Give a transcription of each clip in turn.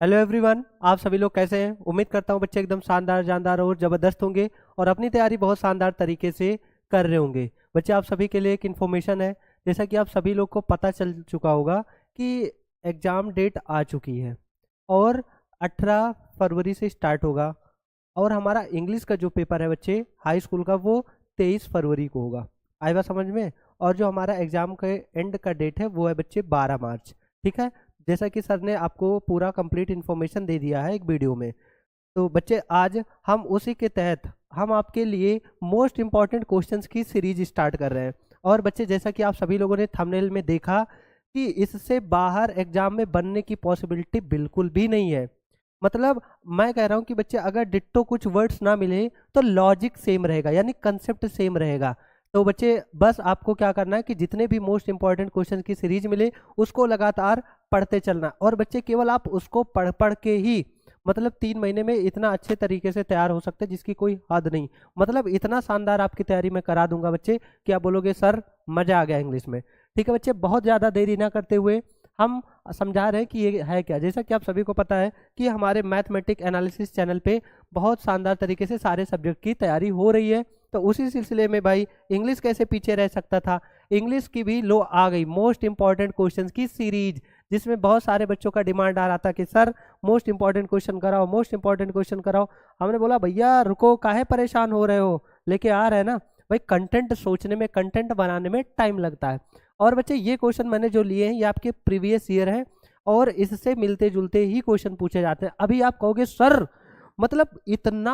Hello everyone, आप सभी लोग कैसे हैं। उम्मीद करता हूं बच्चे एकदम शानदार जानदार और ज़बरदस्त होंगे और अपनी तैयारी बहुत शानदार तरीके से कर रहे होंगे। बच्चे आप सभी के लिए एक इन्फॉर्मेशन है। जैसा कि आप सभी लोग को पता चल चुका होगा कि एग्ज़ाम डेट आ चुकी है और 18 फरवरी से स्टार्ट होगा और हमारा इंग्लिश का जो पेपर है बच्चे हाई स्कूल का वो 23 फरवरी को होगा। आए बात समझ में। और जो हमारा एग्ज़ाम के एंड का डेट है वो है बच्चे 12 मार्च। ठीक है, जैसा कि सर ने आपको पूरा कंप्लीट इन्फॉर्मेशन दे दिया है एक वीडियो में। तो बच्चे आज हम उसी के तहत हम आपके लिए मोस्ट इम्पॉर्टेंट क्वेश्चंस की सीरीज स्टार्ट कर रहे हैं। और बच्चे जैसा कि आप सभी लोगों ने थंबनेल में देखा कि इससे बाहर एग्जाम में बनने की पॉसिबिलिटी बिल्कुल भी नहीं है। मतलब मैं कह रहा हूँ कि बच्चे अगर डिट्टो कुछ वर्ड्स ना मिले तो लॉजिक सेम रहेगा, यानी कंसेप्ट सेम रहेगा। तो बच्चे बस आपको क्या करना है कि जितने भी मोस्ट इंपॉर्टेंट क्वेश्चन की सीरीज मिले उसको लगातार पढ़ते चलना। और बच्चे केवल आप उसको पढ़ पढ़ के ही मतलब 3 महीने में इतना अच्छे तरीके से तैयार हो सकते हैं जिसकी कोई हद नहीं। मतलब इतना शानदार आपकी तैयारी मैं करा दूंगा बच्चे कि आप बोलोगे सर मजा आ गया इंग्लिश में। ठीक है बच्चे, बहुत ज़्यादा देरी ना करते हुए हम समझा रहे हैं कि ये है क्या। जैसा कि आप सभी को पता है कि हमारे मैथमेटिक एनालिसिस चैनल पे बहुत शानदार तरीके से सारे सब्जेक्ट की तैयारी हो रही है। तो उसी सिलसिले में भाई इंग्लिश कैसे पीछे रह सकता था, इंग्लिश की भी लो आ गई मोस्ट इंपॉर्टेंट क्वेश्चंस की सीरीज, जिसमें बहुत सारे बच्चों का डिमांड आ रहा था कि सर मोस्ट इंपॉर्टेंट क्वेश्चन कराओ, मोस्ट इंपॉर्टेंट क्वेश्चन कराओ। हमने बोला भैया रुको, काहे परेशान हो रहे हो, लेके आ रहे हैं ना भाई। कंटेंट सोचने में, कंटेंट बनाने में टाइम लगता है। और बच्चे ये क्वेश्चन मैंने जो लिए हैं ये आपके प्रीवियस ईयर है और इससे मिलते जुलते ही क्वेश्चन पूछे जाते हैं। अभी आप कहोगे सर मतलब इतना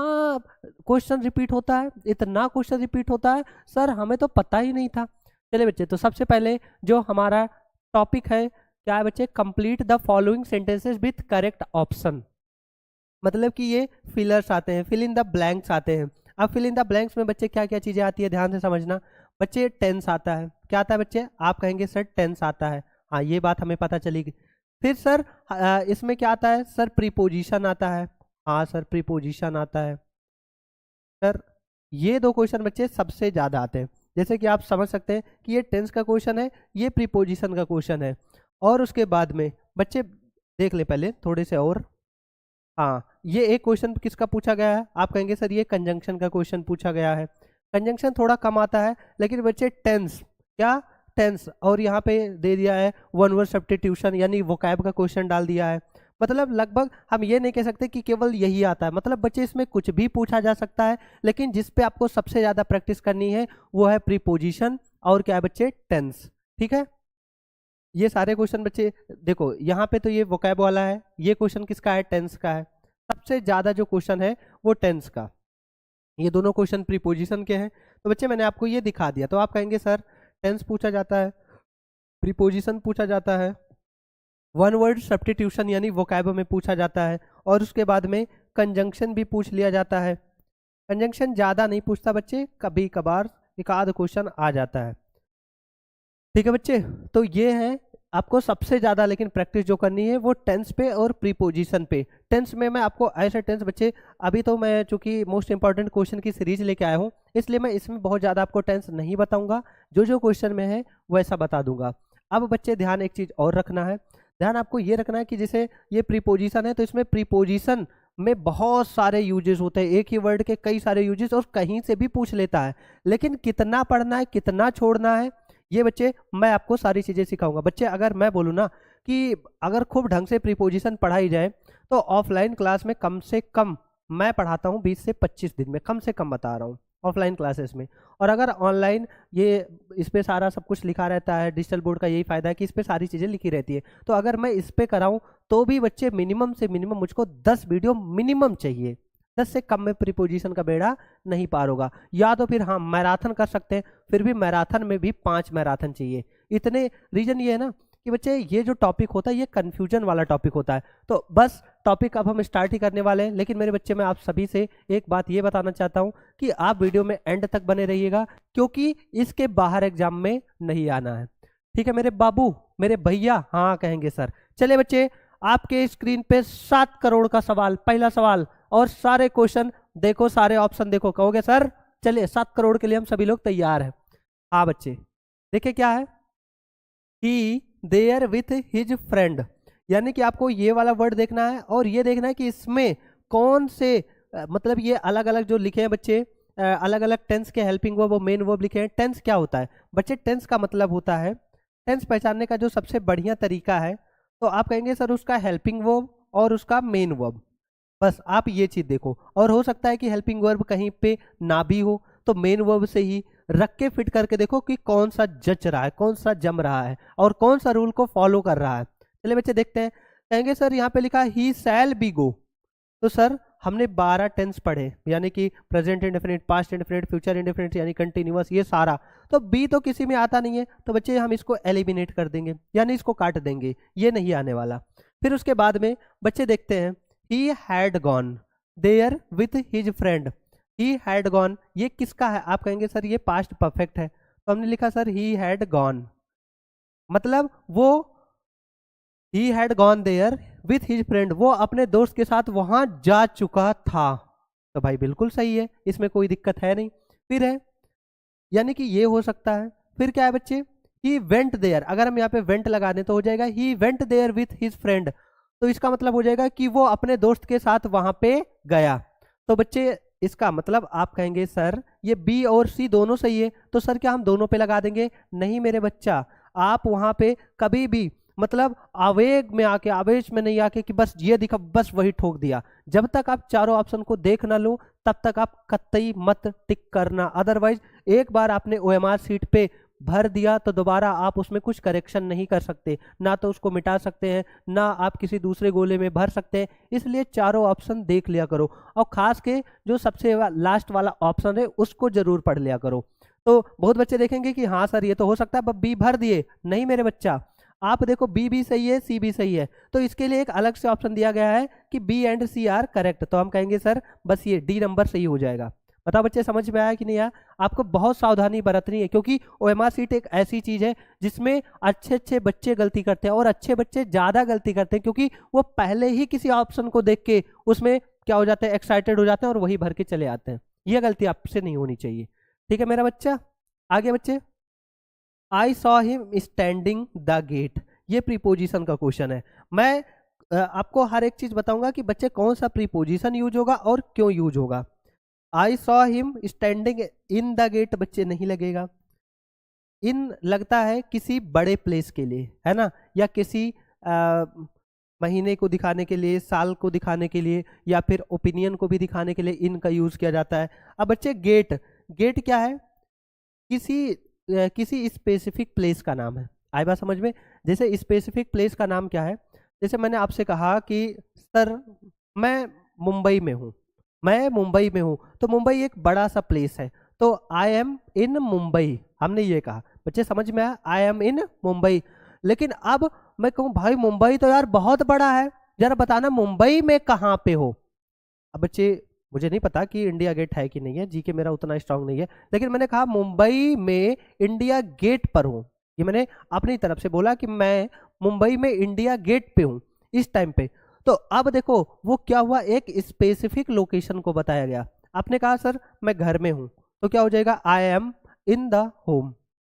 क्वेश्चन रिपीट होता है, इतना क्वेश्चन रिपीट होता है सर, हमें तो पता ही नहीं था। चलिए बच्चे, तो सबसे पहले जो हमारा टॉपिक है क्या है बच्चे, complete the following sentences with correct option. मतलब कि ये फिलर्स आते हैं, फिल इन द ब्लैंक्स आते हैं। अब फिल इन द ब्लैंक्स में बच्चे क्या क्या चीजें आती है ध्यान से समझना। बच्चे टेंस आता है, क्या आता है बच्चे, आप कहेंगे सर टेंस आता है, हाँ ये बात हमें पता चली। फिर सर इसमें क्या आता है सर, प्रीपोजिशन आता है, हाँ सर प्रीपोजिशन आता है। सर ये दो क्वेश्चन बच्चे सबसे ज्यादा आते हैं। जैसे कि आप समझ सकते हैं कि ये टेंस का क्वेश्चन है, ये प्रीपोजिशन का क्वेश्चन है। और उसके बाद में बच्चे देख ले पहले थोड़े से और, हाँ ये एक क्वेश्चन किसका पूछा गया है, आप कहेंगे सर ये कंजंक्शन का क्वेश्चन पूछा गया है। कंजंक्शन थोड़ा कम आता है, लेकिन बच्चे टेंस, क्या टेंस, और यहाँ पे दे दिया है वन वर्ड सब्स्टिट्यूशन यानी वोकैब का क्वेश्चन डाल दिया है। मतलब लगभग हम ये नहीं कह सकते कि केवल यही आता है। मतलब बच्चे इसमें कुछ भी पूछा जा सकता है, लेकिन जिस पे आपको सबसे ज्यादा प्रैक्टिस करनी है वो है प्रीपोजिशन और क्या है बच्चे, टेंस। ठीक है, ये सारे क्वेश्चन बच्चे देखो यहाँ पे तो ये वोकैब वाला है, ये क्वेश्चन किसका है, टेंस का है। सबसे ज्यादा जो क्वेश्चन है वो टेंस का, ये दोनों क्वेश्चन प्रीपोजिशन के हैं। तो बच्चे मैंने आपको ये दिखा दिया। तो आप कहेंगे सर टेंस पूछा जाता है, प्रीपोजिशन पूछा जाता है, वन वर्ड सब्स्टिट्यूशन यानी वोकैब में पूछा जाता है, और उसके बाद में कंजंक्शन भी पूछ लिया जाता है। कंजंक्शन ज्यादा नहीं पूछता बच्चे, कभी कभार एक आध क्वेश्चन आ जाता है। ठीक है बच्चे, तो ये है आपको सबसे ज्यादा लेकिन प्रैक्टिस जो करनी है वो टेंस पे और प्रीपोजिशन पे। टेंस में मैं आपको ऐसे टेंस बच्चे, अभी तो मैं चूंकि मोस्ट इंपॉर्टेंट क्वेश्चन की सीरीज लेके आया हूँ इसलिए मैं इसमें बहुत ज्यादा आपको टेंस नहीं बताऊंगा, जो जो क्वेश्चन में है वैसा बता दूंगा। अब बच्चे ध्यान एक चीज और रखना है, ध्यान आपको ये रखना है कि जैसे ये प्रीपोजिशन है तो इसमें प्रीपोजिशन में बहुत सारे यूजेस होते हैं, एक ही वर्ड के कई सारे यूजेस, और कहीं से भी पूछ लेता है। लेकिन कितना पढ़ना है, कितना छोड़ना है, ये बच्चे मैं आपको सारी चीजें सिखाऊंगा। बच्चे अगर मैं बोलूँ ना कि अगर खूब ढंग से प्रीपोजिशन पढ़ाई जाए तो ऑफलाइन क्लास में कम से कम मैं पढ़ाता हूँ 20 से 25 दिन में, कम से कम बता रहा हूँ ऑफलाइन क्लासेस में। और अगर ऑनलाइन ये इस पे सारा सब कुछ लिखा रहता है, डिजिटल बोर्ड का यही फायदा है कि इस पे सारी चीज़ें लिखी रहती है। तो अगर मैं इस पे कराऊँ तो भी बच्चे मिनिमम से मिनिमम मुझको 10 वीडियो मिनिमम चाहिए, 10 से कम में प्रीपोजिशन का बेड़ा नहीं पार होगा। या तो फिर हाँ मैराथन कर सकते हैं, फिर भी मैराथन में भी 5 मैराथन चाहिए। इतने रीजन ये है ना कि बच्चे ये जो टॉपिक होता है ये कंफ्यूजन वाला टॉपिक होता है। तो बस टॉपिक अब हम स्टार्ट ही करने वाले हैं, लेकिन मेरे बच्चे मैं आप सभी से एक बात ये बताना चाहता हूँ कि आप वीडियो में एंड तक बने रहिएगा, क्योंकि इसके बाहर एग्जाम में नहीं आना है। ठीक है मेरे बाबू, मेरे भैया, हाँ कहेंगे सर। चले बच्चे, आपके स्क्रीन पे 7 करोड़ का सवाल, पहला सवाल, और सारे क्वेश्चन देखो, सारे ऑप्शन देखो, कहोगे सर चलिए 7 करोड़ के लिए हम सभी लोग तैयार हैं। हाँ बच्चे देखिए क्या है, ही देयर विथ हिज फ्रेंड, यानी कि आपको ये वाला वर्ड देखना है और ये देखना है कि इसमें कौन से मतलब ये अलग अलग जो लिखे हैं बच्चे, अलग अलग टेंस के हेल्पिंग वर्ब और मेन वर्ब लिखे हैं। टेंस क्या होता है बच्चे? टेंस का मतलब होता है, टेंस पहचानने का जो सबसे बढ़िया तरीका है, तो आप कहेंगे सर उसका हेल्पिंग वर्ब और उसका मेन वर्ब, बस आप ये चीज देखो। और हो सकता है कि हेल्पिंग वर्ब कहीं पे ना भी हो, तो मेन वर्ब से ही रख के फिट करके देखो कि कौन सा जच रहा है, कौन सा जम रहा है और कौन सा रूल को फॉलो कर रहा है। चलिए बच्चे देखते हैं। कहेंगे सर यहाँ पे लिखा ही शैल बी गो, तो सर हमने 12 टेंस पढ़े, यानी कि present indefinite, past indefinite, future indefinite यानी कंटिन्यूअस, ये सारा। तो बी तो किसी में आता नहीं है, तो बच्चे हम इसको एलिमिनेट कर देंगे, यानी इसको काट देंगे, ये नहीं आने वाला। फिर उसके बाद में बच्चे देखते हैं he had gone there with his friend। he had gone ये किसका है? आप कहेंगे सर ये पास्ट परफेक्ट है, तो हमने लिखा सर he had gone, मतलब वो he had gone there with his friend, वो अपने दोस्त के साथ वहां जा चुका था। तो भाई बिल्कुल सही है, इसमें कोई दिक्कत है नहीं। फिर है, यानी कि ये हो सकता है। फिर क्या है बच्चे? he went there, अगर हम यहाँ पे went लगा दें तो हो जाएगा he went there with his friend, तो इसका मतलब हो जाएगा कि वो अपने दोस्त के साथ वहां पे गया। तो बच्चे इसका मतलब आप कहेंगे सर ये बी और सी दोनों सही है, तो सर क्या हम दोनों पे लगा देंगे? नहीं मेरे बच्चा, आप वहां पे कभी भी मतलब आवेग में आके, आवेश में नहीं आके कि बस ये दिखा बस वही ठोक दिया। जब तक आप चारों ऑप्शन को देख ना लो तब तक आप कतई मत टिक करना। अदरवाइज एक बार आपने ओएमआर सीट पे भर दिया तो दोबारा आप उसमें कुछ करेक्शन नहीं कर सकते, ना तो उसको मिटा सकते हैं, ना आप किसी दूसरे गोले में भर सकते हैं। इसलिए चारों ऑप्शन देख लिया करो, और खास के जो सबसे लास्ट वाला ऑप्शन है उसको जरूर पढ़ लिया करो। तो बहुत बच्चे देखेंगे कि हाँ सर ये तो हो सकता है, बी भर दिए। नहीं मेरे बच्चा, आप देखो बी भी सही है, सी भी सही है, तो इसके लिए एक अलग से ऑप्शन दिया गया है कि B and C are correct, तो हम कहेंगे सर बस ये डी नंबर सही हो जाएगा। बताओ बच्चे समझ में आया कि नहीं आया? आपको बहुत सावधानी बरतनी है, क्योंकि ओएमआर सीट एक ऐसी चीज है जिसमें अच्छे अच्छे बच्चे गलती करते हैं, और अच्छे बच्चे ज्यादा गलती करते हैं क्योंकि वो पहले ही किसी ऑप्शन को देख के उसमें क्या हो जाते हैं, एक्साइटेड हो जाते हैं और वही भर के चले आते हैं। ये गलती आपसे नहीं होनी चाहिए, ठीक है मेरा बच्चा? आगे बच्चे, I saw him standing the gate, ये प्रीपोजिशन का क्वेश्चन है। मैं आपको हर एक चीज बताऊंगा कि बच्चे कौन सा प्रीपोजिशन यूज होगा और क्यों यूज होगा। I saw him standing in the gate बच्चे नहीं लगेगा, इन लगता है किसी बड़े प्लेस के लिए, है ना, या किसी महीने को दिखाने के लिए, साल को दिखाने के लिए, या फिर ओपिनियन को भी दिखाने के लिए इन का यूज किया जाता है। अब बच्चे गेट, गेट क्या है? किसी स्पेसिफिक प्लेस का नाम है। आई बात समझ में? जैसे स्पेसिफिक प्लेस का नाम क्या है? जैसे मैंने आपसे कहा कि सर मैं मुंबई में हूँ, मैं मुंबई में हूँ, तो मुंबई एक बड़ा सा प्लेस है, तो आई एम इन मुंबई, हमने ये कहा। बच्चे समझ में आया? आई एम इन मुंबई। लेकिन अब मैं कहूँ भाई मुंबई तो यार बहुत बड़ा है, जरा बताना मुंबई में कहाँ पे हो। अब बच्चे मुझे नहीं पता कि इंडिया गेट है कि नहीं है, जी के मेरा उतना स्ट्रांग नहीं है, लेकिन मैंने कहा मुंबई में इंडिया गेट पर हूँ, ये मैंने अपनी तरफ से बोला कि मैं मुंबई में इंडिया गेट पे हूँ इस टाइम पे। तो अब देखो वो क्या हुआ, एक स्पेसिफिक लोकेशन को बताया गया। आपने कहा सर मैं घर में हूँ, तो क्या हो जाएगा? I am in the home,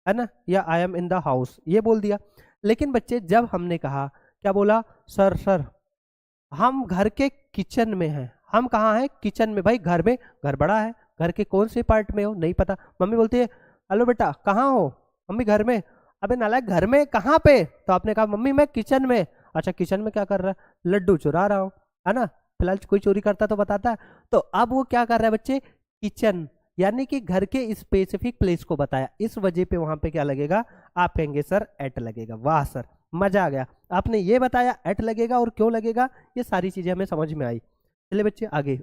है ना, या I am in the house, ये बोल दिया। लेकिन बच्चे जब हमने कहा, क्या बोला? सर हम घर के किचन में हैं। हम कहाँ हैं? किचन में। भाई घर में, घर बड़ा है, घर के कौन से पार्ट में हो नहीं पता। मम्मी बोलती है हेलो बेटा कहाँ हो? मम्मी घर में। अबे नालायक घर में कहाँ पे? तो आपने कहा मम्मी मैं किचन में। अच्छा किचन में क्या कर रहा है? लड्डू चुरा रहा हूँ, है ना। फिलहाल कोई चोरी करता तो बताता है। तो अब वो क्या कर रहा है बच्चे? किचन, यानी कि घर के स्पेसिफिक प्लेस को बताया, इस वजह पे वहां पे क्या लगेगा? आप कहेंगे सर एट लगेगा। वाह सर मजा आ गया, आपने ये बताया एट लगेगा और क्यों लगेगा, ये सारी चीजें हमें समझ में आई। चलिए बच्चे आगे,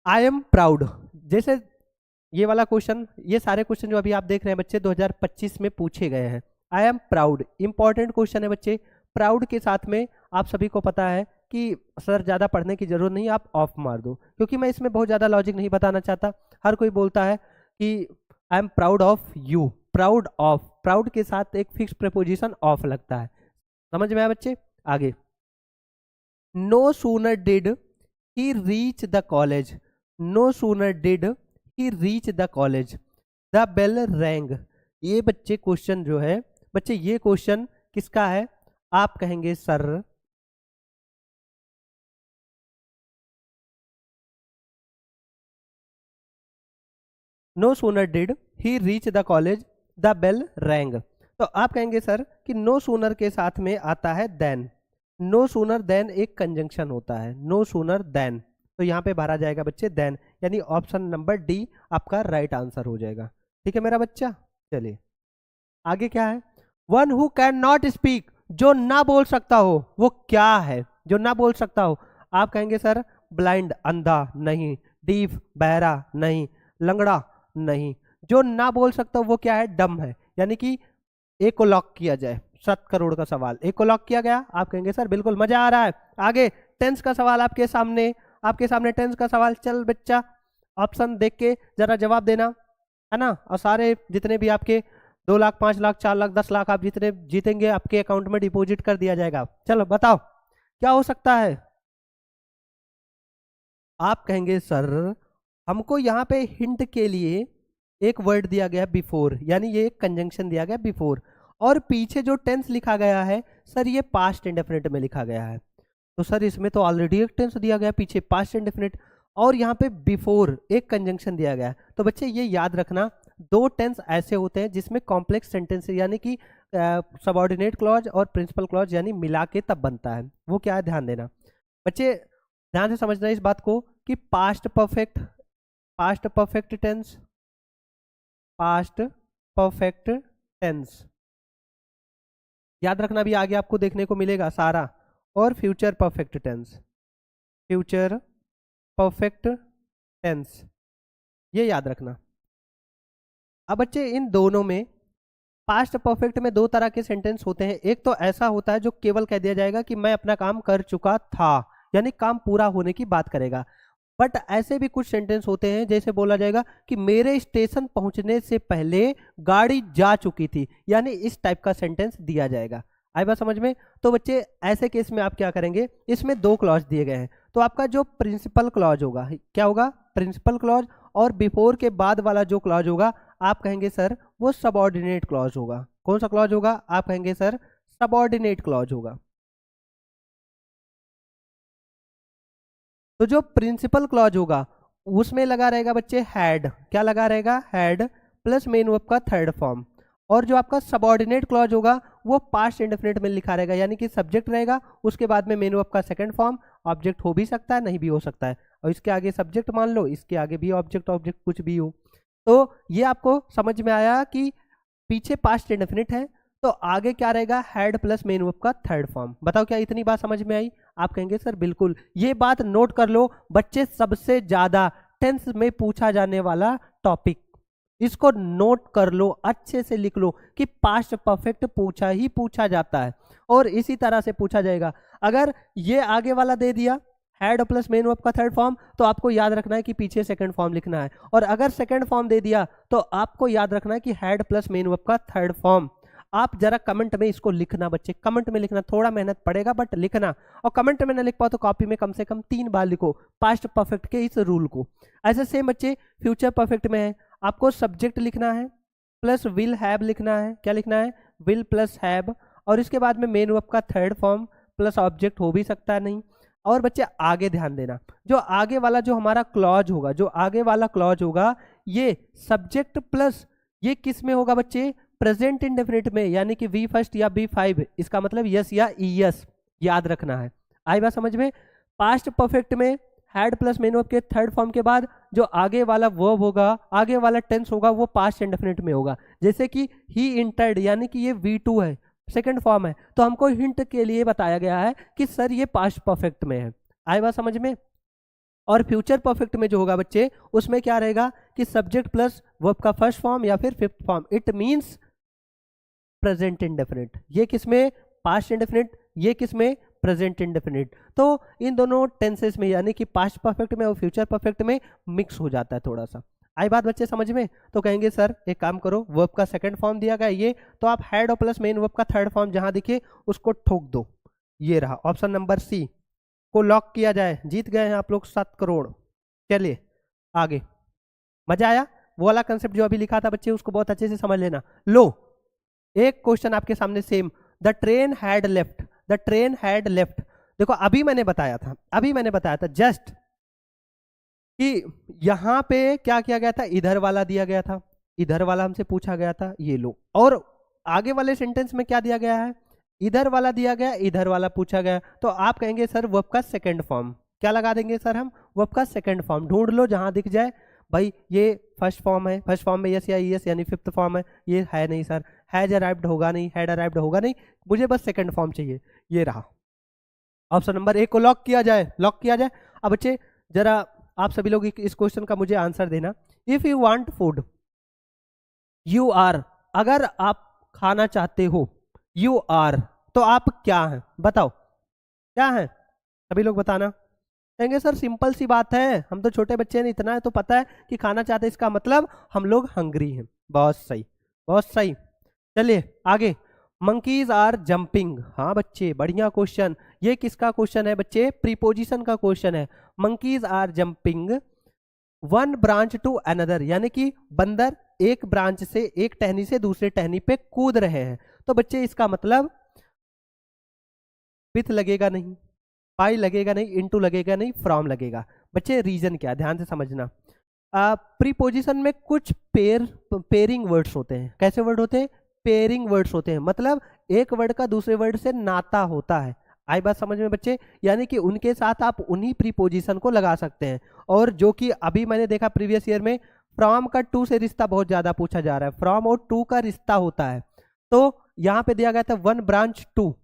आई एम प्राउड, जैसे ये वाला क्वेश्चन, ये सारे क्वेश्चन जो अभी आप देख रहे हैं बच्चे 2025 में पूछे गए हैं। I am proud important question है बच्चे। प्राउड के साथ में आप सभी को पता है कि सर ज़्यादा पढ़ने की जरूरत नहीं, आप ऑफ मार दो, क्योंकि मैं इसमें बहुत ज़्यादा लॉजिक नहीं बताना चाहता। हर कोई बोलता है कि I am proud of you, proud of, proud के साथ एक फिक्स प्रीपोजिशन ऑफ लगता है। समझ में आया बच्चे? आगे, no sooner did he reach the college, no sooner did he reach the college the bell rang. ये बच्चे क्वेश्चन जो है बच्चे, ये क्वेश्चन किसका है? आप कहेंगे sir no sooner did he reach the college the bell rang. तो आप कहेंगे सर कि नो सूनर के साथ में आता है देन। नो सूनर देन एक कंजंक्शन होता है, नो सूनर देन, तो यहाँ पे भरा जाएगा बच्चे देन, यानी ऑप्शन नंबर डी आपका राइट आंसर हो जाएगा। ठीक है मेरा बच्चा, चलिए आगे क्या है। One who can not speak, जो ना बोल सकता हो वो क्या है, जो ना बोल सकता हो। आप कहेंगे सर ब्लाइंड अंधा नहीं, डीफ बहरा नहीं, लंगड़ा नहीं, जो ना बोल सकता हो वो क्या है, डम है। यानी कि एक को लॉक किया जाए, 7 करोड़ का सवाल एक को लॉक किया गया। आप कहेंगे सर बिल्कुल मजा आ रहा है। आगे टेंस का सवाल आपके सामने टेंस का सवाल। चल बच्चा ऑप्शन देख के जरा जवाब देना, है ना। और सारे जितने भी आपके 2 लाख 5 लाख 4 लाख 10 लाख आप जितने जीतेंगे आपके अकाउंट में डिपॉजिट कर दिया जाएगा। चलो बताओ क्या हो सकता है। आप कहेंगे सर हमको यहाँ पे हिंट के लिए एक वर्ड दिया गया बिफोर, यानी ये एक कंजंक्शन दिया गया बिफोर, और पीछे जो टेंस लिखा गया है सर ये पास्ट इंडेफिनिट में लिखा गया है। तो सर इसमें तो ऑलरेडी एक टेंस दिया गया पीछे पास्ट इंडेफिनिट, और यहाँ पे बिफोर एक कंजंक्शन दिया गया है। तो बच्चे ये याद रखना 2 टेंस ऐसे होते हैं जिसमें कॉम्प्लेक्स सेंटेंस यानी कि सबऑर्डिनेट क्लॉज और प्रिंसिपल क्लॉज यानी मिला के तब बनता है। वो क्या है ध्यान देना बच्चे, ध्यान से समझना इस बात को कि past perfect tense, past perfect tense याद रखना, भी आगे आपको देखने को मिलेगा सारा, और future perfect tense, future perfect tense ये याद रखना। अब बच्चे इन दोनों में पास्ट परफेक्ट में 2 तरह के सेंटेंस होते हैं। एक तो ऐसा होता है जो केवल कह दिया जाएगा कि मैं अपना काम कर चुका था, यानी काम पूरा होने की बात करेगा। बट ऐसे भी कुछ सेंटेंस होते हैं जैसे बोला जाएगा कि मेरे स्टेशन पहुंचने से पहले गाड़ी जा चुकी थी, यानी इस टाइप का सेंटेंस दिया जाएगा। आई बात समझ में। तो बच्चे ऐसे केस में आप क्या करेंगे, इसमें 2 क्लॉज दिए गए हैं, तो आपका जो प्रिंसिपल क्लॉज होगा क्या होगा, प्रिंसिपल क्लॉज, और बिफोर के बाद वाला जो क्लॉज होगा आप कहेंगे सर वो सबऑर्डिनेट क्लॉज होगा। कौन सा क्लॉज होगा, आप कहेंगे सर सबऑर्डिनेट क्लॉज होगा। तो जो प्रिंसिपल क्लॉज होगा उसमें लगा रहेगा बच्चे हैड, क्या लगा रहेगा, हैड प्लस मेन वर्ब का थर्ड फॉर्म, और जो आपका सबऑर्डिनेट क्लॉज होगा वो पास्ट इंडेफिनिट में लिखा रहेगा, यानी कि सब्जेक्ट रहेगा उसके बाद में मेन वर्ब का सेकंड फॉर्म, ऑब्जेक्ट हो भी सकता है नहीं भी हो सकता है, और इसके आगे सब्जेक्ट मान लो, इसके आगे भी ऑब्जेक्ट कुछ भी हो। तो ये आपको समझ में आया कि पीछे पास्ट इंडेफिनिट है तो आगे क्या रहेगा, हैड प्लस मेन वर्ब का थर्ड फॉर्म। बताओ क्या इतनी बात समझ में आई। आप कहेंगे सर बिल्कुल, ये बात नोट कर लो बच्चे, सबसे ज्यादा टेंस में पूछा जाने वाला टॉपिक, इसको नोट कर लो, अच्छे से लिख लो कि पास्ट परफेक्ट पूछा जाता है और इसी तरह से पूछा जाएगा। अगर ये आगे वाला दे दिया हैड प्लस मेन वर्ब का थर्ड फॉर्म तो आपको याद रखना है कि पीछे सेकंड फॉर्म लिखना है, और अगर सेकंड फॉर्म दे दिया तो आपको याद रखना है कि हैड प्लस मेन वर्ब का थर्ड फॉर्म। आप जरा कमेंट में इसको लिखना बच्चे, कमेंट में लिखना, थोड़ा मेहनत पड़ेगा बट लिखना, और कमेंट में ना लिख पाओ तो कॉपी में कम से कम 3 बार लिखो पास्ट परफेक्ट के इस रूल को। ऐसे सेम बच्चे फ्यूचर परफेक्ट में है, आपको सब्जेक्ट लिखना है प्लस विल हैव लिखना है, क्या लिखना है, विल प्लस हैव, और इसके बाद में मेन वर्ब का थर्ड फॉर्म प्लस ऑब्जेक्ट हो भी सकता है नहीं। और बच्चे आगे ध्यान देना, जो आगे वाला जो हमारा क्लॉज होगा, जो आगे वाला क्लॉज होगा ये सब्जेक्ट प्लस ये किस में होगा बच्चे, प्रेजेंट इंडेफिनिट में, यानी कि वी फर्स्ट या बी 5, इसका मतलब यस या ईएस याद रखना है। आई बात समझ में। पास्ट परफेक्ट में हैड प्लस मेन वर्ब के थर्ड फॉर्म के बाद जो आगे वाला वर्ब होगा, आगे वाला टेंस होगा वो पास्ट इंडेफिनिट में होगा, जैसे कि ही इंटर्ड, यानी कि ये V2 है, सेकंड फॉर्म है, तो हमको हिंट के लिए बताया गया है कि सर ये पास्ट परफेक्ट में है। आई बात समझ में। और फ्यूचर परफेक्ट में जो होगा बच्चे उसमें क्या रहेगा कि सब्जेक्ट प्लस वर्ब का फर्स्ट फॉर्म या फिर fifth form, it means present indefinite. ये किसमें, पास्ट इंडेफिनिट, ये किसमें, प्रेजेंट इंडेफिनिट। तो इन दोनों टेंसेस में यानी कि पास्ट परफेक्ट में और फ्यूचर परफेक्ट में मिक्स हो जाता है थोड़ा सा। आई बात बच्चे समझ में। तो कहेंगे सर एक काम करो, वर्ब का सेकंड फॉर्म दिया गया ये, तो आप हैड और प्लस मेन वर्ब का थर्ड फॉर्म जहां दिखे उसको ठोक दो, ये रहा ऑप्शन नंबर सी को लॉक किया जाए। जीत गए हैं आप लोग 7 करोड़। चलिए आगे, मजा आया। वो वाला कंसेप्ट जो अभी लिखा था बच्चे उसको बहुत अच्छे से समझ लेना। लो एक क्वेश्चन आपके सामने same, the train had left, the train had left. देखो अभी मैंने बताया था जस्ट कि यहां पे क्या किया गया था, इधर वाला दिया गया था, इधर वाला हमसे पूछा गया था, ये लो। और आगे वाले सेंटेंस में क्या दिया गया है, इधर वाला दिया गया, इधर वाला पूछा गया। तो आप कहेंगे सर वर्ब का सेकंड फॉर्म, क्या लगा देंगे सर हम, वर्ब का सेकंड फॉर्म ढूंढ लो जहां दिख जाए। भाई ये फर्स्ट फॉर्म है, फर्स्ट फॉर्म में यस या यस यानी फिफ्थ फॉर्म है, ये है नहीं सर, हैज अराइव्ड होगा नहीं, हैड अराइव्ड होगा नहीं, मुझे बस सेकंड फॉर्म चाहिए, ये रहा। ऑप्शन नंबर ए को लॉक किया जाए, लॉक किया जाए। अब बच्चे जरा आप सभी लोग इस क्वेश्चन का मुझे आंसर देना। If you want food, you are, अगर आप खाना चाहते हो, यू आर, तो आप क्या हैं, बताओ क्या हैं, सभी लोग बताना। कहेंगे सर सिंपल सी बात है, हम तो छोटे बच्चे हैं, इतना है तो पता है कि खाना चाहते हैं, इसका मतलब हम लोग हंग्री हैं। बहुत सही, बहुत सही। चलिए आगे, मंकीज आर जंपिंग। हाँ बच्चे बढ़िया क्वेश्चन, ये किसका क्वेश्चन है बच्चे, प्रीपोजिशन का क्वेश्चन है। Monkeys are jumping one branch to another, यानी कि बंदर एक ब्रांच से, एक टहनी से दूसरे टहनी पे कूद रहे हैं। तो बच्चे इसका मतलब विथ लगेगा नहीं, पाई लगेगा नहीं, इनटू लगेगा नहीं, फ्रॉम लगेगा। बच्चे रीजन क्या, ध्यान से समझना। प्रीपोजिशन में कुछ पेयरिंग वर्ड्स होते हैं। कैसे वर्ड होते हैं, पेयरिंग वर्ड्स होते हैं, मतलब एक वर्ड का दूसरे वर्ड से नाता होता है। आई बात समझ में बच्चे, यानी कि उनके साथ आप उन्हीं प्रीपोजिशन को लगा सकते हैं। और जो कि अभी मैंने देखा प्रीवियस ईयर में फ्रॉम का टू से रिश्ता बहुत ज्यादा पूछा जा रहा है, फ्रॉम और टू का रिश्ता होता है। तो यहाँ पे दिया गया था one branch to,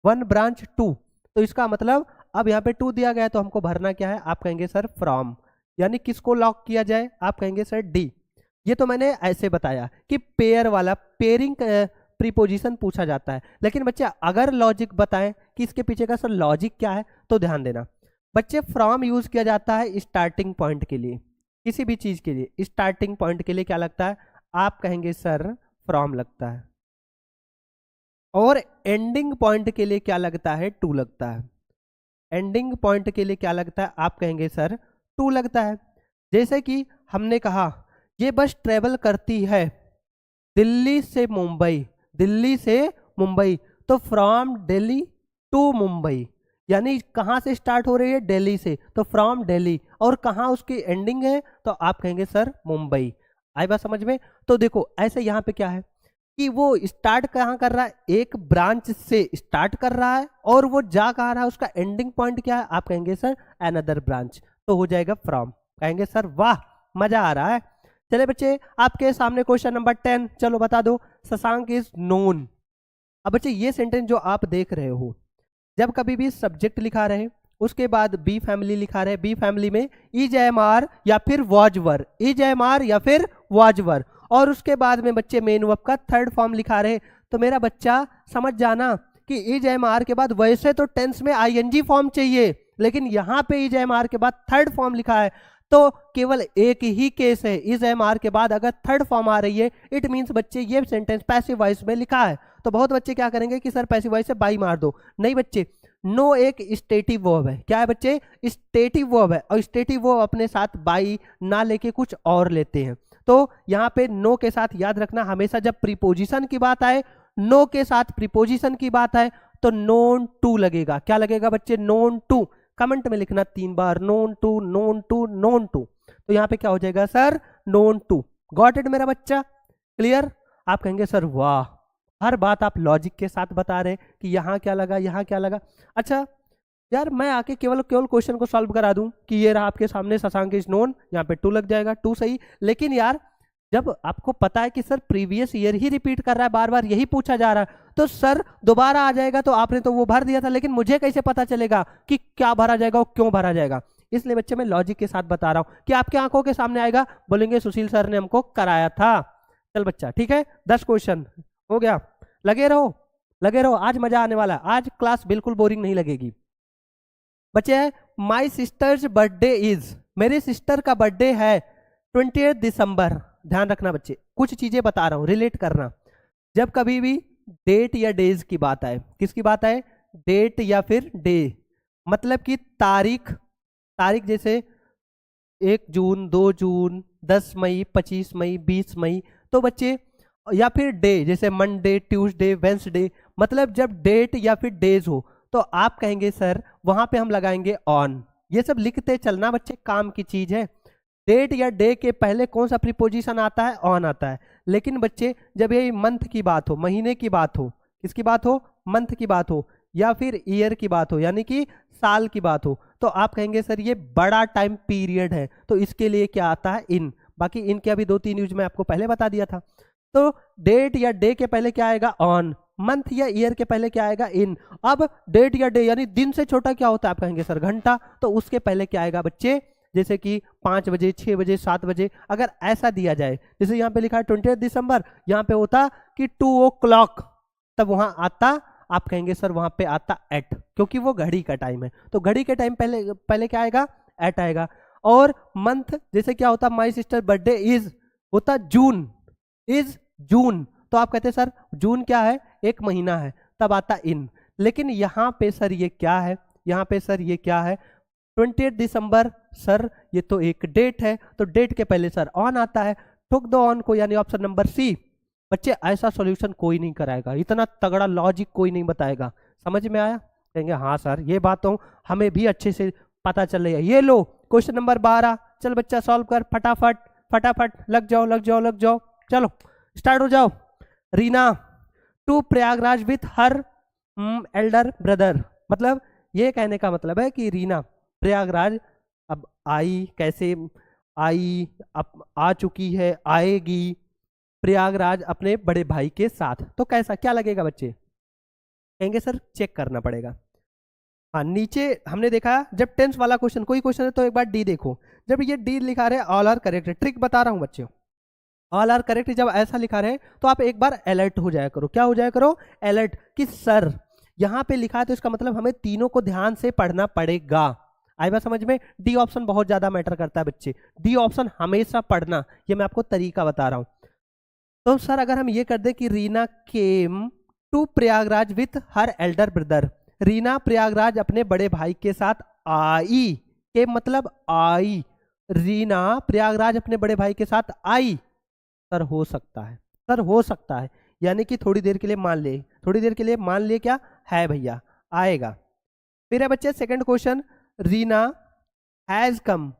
one branch to, तो इसका मतलब अब यहाँ पे टू दिया गया है तो हमको भरना क्या है, आप कहेंगे सर फ्रॉम। यानी किसको लॉक किया जाए, आप कहेंगे सर डी। ये तो मैंने ऐसे बताया कि पेयर वाला, पेयरिंग प्रीपोजिशन पूछा जाता है। लेकिन बच्चे अगर लॉजिक बताएं कि इसके पीछे का सर लॉजिक क्या है, तो ध्यान देना बच्चे, फ्रॉम यूज किया जाता है स्टार्टिंग पॉइंट के लिए, किसी भी चीज के लिए स्टार्टिंग पॉइंट के लिए क्या लगता है, आप कहेंगे सर फ्रॉम लगता है। और एंडिंग पॉइंट के लिए क्या लगता है, टू लगता है। एंडिंग पॉइंट के लिए क्या लगता है, आप कहेंगे सर टू लगता है। जैसे कि हमने कहा ये बस ट्रेवल करती है दिल्ली से मुंबई, दिल्ली से मुंबई, तो फ्रॉम दिल्ली टू मुंबई, यानी कहां से स्टार्ट हो रही है, दिल्ली से, तो फ्रॉम दिल्ली, और कहां उसकी एंडिंग है, तो आप कहेंगे सर मुंबई। आई बात समझ में। तो देखो ऐसे यहां पे क्या है कि वो स्टार्ट कहाँ कर रहा है, एक ब्रांच से स्टार्ट कर रहा है, और वो जा कहाँ रहा है, उसका एंडिंग पॉइंट क्या है, आप कहेंगे सर अनदर ब्रांच, तो हो जाएगा फ्रॉम। कहेंगे सर वाह मजा आ रहा है। चले बच्चे आपके सामने क्वेश्चन नंबर 10, चलो बता दो, शशांक इज नोन। अब बच्चे ये सेंटेंस जो आप देख रहे हो, जब कभी भी सब्जेक्ट लिखा रहे उसके बाद बी फैमिली लिखा रहे, बी फैमिली में इज एम आर या फिर was were, is am are या फिर वाज वर, और उसके बाद में बच्चे मेन वर्ब का थर्ड फॉर्म लिखा रहे, तो मेरा बच्चा समझ जाना कि इज एम आर के बाद वैसे तो टेंस में आईएनजी फॉर्म चाहिए, लेकिन यहां पे इज एम आर के बाद थर्ड फॉर्म लिखा है, तो केवल एक ही केस है, इज एम आर के बाद अगर थर्ड फॉर्म आ रही है, इट मींस बच्चे ये सेंटेंस पैसिव वॉइस में लिखा है। तो बहुत बच्चे क्या करेंगे कि सर पैसिव वॉइस से बाई मार दो, नहीं बच्चे, नो एक स्टेटिव वर्ब है। क्या है बच्चे, स्टेटिव वर्ब है, और स्टेटिव वर्ब अपने साथ बाई ना लेके कुछ और लेते हैं। तो यहाँ पे नो के साथ याद रखना, हमेशा जब प्रीपोजिशन की बात आए, नो के साथ प्रीपोजिशन की बात आए, तो नोन टू लगेगा। क्या लगेगा बच्चे, नोन टू। कमेंट में लिखना 3 बार, known to known to known to. तो यहाँ पे क्या हो जाएगा sir, known to. Got it मेरा बच्चा, क्लियर। आप कहेंगे सर वाह, हर बात आप लॉजिक के साथ बता रहे कि यहाँ क्या लगा, यहाँ क्या लगा। अच्छा यार मैं आके केवल क्वेश्चन को सॉल्व करा दूं कि ये रहा आपके सामने शशांक इज नोन, यहाँ पे टू लग जाएगा, टू सही। लेकिन यार जब आपको पता है कि सर प्रीवियस ईयर ही रिपीट कर रहा है, बार बार यही पूछा जा रहा है, तो सर दोबारा आ जाएगा, तो आपने तो वो भर दिया था, लेकिन मुझे कैसे पता चलेगा कि क्या भरा जाएगा और क्यों भरा जाएगा। इसलिए बच्चे मैं लॉजिक के साथ बता रहा हूँ कि आपके आंखों के सामने आएगा, बोलेंगे सुशील सर ने हमको कराया था। चल बच्चा ठीक है, 10 क्वेश्चन हो गया, लगे रहो लगे रहो, आज मजा आने वाला है, आज क्लास बिल्कुल बोरिंग नहीं लगेगी। बच्चे माई सिस्टर्स बर्थडे इज, मेरे सिस्टर का बर्थडे है 20 दिसंबर। ध्यान रखना बच्चे, कुछ चीजें बता रहा हूं, रिलेट करना। जब कभी भी डेट या डेज की बात आए, किसकी बात आए, डेट या फिर डे, मतलब कि तारीख, तारीख जैसे 1 जून, 2 जून, 10 मई, 25 मई, 20 मई, तो बच्चे, या फिर डे जैसे मंडे, ट्यूसडे, वेंसडे, मतलब जब डेट या फिर डेज हो तो आप कहेंगे सर वहां पे हम लगाएंगे ऑन। ये सब लिखते चलना बच्चे, काम की चीज है। डेट या डे के पहले कौन सा प्रीपोजिशन आता है? ऑन आता है। लेकिन बच्चे जब ये मंथ की बात हो, महीने की बात हो, किसकी बात हो? मंथ की बात हो, या फिर ईयर की बात हो, यानी कि साल की बात हो, तो आप कहेंगे सर ये बड़ा टाइम पीरियड है, तो इसके लिए क्या आता है? इन। बाकी इनके अभी 2-3 यूज मैं आपको पहले बता दिया था। तो डेट या डे के पहले क्या आएगा? ऑन। मंथ या ईयर के पहले क्या आएगा? इन। अब डेट या डे यानी दिन से छोटा क्या होता है? आप कहेंगे सर घंटा, तो उसके पहले क्या आएगा बच्चे? जैसे कि 5 बजे, 6 बजे, 7 बजे, अगर ऐसा दिया जाए, जैसे यहाँ पे लिखा है 20 दिसंबर, यहाँ पे होता कि 2 o'clock, तब वहां आता, आप कहेंगे सर वहां पे आता एट, क्योंकि वो घड़ी का टाइम है, तो घड़ी के टाइम पहले पहले क्या आएगा? एट आएगा। और मंथ जैसे क्या होता? माई सिस्टर बर्थडे इज, होता जून, इज जून, तो आप कहते सर जून क्या है? एक महीना है, तब आता इन। लेकिन यहाँ पे सर ये क्या है? यहाँ पे सर ये क्या है? 28 दिसंबर, सर ये तो एक डेट है, तो डेट के पहले सर ऑन आता है, ठोक दो ऑन को, यानी ऑप्शन नंबर सी। बच्चे ऐसा सॉल्यूशन कोई नहीं कराएगा, इतना तगड़ा लॉजिक कोई नहीं बताएगा। समझ में आया? कहेंगे हाँ सर ये बात तो हमें भी अच्छे से पता चल रही है। ये लो क्वेश्चन नंबर 12, चल बच्चा सॉल्व कर फटाफट फटाफट, लग जाओ लग जाओ लग जाओ, चलो स्टार्ट हो जाओ। Reena to Prayagraj with her elder brother, मतलब ये कहने का मतलब है कि रीना प्रयागराज अब आई, कैसे आई? अब आ चुकी है, आएगी प्रयागराज अपने बड़े भाई के साथ, तो कैसा क्या लगेगा बच्चे? कहेंगे सर चेक करना पड़ेगा। हाँ, नीचे हमने देखा जब टेंस वाला क्वेश्चन, कोई क्वेश्चन है तो एक बार डी देखो, जब ये डी लिखा रहे ऑल आर करेक्ट, ट्रिक बता रहा हूं बच्चों, ऑल आर करेक्ट जब ऐसा लिखा रहे तो आप एक बार अलर्ट हो जाया करो। क्या हो जाया करो? अलर्ट, कि सर यहाँ पे लिखा है तो इसका मतलब हमें तीनों को ध्यान से पढ़ना पड़ेगा। आई बात समझ में? डी ऑप्शन बहुत ज्यादा मैटर करता है बच्चे, डी ऑप्शन हमेशा पढ़ना, ये मैं आपको तरीका बता रहा हूं। तो सर अगर हम ये कर दे कि Reena came to Prayagraj with her elder brother, Reena Prayagraj अपने बड़े भाई के साथ आई, के मतलब आई, रीना प्रयागराज अपने बड़े भाई के साथ आई, सर हो सकता है, सर हो सकता है, यानी कि थोड़ी देर के लिए मान ले, थोड़ी देर के लिए मान ले, क्या है भैया? आएगा। फिर है बच्चे second question, Reena has come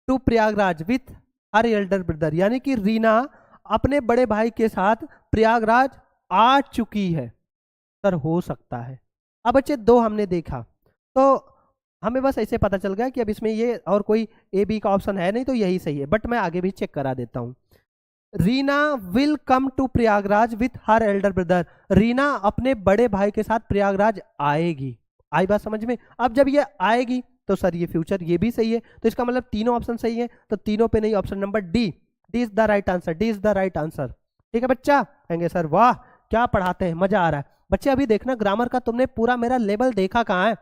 to Prayagraj with her elder brother, यानी कि रीना अपने बड़े भाई के साथ प्रयागराज आ चुकी है, सर हो सकता है। अब बच्चे दो हमने देखा, तो हमें बस ऐसे पता चल गया कि अब इसमें ये और कोई ए बी का ऑप्शन है नहीं, तो यही सही है, बट मैं आगे भी चेक करा देता हूं। Reena will come to Prayagraj with her elder brother, Reena अपने बड़े भाई के साथ प्रयागराज आएगी। आई बात समझ में? अब जब ये आएगी तो सर ये फ्यूचर, ये भी सही है, तो इसका मतलब तीनों ऑप्शन सही है, तो तीनों पे नहीं, option number D, D is the right answer, D is the right answer. ठीक है बच्चा? कहेंगे सर वाह क्या पढ़ाते हैं, मजा आ रहा है। बच्चे अभी देखना ग्रामर का तुमने पूरा मेरा लेवल देखा कहाँ है,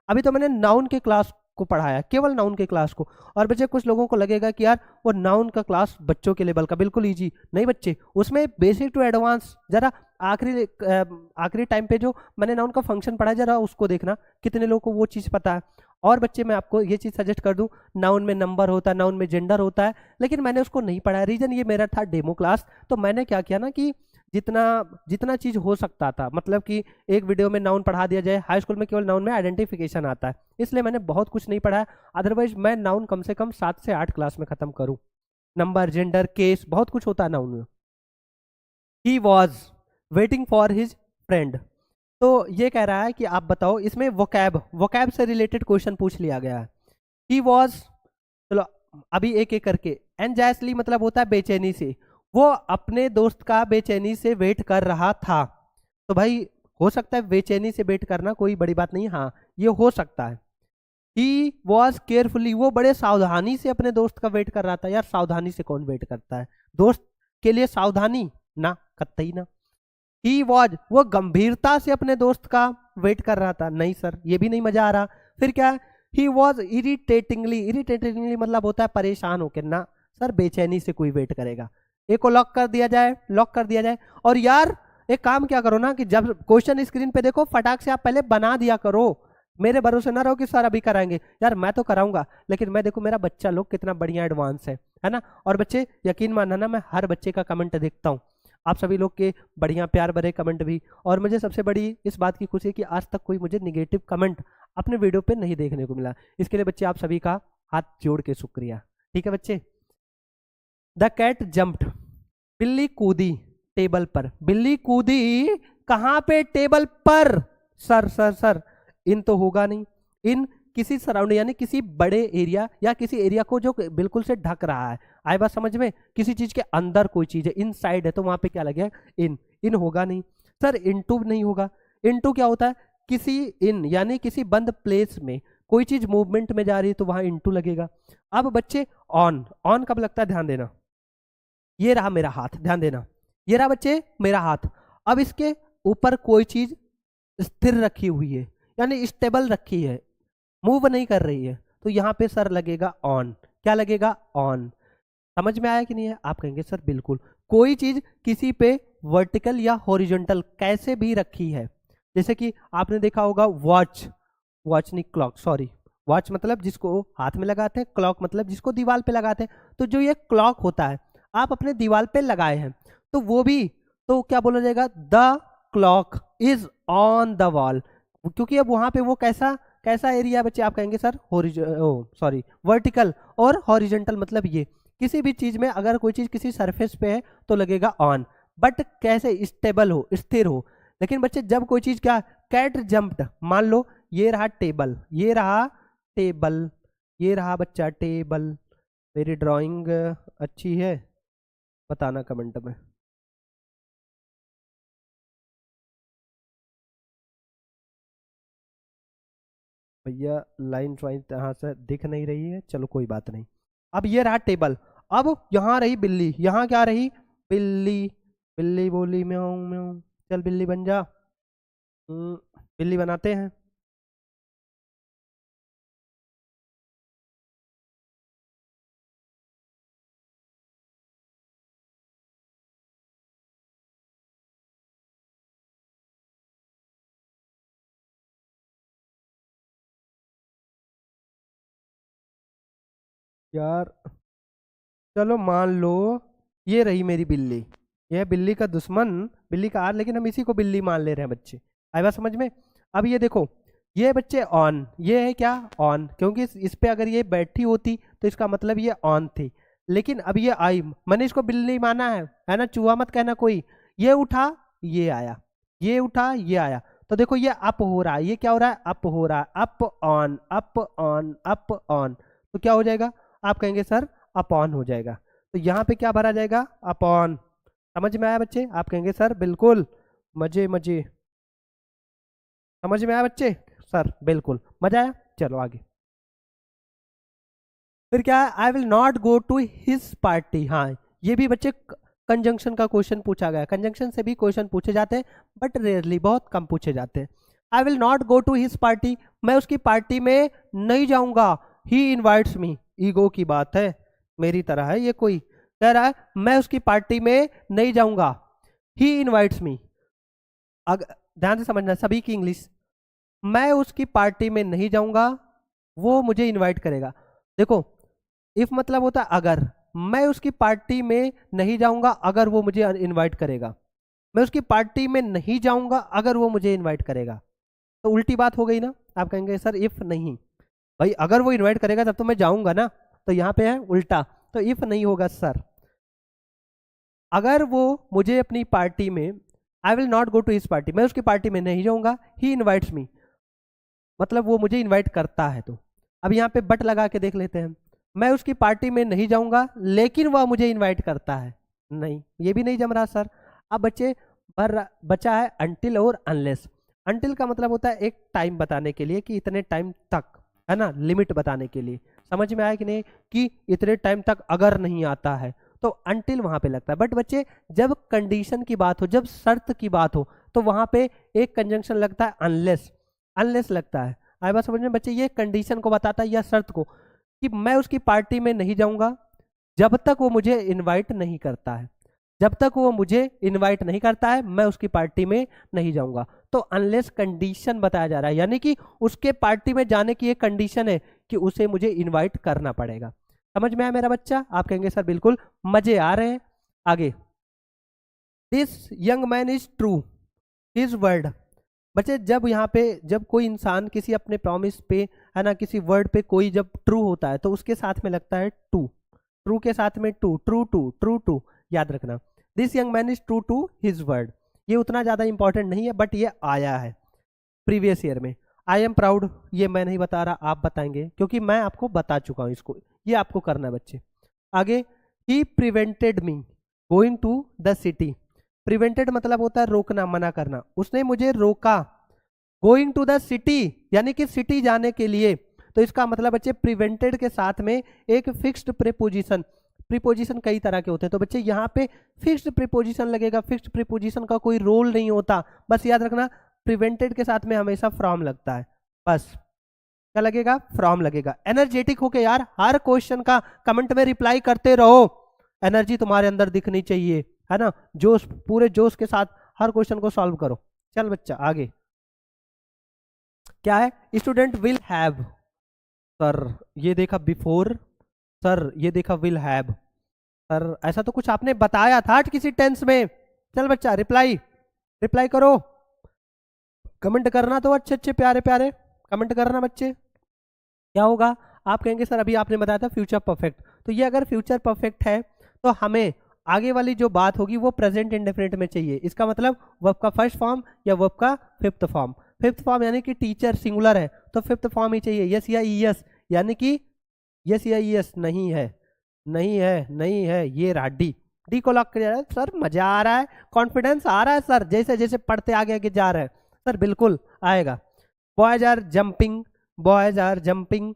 अभी तो मैंने नाउन के क्लास को पढ़ाया, केवल नाउन के क्लास को। और बच्चे कुछ लोगों को लगेगा कि यार वो नाउन का क्लास बच्चों के लेवल का, बिल्कुल इजी नहीं बच्चे, उसमें बेसिक टू एडवांस, जरा आखिरी टाइम पे जो मैंने नाउन का फंक्शन पढ़ा जरा उसको देखना, कितने लोगों को वो चीज़ पता है। और बच्चे मैं आपको ये चीज़ सजेस्ट कर दूं, नाउन में नंबर होता है, नाउन में जेंडर होता है, लेकिन मैंने उसको नहीं पढ़ा, रीजन ये मेरा था डेमो क्लास, तो मैंने क्या किया ना कि जितना चीज हो सकता था, मतलब कि एक वीडियो में नाउन पढ़ा दिया जाए, हाई स्कूल में केवल नाउन में आइडेंटिफिकेशन आता है, इसलिए मैंने बहुत कुछ नहीं पढ़ा, अदरवाइज मैं नाउन कम से कम 7 से 8 क्लास में खत्म करूं। नंबर, जेंडर, केस, बहुत कुछ होता है नाउन में। He was waiting for his friend, तो ये कह रहा है कि आप बताओ, इसमें वोकैब से रिलेटेड क्वेश्चन पूछ लिया गया है। ही वॉज, चलो अभी एक एक करके, एंजाइसली मतलब होता है बेचैनी से, वो अपने दोस्त का बेचैनी से वेट कर रहा था, तो भाई हो सकता है बेचैनी से वेट करना कोई बड़ी बात नहीं, हाँ ये हो सकता है। ही वॉज केयरफुली, वो बड़े सावधानी से अपने दोस्त का वेट कर रहा था, यार सावधानी से कौन वेट करता है, दोस्त के लिए सावधानी ना, कतई ना। ही वॉज, वो गंभीरता से अपने दोस्त का वेट कर रहा था, नहीं सर ये भी नहीं मजा आ रहा। फिर क्या है, ही वॉज इरिटेटिंगली मतलब होता है परेशान होकर, ना सर बेचैनी से कोई वेट करेगा। एक को लॉक कर दिया जाए, और यार एक काम क्या करो ना कि जब क्वेश्चन स्क्रीन पे देखो फटाक से आप पहले बना दिया करो, मेरे भरोसे ना रहो कि सर अभी कराएंगे, यार मैं तो कराऊंगा, लेकिन मैं देखो मेरा बच्चा लोग कितना बढ़िया एडवांस है ना। और बच्चे यकीन मानना ना, मैं हर बच्चे का कमेंट देखता हूँ, आप सभी लोग के बढ़िया प्यार भरे कमेंट भी, और मुझे सबसे बड़ी इस बात की खुशी है कि आज तक कोई मुझे निगेटिव कमेंट अपने वीडियो पे नहीं देखने को मिला। इसके लिए बच्चे आप सभी का हाथ जोड़ के शुक्रिया। ठीक है बच्चे। द कैट जम्प्ड, बिल्ली कूदी टेबल पर। बिल्ली कूदी कहाँ पे? टेबल पर। सर सर सर, इन तो होगा नहीं। इन किसी सराउंडिंग यानी किसी बड़े एरिया या किसी एरिया को जो बिल्कुल से ढक रहा है। आए बात समझ में? किसी चीज के अंदर कोई चीज है, इनसाइड है, तो वहां पे क्या लगेगा? इन। इन होगा नहीं सर। इनटू नहीं होगा। इनटू क्या होता है? किसी इन यानी किसी बंद प्लेस में कोई चीज मूवमेंट में जा रही है तो वहां इनटू लगेगा। अब बच्चे ऑन, ऑन कब लगता है? ध्यान देना, ये रहा मेरा हाथ, ध्यान देना, ये रहा बच्चे मेरा हाथ। अब इसके ऊपर कोई चीज स्थिर रखी हुई है यानी स्टेबल रखी है, मूव नहीं कर रही है, तो यहाँ पे सर लगेगा ऑन। क्या लगेगा? ऑन। समझ में आया कि नहीं है? आप कहेंगे सर बिल्कुल। कोई चीज किसी पे वर्टिकल या हॉरिजॉन्टल कैसे भी रखी है, जैसे कि आपने देखा होगा वॉच, वॉच नहीं क्लॉक, सॉरी, वॉच मतलब जिसको हाथ में लगाते हैं, क्लॉक मतलब जिसको दीवार पे लगाते हैं। तो जो ये क्लॉक होता है आप अपने दीवार पे लगाए हैं, तो वो भी तो क्या बोला जाएगा? The clock is on the wall. क्योंकि अब वहां पे वो कैसा कैसा एरिया है बच्चे? आप कहेंगे सर सॉरी वर्टिकल और हॉरिजॉन्टल, मतलब ये किसी भी चीज में अगर कोई चीज किसी सरफेस पे है तो लगेगा ऑन, बट कैसे? स्टेबल हो, स्थिर हो। लेकिन बच्चे जब कोई चीज क्या? कैट जंप्ड, मान लो ये रहा टेबल, ये रहा टेबल, ये रहा बच्चा टेबल। मेरी ड्राइंग अच्छी है? बताना कमेंट में। भैया लाइन ड्राइंग यहाँ से दिख नहीं रही है, चलो कोई बात नहीं। अब ये रहा टेबल, अब यहाँ रही बिल्ली, यहाँ क्या रही? बिल्ली। बिल्ली बोली म्याऊं म्याऊं, चल बिल्ली बन जा। बिल्ली बनाते हैं। यार चलो मान लो ये रही मेरी बिल्ली, ये है बिल्ली का दुश्मन, बिल्ली का आर, लेकिन हम इसी को बिल्ली मान ले रहे हैं बच्चे। आई बात समझ में? अब ये देखो, ये बच्चे ऑन, ये है क्या? ऑन, क्योंकि इस पे अगर ये बैठी होती तो इसका मतलब ये ऑन थी। लेकिन अब ये आई, मैंने इसको बिल्ली माना है ना? चूहा मत कहना कोई। ये उठा, ये आया, ये उठा, ये आया, तो देखो ये अप हो रहा है। ये क्या हो रहा है? अप हो रहा है। Up on, up on, up on, तो क्या हो जाएगा? आप कहेंगे सर अपॉन हो जाएगा। तो यहाँ पे क्या भरा जाएगा? अपॉन। समझ में आया बच्चे? आप कहेंगे सर बिल्कुल, मजे मजे। समझ में आया बच्चे? सर बिल्कुल मजा आया। चलो आगे। फिर क्या है? I will not go to his party. हाँ, ये भी बच्चे कंजंक्शन का क्वेश्चन पूछा गया। कंजंक्शन से भी क्वेश्चन पूछे जाते हैं, बट रेयरली, बहुत कम पूछे जाते हैं। I will not go to his party, मैं उसकी पार्टी में नहीं जाऊंगा। ही इनवाइट्स मी, ईगो की बात है, मेरी तरह है ये। कोई कह रहा है मैं उसकी पार्टी में नहीं जाऊंगा, ही इनवाइट्स मी। अगर ध्यान से समझना सभी की इंग्लिश, मैं उसकी पार्टी में नहीं जाऊंगा, वो मुझे इनवाइट करेगा। देखो, इफ मतलब होता है अगर, मैं उसकी पार्टी में नहीं जाऊंगा अगर वो मुझे इनवाइट करेगा, मैं उसकी पार्टी में नहीं जाऊंगा अगर वो मुझे इनवाइट करेगा, तो उल्टी बात हो गई ना। आप कहेंगे सर इफ नहीं, भाई अगर वो इनवाइट करेगा तब तो मैं जाऊंगा ना, तो यहाँ पे है उल्टा, तो इफ नहीं होगा सर। अगर वो मुझे अपनी पार्टी में, I will not go to his party, मैं उसकी पार्टी में नहीं जाऊंगा, ही इनवाइट्स मी, मतलब वो मुझे इनवाइट करता है। तो अब यहाँ पे बट लगा के देख लेते हैं। मैं उसकी पार्टी में नहीं जाऊंगा लेकिन वह मुझे इनवाइट करता है, नहीं, ये भी नहीं जम रहा सर। अब बच्चे बचा है अनटिल और अनलेस। अनटिल का मतलब होता है एक टाइम बताने के लिए कि इतने टाइम तक, है ना, लिमिट बताने के लिए। समझ में आया कि नहीं? कि इतने टाइम तक अगर नहीं आता है तो अनटिल वहां पे लगता है। बट बच्चे जब कंडीशन की बात हो, जब शर्त की बात हो, तो वहां पे एक कंजंक्शन लगता है अनलेस, अनलेस लगता है। आए बात समझ में बच्चे? ये कंडीशन को बताता है या शर्त को, कि मैं उसकी पार्टी में नहीं जाऊंगा जब तक वो मुझे इनवाइट नहीं करता है, जब तक वो मुझे इनवाइट नहीं करता है मैं उसकी पार्टी में नहीं जाऊंगा। तो अनलेस कंडीशन बताया जा रहा है, यानी कि उसके पार्टी में जाने की एक कंडीशन है कि उसे मुझे इनवाइट करना पड़ेगा। समझ में आया मेरा बच्चा? आप कहेंगे सर बिल्कुल, मजे आ रहे हैं। आगे, this young man is true his word. बच्चे जब यहाँ पे जब कोई इंसान किसी अपने प्रॉमिस पे है ना, किसी वर्ड पे कोई जब ट्रू होता है तो उसके साथ में लगता है टू, ट्रू के साथ में to, true to, true to, याद रखना। This young man is true to his word, ये उतना ज़्यादा इंपॉर्टेंट नहीं है बट ये आया है प्रीवियस ईयर में। आई एम प्राउड, ये मैं नहीं बता रहा, आप बताएंगे क्योंकि मैं आपको बता चुका हूँ इसको, ये आपको करना है बच्चे। आगे, he prevented me going to the city. Prevented मतलब होता है रोकना, मना करना, उसने मुझे रोका गोइंग टू द सिटी यानी कि सिटी जाने के लिए। तो इसका मतलब बच्चे प्रिवेंटेड के साथ में एक फिक्स्ड प्रीपोजिशन, प्रीपोजिशन कई तरह के होते हैं तो बच्चे यहाँ पे फिक्स्ड प्रीपोजिशन लगेगा। फिक्स्ड प्रीपोजिशन का कोई रोल नहीं होता, बस याद रखना प्रिवेंटेड के साथ में हमेशा फ्रॉम लगता है, बस क्या लगेगा, फ्रॉम लगेगा। एनर्जेटिक होके यार हर क्वेश्चन का कमेंट में रिप्लाई करते रहो, एनर्जी तुम्हारे अंदर दिखनी चाहिए, है ना, जोश, पूरे जोश के साथ हर क्वेश्चन को सॉल्व करो। चल बच्चा आगे क्या है, स्टूडेंट विल हैव, सर ये देखा बिफोर, सर ये देखा विल हैव, सर ऐसा तो कुछ आपने बताया था किसी टेंस में। चल बच्चा रिप्लाई, रिप्लाई करो, कमेंट करना तो अच्छे अच्छे प्यारे प्यारे कमेंट करना बच्चे। क्या होगा, आप कहेंगे सर अभी आपने बताया था फ्यूचर परफेक्ट, तो ये अगर फ्यूचर परफेक्ट है तो हमें आगे वाली जो बात होगी वो प्रेजेंट इंडेफिनिट में चाहिए। इसका मतलब वर्ब का फर्स्ट फॉर्म या वर्ब का फिफ्थ फॉर्म। फिफ्थ फॉर्म यानी कि टीचर सिंगुलर है तो फिफ्थ फॉर्म ही चाहिए, यस या ईएस, यानी कि यस या ईएस नहीं है, नहीं है, नहीं है, ये रहा डी, डी को लॉक किया जाए। सर मजा आ रहा है, कॉन्फिडेंस आ रहा है सर, जैसे जैसे पढ़ते आगे आगे जा रहे हैं सर, बिल्कुल आएगा। Boys are jumping, boys are jumping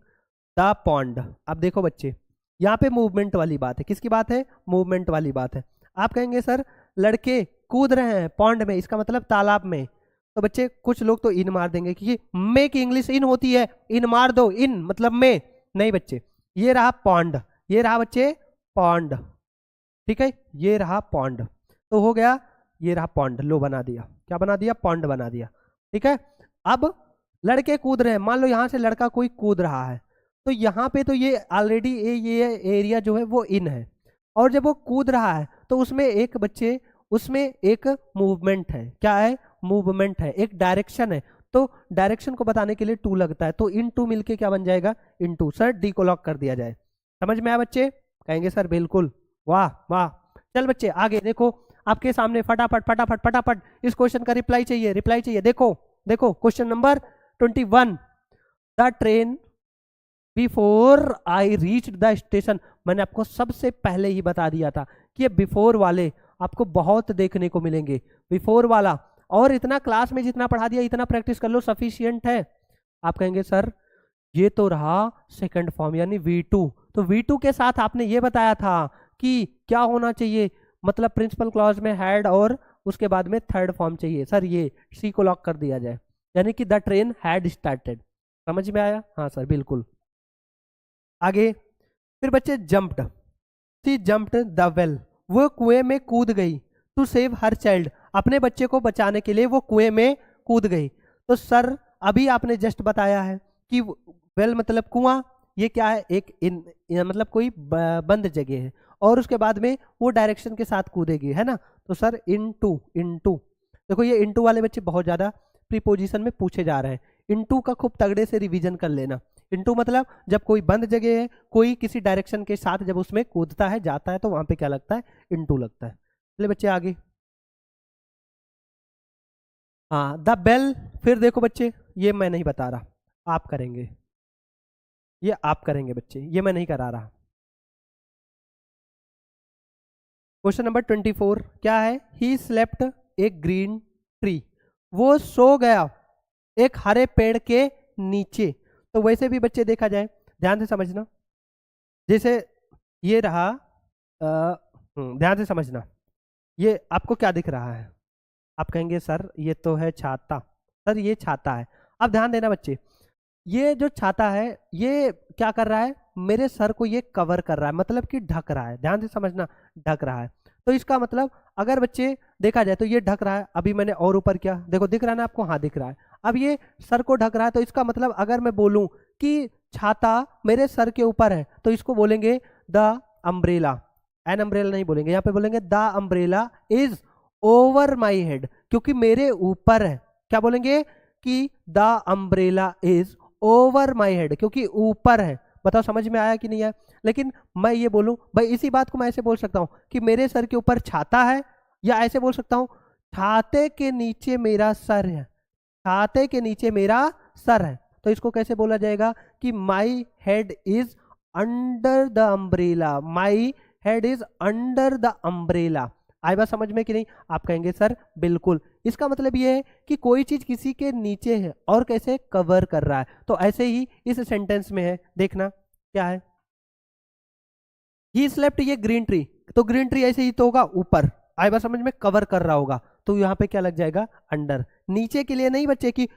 the pond. अब देखो बच्चे यहाँ पे मूवमेंट वाली बात है, किसकी बात है, मूवमेंट वाली बात है। आप कहेंगे सर लड़के कूद रहे हैं पॉन्ड में, इसका मतलब तालाब में, तो बच्चे कुछ लोग तो इन मार देंगे क्योंकि मे की इंग्लिश इन होती है, इन मार दो, इन मतलब में नहीं बच्चे। ये रहा पॉन्ड, ये रहा बच्चे पॉन्ड, ठीक है, ये रहा पॉन्ड, तो हो गया, ये रहा पॉन्ड, लो बना दिया, क्या बना दिया, पॉन्ड बना दिया, ठीक है। अब लड़के कूद रहे हैं, मान लो यहाँ से लड़का कोई कूद रहा है तो यहाँ पे तो ये ऑलरेडी ये एरिया जो है वो इन है, और जब वो कूद रहा है तो उसमें एक बच्चे, उसमें एक मूवमेंट है, क्या है, मूवमेंट है, एक डायरेक्शन है, तो डायरेक्शन को बताने के लिए टू लगता है, तो इन टू मिलके क्या बन जाएगा, इन टू। सर डी को लॉक कर दिया जाए, समझ में आया बच्चे, कहेंगे सर बिल्कुल, वाह वाह। चल बच्चे आगे देखो, आपके सामने फटाफट फटाफट फटाफट इस क्वेश्चन का रिप्लाई चाहिए, रिप्लाई चाहिए। देखो देखो question number 21, the train before I reach the station. मैंने आपको सबसे पहले ही बता दिया था कि ये बिफोर वाले आपको बहुत देखने को मिलेंगे, बिफोर वाला, और इतना क्लास में जितना पढ़ा दिया इतना प्रैक्टिस कर लो, सफिशियंट है। आप कहेंगे सर ये तो रहा सेकंड फॉर्म यानी V2, तो V2 के साथ आपने ये बताया था कि क्या होना चाहिए, मतलब प्रिंसिपल क्लॉज में हैड और उसके बाद में थर्ड फॉर्म चाहिए। सर ये सी को लॉक कर दिया जाए, यानी कि द ट्रेन हैड स्टार्टेड, समझ में आया, हाँ सर बिल्कुल। आगे फिर बच्चे jumped, she jumped the well, वो कुएं में कूद गई, टू सेव हर चाइल्ड, अपने बच्चे को बचाने के लिए वो कुएं में कूद गई। तो सर अभी आपने जस्ट बताया है कि वेल मतलब कुआं, ये क्या है, एक इन मतलब कोई बंद जगह है, और उसके बाद में वो डायरेक्शन के साथ कूदेगी, है ना, तो सर इनटू, इनटू, देखो ये इनटू वाले बच्चे बहुत ज्यादा प्रीपोजिशन में पूछे जा रहे हैं, इनटू का खूब तगड़े से रिवीजन कर लेना। इनटू मतलब जब कोई बंद जगह है, कोई किसी डायरेक्शन के साथ जब उसमें कूदता है, जाता है, तो वहां पे क्या लगता है, इनटू लगता है। चलिए बच्चे आगे, हाँ द बेल, फिर देखो बच्चे ये मैं नहीं बता रहा, आप करेंगे, ये आप करेंगे बच्चे, ये मैं नहीं करा रहा। क्वेश्चन नंबर 24 क्या है, he slept A green tree, वो सो गया एक हरे पेड़ के नीचे। तो वैसे भी बच्चे देखा जाए, ध्यान से समझना, जैसे ये रहा, ध्यान से समझना, ये आपको क्या दिख रहा है, आप कहेंगे सर ये तो है छाता, सर ये छाता है। अब ध्यान देना बच्चे, ये जो छाता है ये क्या कर रहा है, मेरे सर को ये कवर कर रहा है, मतलब कि ढक रहा है, ध्यान से समझना, ढक रहा है। तो इसका मतलब अगर बच्चे देखा जाए तो ये ढक रहा है, अभी मैंने और ऊपर किया, देखो दिख रहा है ना आपको, हाँ दिख रहा है। अब ये सर को ढक रहा है, तो इसका मतलब अगर मैं बोलूं कि छाता मेरे सर के ऊपर है तो इसको बोलेंगे द अम्ब्रेला, एन अम्ब्रेला नहीं बोलेंगे, यहाँ पे बोलेंगे the umbrella is over my head, क्योंकि मेरे ऊपर है। क्या बोलेंगे कि the umbrella is over my head, क्योंकि ऊपर है। बताओ समझ में आया कि नहीं आया। लेकिन मैं ये बोलूं भाई, इसी बात को मैं ऐसे बोल सकता हूं कि मेरे सर के ऊपर छाता है, या ऐसे बोल सकता हूं छाते के नीचे मेरा सर है, छाते के नीचे मेरा सर है। तो इसको कैसे बोला जाएगा कि my head is under the umbrella, my head is under the umbrella. आई बात समझ में कि नहीं। आप कहेंगे सर बिल्कुल, इसका मतलब ये है कि कोई चीज किसी के नीचे है और कैसे कवर कर रहा है। तो ऐसे ही इस सेंटेंस में है, देखना क्या है। ही स्लेप्ट, ये ग्रीन ट्री, तो ग्रीन ट्री ऐसे ही तो होगा ऊपर, आई बात समझ में, कवर कर रहा होगा, तो यहाँ पे क्या लग जाएगा अंडर। नीचे के लिए नहीं बच्चे कि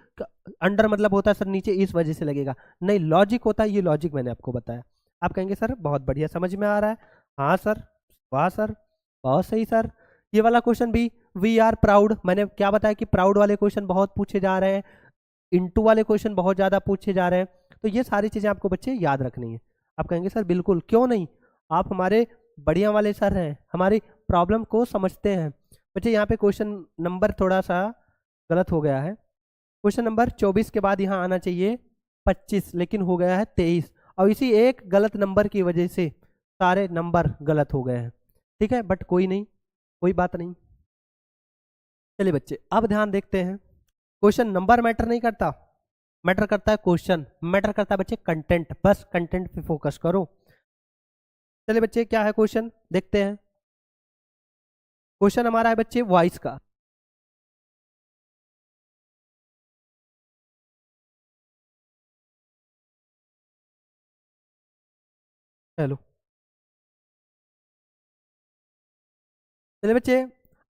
अंडर मतलब होता है सर नीचे इस वजह से लगेगा, नहीं, लॉजिक होता है, ये लॉजिक मैंने आपको बताया। आप कहेंगे सर बहुत बढ़िया समझ में आ रहा है। हाँ सर, वाह सर, बहुत सही सर। ये वाला क्वेश्चन भी, वी आर प्राउड, मैंने क्या बताया कि प्राउड वाले क्वेश्चन बहुत पूछे जा रहे हैं, इंटू वाले क्वेश्चन बहुत ज्यादा पूछे जा रहे हैं। तो ये सारी चीजें आपको बच्चे याद रखनी है। आप कहेंगे सर बिल्कुल, क्यों नहीं, आप हमारे बढ़िया वाले सर हैं, हमारी प्रॉब्लम को समझते हैं। बच्चे यहाँ पे क्वेश्चन नंबर थोड़ा सा गलत हो गया है, क्वेश्चन नंबर 24 के बाद यहाँ आना चाहिए 25, लेकिन हो गया है 23, और इसी एक गलत नंबर की वजह से सारे नंबर गलत हो गए हैं। ठीक है, बट कोई नहीं, कोई बात नहीं। चलिए बच्चे अब ध्यान देखते हैं, क्वेश्चन नंबर मैटर नहीं करता, मैटर करता है क्वेश्चन, मैटर करता है बच्चे कंटेंट, बस कंटेंट पे फोकस करो। चलिए बच्चे क्या है क्वेश्चन, देखते हैं। क्वेश्चन हमारा है बच्चे वॉइस का। चलो चलिए बच्चे,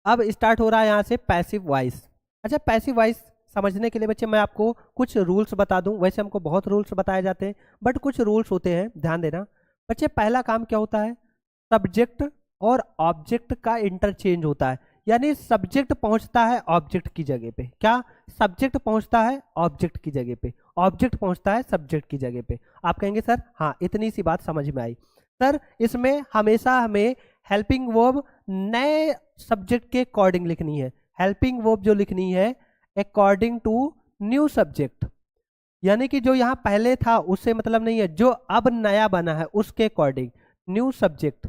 अब स्टार्ट हो रहा है यहाँ से पैसिव वॉइस। अच्छा, पैसिव वॉइस समझने के लिए बच्चे मैं आपको कुछ रूल्स बता दूं, वैसे हमको बहुत रूल्स बताए जाते हैं, बट कुछ रूल्स होते हैं, ध्यान देना बच्चे। पहला काम क्या होता है, सब्जेक्ट और ऑब्जेक्ट का इंटरचेंज होता है, यानी सब्जेक्ट पहुंचता है ऑब्जेक्ट की जगह पे। क्या, सब्जेक्ट पहुंचता है ऑब्जेक्ट की जगह पे, ऑब्जेक्ट पहुंचता है सब्जेक्ट की जगह पे। आप कहेंगे सर हाँ, इतनी सी बात समझ में आई। सर इसमें हमेशा हमें हेल्पिंग वर्ब नए सब्जेक्ट के अकॉर्डिंग लिखनी है, हेल्पिंग वर्ब जो लिखनी है अकॉर्डिंग टू न्यू सब्जेक्ट, यानी कि जो यहाँ पहले था उससे मतलब नहीं है, जो अब नया बना है उसके अकॉर्डिंग न्यू सब्जेक्ट।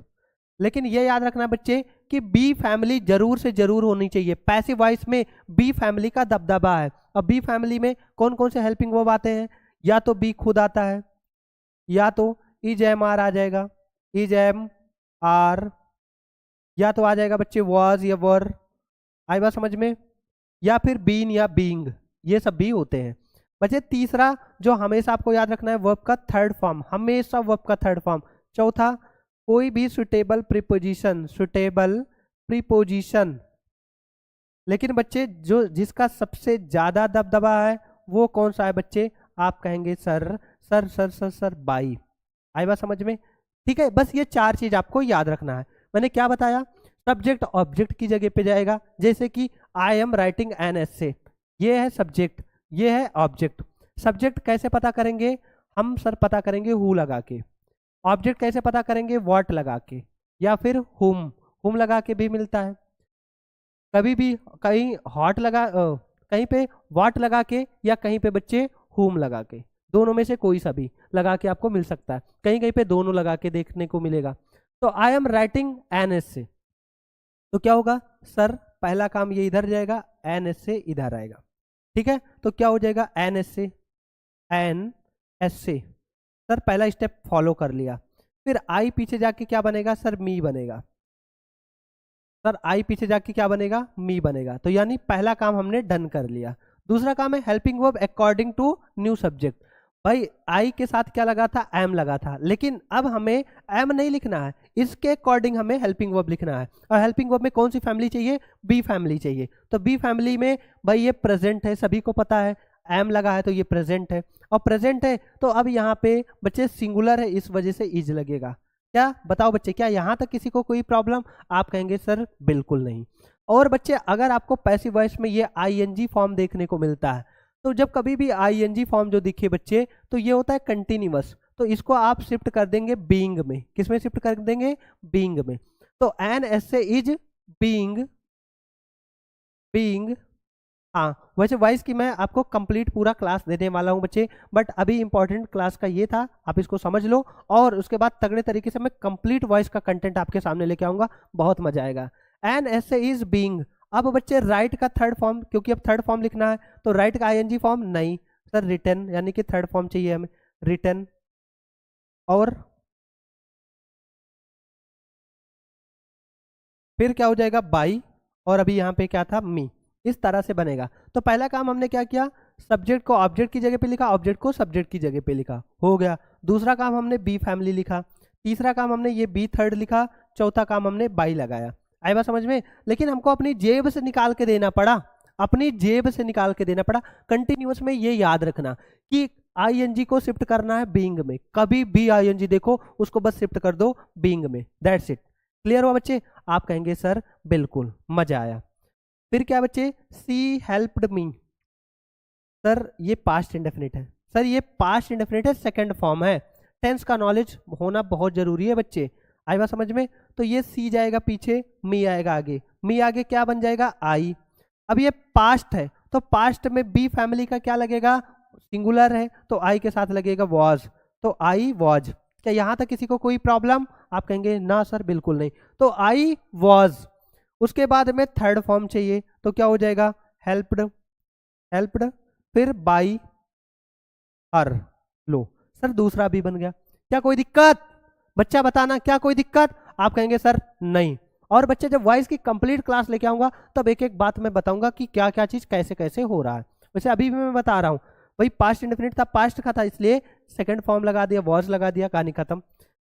लेकिन ये याद रखना बच्चे कि बी फैमिली जरूर से जरूर होनी चाहिए, पैसिव वॉइस में बी फैमिली का दबदबा है। अब बी फैमिली में कौन कौन से हेल्पिंग वर्ब आते हैं, या तो बी खुद आता है, या तो इज एम आर आ जाएगा, इज एम आर, या तो आ जाएगा बच्चे वॉज या वर, आई बात समझ में, या फिर बीन या बीइंग, ये सब भी होते हैं। बच्चे तीसरा जो हमेशा आपको याद रखना है, वर्ब का थर्ड फॉर्म, हमेशा वर्ब का थर्ड फॉर्म। चौथा, कोई भी सुटेबल प्रीपोजिशन, सुटेबल प्रीपोजिशन। लेकिन बच्चे जो जिसका सबसे ज्यादा दबदबा है वो कौन सा है बच्चे, आप कहेंगे sir sir sir sir sir by, आई बात समझ में। ठीक है, बस ये चार चीज आपको याद रखना है। मैंने क्या बताया, सब्जेक्ट ऑब्जेक्ट की जगह पे जाएगा, जैसे कि आई एम राइटिंग एन एसे, ये है सब्जेक्ट, ये है ऑब्जेक्ट। सब्जेक्ट कैसे पता करेंगे हम सर, पता करेंगे हु लगा के। ऑब्जेक्ट कैसे पता करेंगे, व्हाट लगा के, या फिर हुम लगा के भी मिलता है। कभी भी कहीं हॉट लगा कहीं पे व्हाट लगा के, या कहीं पे बच्चे हुम लगा के, दोनों में से कोई सा भी लगा के आपको मिल सकता है, कहीं कहीं पे दोनों लगा के देखने को मिलेगा। तो आई एम राइटिंग एन एस से, तो क्या होगा सर, पहला काम ये इधर जाएगा, एन एस से इधर आएगा। ठीक है, तो क्या हो जाएगा, एन एस से, एन एस से, सर पहला स्टेप फॉलो कर लिया। फिर आई पीछे जाके क्या बनेगा सर, मी बनेगा, सर आई पीछे जाके क्या बनेगा, मी बनेगा। तो यानी पहला काम हमने डन कर लिया। दूसरा काम है helping verb according to new subject. भाई आई के साथ क्या लगा था, एम लगा था, लेकिन अब हमें एम नहीं लिखना है, इसके अकॉर्डिंग हमें हेल्पिंग वर्ब लिखना है। और हेल्पिंग वर्ब में कौन सी फैमिली चाहिए, बी फैमिली चाहिए। तो बी फैमिली में भाई ये प्रेजेंट है, सभी को पता है, एम लगा है तो ये प्रेजेंट है, और प्रेजेंट है तो अब यहाँ पे बच्चे सिंगुलर है, इस वजह से इज लगेगा। क्या बताओ बच्चे, क्या यहाँ तक किसी को कोई प्रॉब्लम, आप कहेंगे सर बिल्कुल नहीं। और बच्चे अगर आपको पैसिव वॉइस में ये आईएनजी फॉर्म देखने को मिलता है, तो जब कभी भी आईएनजी फॉर्म जो दिखे बच्चे, तो ये होता है कंटिन्यूअस, तो इसको आप शिफ्ट कर देंगे बीइंग में। किसमें शिफ्ट कर देंगे, बीइंग में। तो एन एस से इज बीइंग बीइंग। हाँ वैसे वॉइस की मैं आपको कंप्लीट पूरा क्लास देने वाला हूँ बच्चे, बट अभी इंपॉर्टेंट क्लास का ये था, आप इसको समझ लो और उसके बाद तगड़े तरीके से मैं कंप्लीट वॉइस का कंटेंट आपके सामने लेके आऊंगा, बहुत मजा आएगा। एन ऐसे इज बीइंग। अब बच्चे राइट का थर्ड फॉर्म, क्योंकि अब थर्ड फॉर्म लिखना है तो राइट का आईएनजी फॉर्म नहीं सर, रिटन, यानी कि थर्ड फॉर्म चाहिए हमें, रिटन। और फिर क्या हो जाएगा, बाई, और अभी यहाँ पे क्या था, मी। इस तरह से बनेगा। तो पहला काम हमने क्या किया, सब्जेक्ट को ऑब्जेक्ट की जगह पे लिखा, ऑब्जेक्ट को सब्जेक्ट की जगह पे लिखा, हो गया। दूसरा काम हमने बी फैमिली लिखा, तीसरा काम हमने ये बी थर्ड लिखा, चौथा काम हमने बाई लगाया। आए बात समझ में? लेकिन हमको अपनी जेब से निकाल के देना पड़ा, अपनी जेब से निकाल के देना पड़ा। कंटिन्यूअस में ये याद रखना कि आईएनजी को शिफ्ट करना है बीइंग में, कभी भी आईएनजी देखो उसको बस शिफ्ट कर दो बीइंग में, दैट्स इट। क्लियर हुआ बच्चे? आप कहेंगे सर बिल्कुल, मजा आया। फिर क्या बच्चे, सी हेल्प्ड मी। सर ये पास्ट इंडेफिनिट है, सर ये पास्ट इंडेफिनिट है, सेकंड फॉर्म है। टेंस का नॉलेज होना बहुत जरूरी है बच्चे, आई बात समझ में? तो ये सी जाएगा पीछे, मी आएगा आगे, मी आगे क्या बन जाएगा, आई। अब ये पास्ट है तो पास्ट में बी फैमिली का क्या लगेगा, सिंगुलर है तो आई के साथ लगेगा वॉज, तो आई वॉज। क्या यहां तक किसी को कोई प्रॉब्लम? आप कहेंगे ना सर बिल्कुल नहीं। तो आई वॉज, उसके बाद में थर्ड फॉर्म चाहिए तो क्या हो जाएगा, हेल्प्ड, हेल्प्ड, फिर बाई हर। लो सर दूसरा भी बन गया, क्या कोई दिक्कत? बच्चा बताना क्या कोई दिक्कत? आप कहेंगे सर नहीं। और बच्चे जब वॉइस की कंप्लीट क्लास लेके आऊंगा तब एक एक बात मैं बताऊंगा कि क्या क्या चीज कैसे कैसे हो रहा है। वैसे अभी भी मैं बता रहा हूं, भाई पास्ट इंडेफिनिट था, पास्ट का था इसलिए सेकंड फॉर्म लगा दिया, वॉज लगा दिया, कहानी खत्म।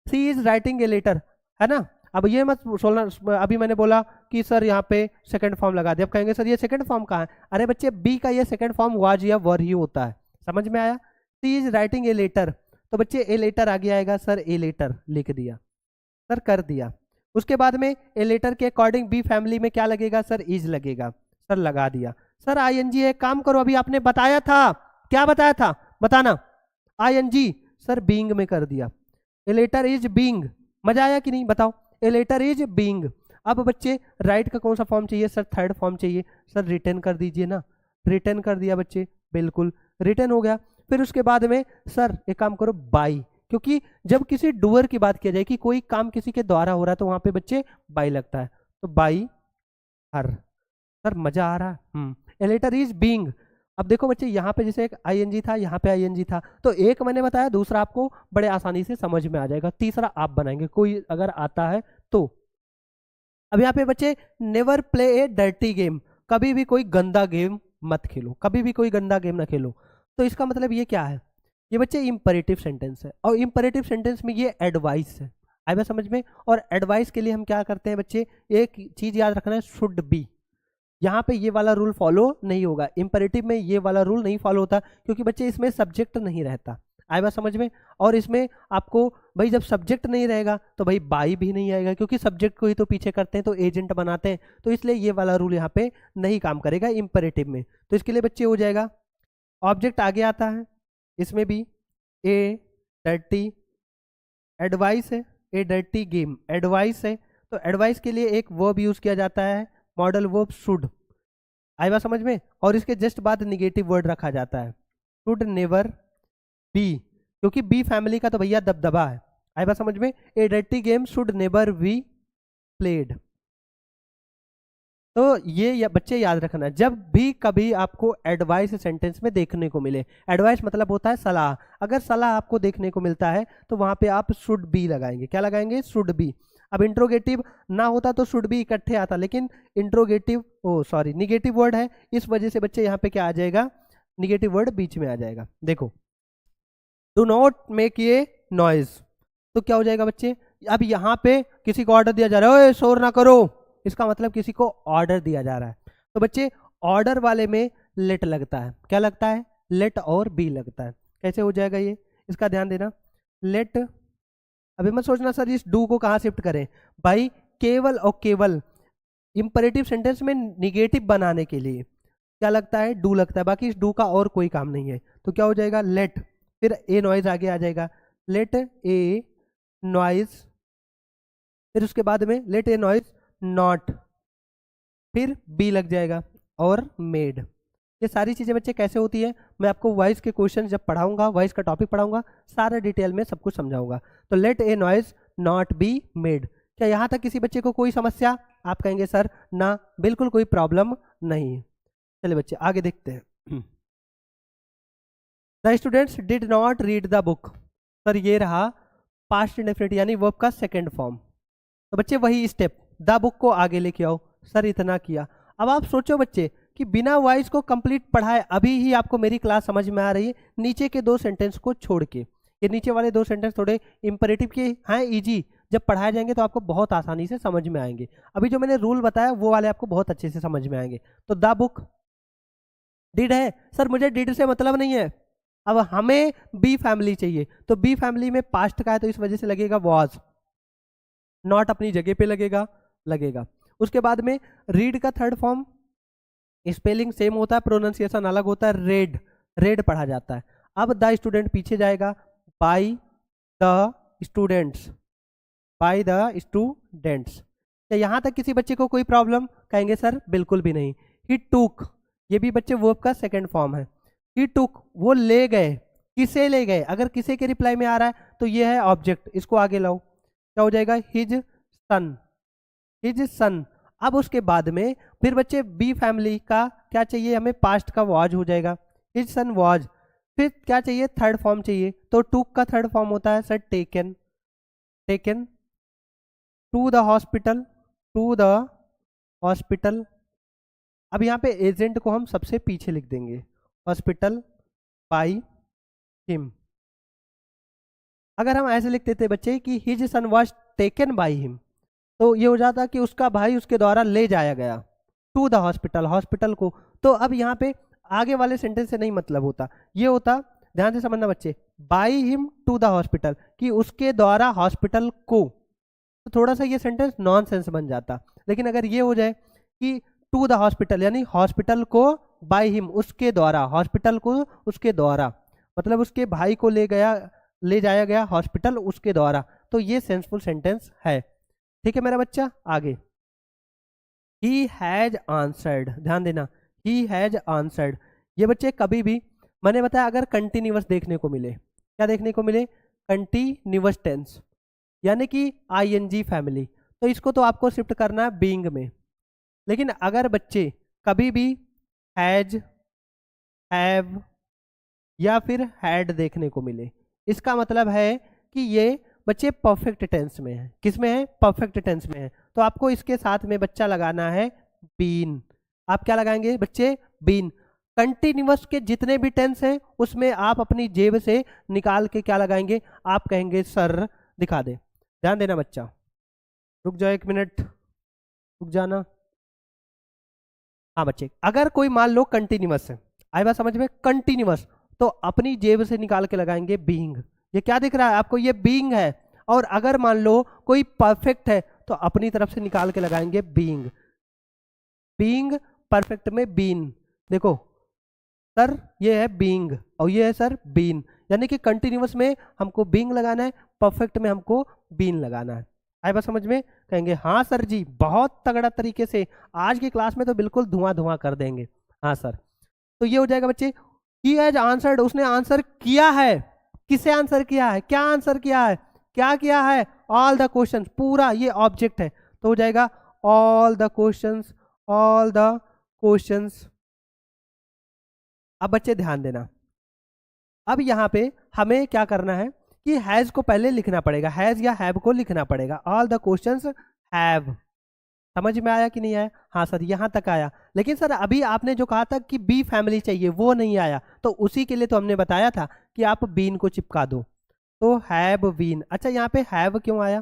सी इज राइटिंग ए लेटर, है ना? अब ये मत सोचना, अभी मैंने बोला कि सर यहाँ पे सेकंड फॉर्म लगा दिया, अब कहेंगे सर ये सेकंड फॉर्म कहाँ है? अरे बच्चे बी का ये सेकंड फॉर्म वाज या वर ही होता है, समझ में आया? सी इज राइटिंग ए लेटर, तो बच्चे ए लेटर आगे आएगा, सर ए लेटर लिख दिया, सर कर दिया। उसके बाद में ए लेटर के अकॉर्डिंग बी फैमिली में क्या लगेगा, सर इज लगेगा, सर लगा दिया। सर आईएनजी एक काम करो, अभी आपने बताया था, क्या बताया था बताना, आईएनजी, सर बीइंग में कर दिया, ए लेटर इज बीइंग। मजा आया कि नहीं बताओ? A letter is being. अब बच्चे राइट का कौन सा फॉर्म चाहिए, सर थर्ड फॉर्म चाहिए, सर रिटर्न कर दीजिए ना, रिटर्न कर दिया बच्चे, बिल्कुल रिटर्न हो गया। फिर उसके बाद में सर एक काम करो बाई, क्योंकि जब किसी डूअर की बात किया जाए कि कोई काम किसी के द्वारा हो रहा है तो वहां पे बच्चे बाई लगता है, तो बाई हर। सर मजा आ रहा है, ए लेटर इज बीइंग। अब देखो बच्चे यहाँ पे जैसे एक आईएनजी था, यहाँ पे आईएनजी था, तो एक मैंने बताया, दूसरा आपको बड़े आसानी से समझ में आ जाएगा, तीसरा आप बनाएंगे कोई अगर आता है तो। अब यहाँ पे बच्चे नेवर प्ले ए डर्टी गेम, कभी भी कोई गंदा गेम मत खेलो, कभी भी कोई गंदा गेम ना खेलो। तो इसका मतलब ये क्या है, ये बच्चे इंपरेटिव सेंटेंस है, और इंपरेटिव सेंटेंस में ये एडवाइस है, आई बात समझ में? और एडवाइस के लिए हम क्या करते हैं बच्चे, एक चीज याद रखना है, शुड बी। यहाँ पे ये वाला रूल फॉलो नहीं होगा, इंपरेटिव में ये वाला रूल नहीं फॉलो होता, क्योंकि बच्चे इसमें सब्जेक्ट नहीं रहता, आए बात समझ में? और इसमें आपको भाई जब सब्जेक्ट नहीं रहेगा तो भाई बाई भी नहीं आएगा, क्योंकि सब्जेक्ट को ही तो पीछे करते हैं, तो एजेंट बनाते हैं, तो इसलिए ये वाला रूल यहाँ पे नहीं काम करेगा इंपरेटिव में। तो इसके लिए बच्चे हो जाएगा, ऑब्जेक्ट आगे आता है, इसमें भी ए डर्टी, एडवाइस है, ए डर्टी गेम एडवाइस है, तो एडवाइस के लिए एक वर्ब यूज किया जाता है, मॉडल वर्ब शुड, आई बात समझ में? और इसके जस्ट बाद निगेटिव वर्ड रखा जाता है, शुड नेवर बी, क्योंकि बी फैमिली का तो भैया दबदबा है, आई बात समझ में? A dirty game should never be played. तो ये बच्चे याद रखना, जब भी कभी आपको एडवाइस सेंटेंस में देखने को मिले, एडवाइस मतलब होता है सलाह, अगर सलाह आपको देखने को मिलता है तो वहां पे आप शुड बी लगाएंगे, क्या लगाएंगे, शुड बी। अब इंट्रोगेटिव ना होता तो शुड बी इकट्ठे आता, लेकिन इंट्रोगेटिव सॉरी निगेटिव वर्ड है, इस वजह से बच्चे यहाँ पे क्या आ जाएगा, निगेटिव वर्ड बीच में आ जाएगा। देखो डू नॉट मेक ये नॉइज, तो क्या हो जाएगा बच्चे, अब यहाँ पे किसी को ऑर्डर दिया जा रहा है, ओए शोर ना करो, इसका मतलब किसी को ऑर्डर दिया जा रहा है, तो बच्चे ऑर्डर वाले में लेट लगता है, क्या लगता है, लेट और बी लगता है। कैसे हो जाएगा ये, इसका ध्यान देना, लेट। अभी मत सोचना सर इस डू को कहाँ शिफ्ट करें, भाई केवल और केवल इंपरेटिव सेंटेंस में निगेटिव बनाने के लिए क्या लगता है, डू लगता है, बाकी इस डू का और कोई काम नहीं है। तो क्या हो जाएगा, लेट, फिर ए नॉइज आगे आ जाएगा, लेट ए नॉइज, फिर उसके बाद में लेट ए नॉइज नॉट, फिर बी लग जाएगा, और मेड। ये सारी चीज़ें बच्चे कैसे होती है, मैं आपको वॉइस के क्वेश्चन जब पढ़ाऊंगा, वॉइस का टॉपिक पढ़ाऊंगा, सारा डिटेल में सब कुछ समझाऊंगा। तो let a noise not be made. क्या यहाँ तक किसी बच्चे को कोई समस्या? आप कहेंगे सर ना, बिल्कुल कोई प्रॉब्लम नहीं। चलिए बच्चे आगे देखते हैं। The students did not read the book. Sir ये रहा पास्ट इंडेफिनिट यानी वर्ब का सेकेंड फॉर्म। तो बच्चे वही स्टेप, द बुक को आगे लेके आओ। सर इतना किया। अब आप सोचो बच्चे कि बिना वॉइस को कंप्लीट पढ़ाए अभी ही आपको मेरी क्लास समझ में आ रही है, नीचे के 2 सेंटेंस को छोड़ के। ये नीचे वाले 2 सेंटेंस थोड़े इंपरेटिव के हैं, इजी, जब पढ़ाए जाएंगे तो आपको बहुत आसानी से समझ में आएंगे। अभी जो मैंने रूल बताया वो वाले आपको बहुत अच्छे से समझ में आएंगे। तो द बुक डिड है, सर मुझे डिड से मतलब नहीं है, अब हमें बी फैमिली चाहिए। तो बी फैमिली में पास्ट का है तो इस वजह से लगेगा वॉज, नॉट अपनी जगह पे लगेगा। उसके बाद में रीड का थर्ड फॉर्म, स्पेलिंग सेम होता है, प्रोनाउंसिएशन अलग होता है, रेड पढ़ा जाता है। अब द स्टूडेंट पीछे जाएगा, बाय द स्टूडेंट्स, क्या यहाँ तक किसी बच्चे को कोई प्रॉब्लम? कहेंगे सर बिल्कुल भी नहीं। ही टूक, ये भी बच्चे वर्ब का सेकंड फॉर्म है। ही टूक, वो ले गए, किसे ले गए? अगर किसे के रिप्लाई में आ रहा है तो ये है ऑब्जेक्ट, इसको आगे लाओ, क्या हो जाएगा? His son. अब उसके बाद में फिर बच्चे बी फैमिली का क्या चाहिए हमें? पास्ट का वॉज हो जाएगा, हिज सन वॉज। फिर क्या चाहिए? थर्ड फॉर्म चाहिए। तो टूक का थर्ड फॉर्म होता है sir taken to the hospital. अब यहाँ पे एजेंट को हम सबसे पीछे लिख देंगे, हॉस्पिटल बाय हिम। अगर हम ऐसे लिख देते बच्चे कि his son was taken by him, तो ये हो जाता कि उसका भाई उसके द्वारा ले जाया गया टू द हॉस्पिटल को। तो अब यहाँ पे आगे वाले सेंटेंस से नहीं मतलब होता, ये होता, ध्यान से समझना बच्चे, by him to the hospital, कि उसके द्वारा हॉस्पिटल को। तो थोड़ा सा ये सेंटेंस नॉनसेंस बन जाता। लेकिन अगर ये हो जाए कि टू द हॉस्पिटल यानी हॉस्पिटल को बाय हिम, उसके द्वारा, हॉस्पिटल को उसके द्वारा, मतलब उसके भाई को ले जाया गया हॉस्पिटल उसके द्वारा, तो ये सेंसफुल सेंटेंस है। ठीक है मेरा बच्चा, आगे। ही हैज आंसर्ड, ध्यान देना, ही हैज आंसर्ड। ये बच्चे कभी भी, मैंने बताया अगर कंटिन्यूअस देखने को मिले, क्या देखने को मिले? कंटिन्यूअस टेंस यानी कि आईएनजी फैमिली, तो इसको तो आपको शिफ्ट करना है बीइंग में। लेकिन अगर बच्चे कभी भी हैज, हैव या फिर हैड देखने को मिले, इसका मतलब है कि ये बच्चे परफेक्ट टेंस में है। किस में है? परफेक्ट टेंस में है। तो आपको इसके साथ में बच्चा लगाना है बीन। आप क्या लगाएंगे बच्चे? बीन। कंटिन्यूअस के जितने भी टेंस हैं उसमें आप अपनी जेब से निकाल के क्या लगाएंगे? आप कहेंगे सर दिखा दे। ध्यान देना बच्चा, रुक जाओ 1 मिनट, रुक जाना। हाँ बच्चे, अगर कोई मान लो कंटिन्यूअस है, आई बात समझ में? कंटिन्यूअस, तो अपनी जेब से निकाल के लगाएंगे बीइंग। ये क्या दिख रहा है आपको? ये बीइंग है। और अगर मान लो कोई परफेक्ट है तो अपनी तरफ से निकाल के लगाएंगे बीइंग। बीइंग परफेक्ट में बीन, देखो सर ये है बीइंग और ये है सर बीन, यानी कि कंटिन्यूअस में हमको बीइंग लगाना है, परफेक्ट में हमको बीन लगाना है। आई बात समझ में? कहेंगे हाँ सर जी, बहुत तगड़ा तरीके से, आज की क्लास में तो बिल्कुल धुआं कर देंगे। हाँ सर, तो ये हो जाएगा बच्चे, ही हैज आंसर्ड, उसने आंसर किया है। किसे आंसर किया है? क्या आंसर किया है? क्या किया है? ऑल द क्वेश्चंस, पूरा ये ऑब्जेक्ट है तो हो जाएगा all the questions, all the questions. अब बच्चे ध्यान देना, अब यहाँ पे हमें क्या करना है कि हैज को पहले लिखना पड़ेगा, हैज या हैव को लिखना पड़ेगा। ऑल द क्वेश्चंस हैव, समझ में आया कि नहीं आया? हाँ सर यहाँ तक आया। लेकिन सर अभी आपने जो कहा था कि बी फैमिली चाहिए वो नहीं आया, तो उसी के लिए तो हमने बताया था कि आप बीन को चिपका दो, तो हैव बीन। अच्छा यहाँ पे हैव क्यों आया?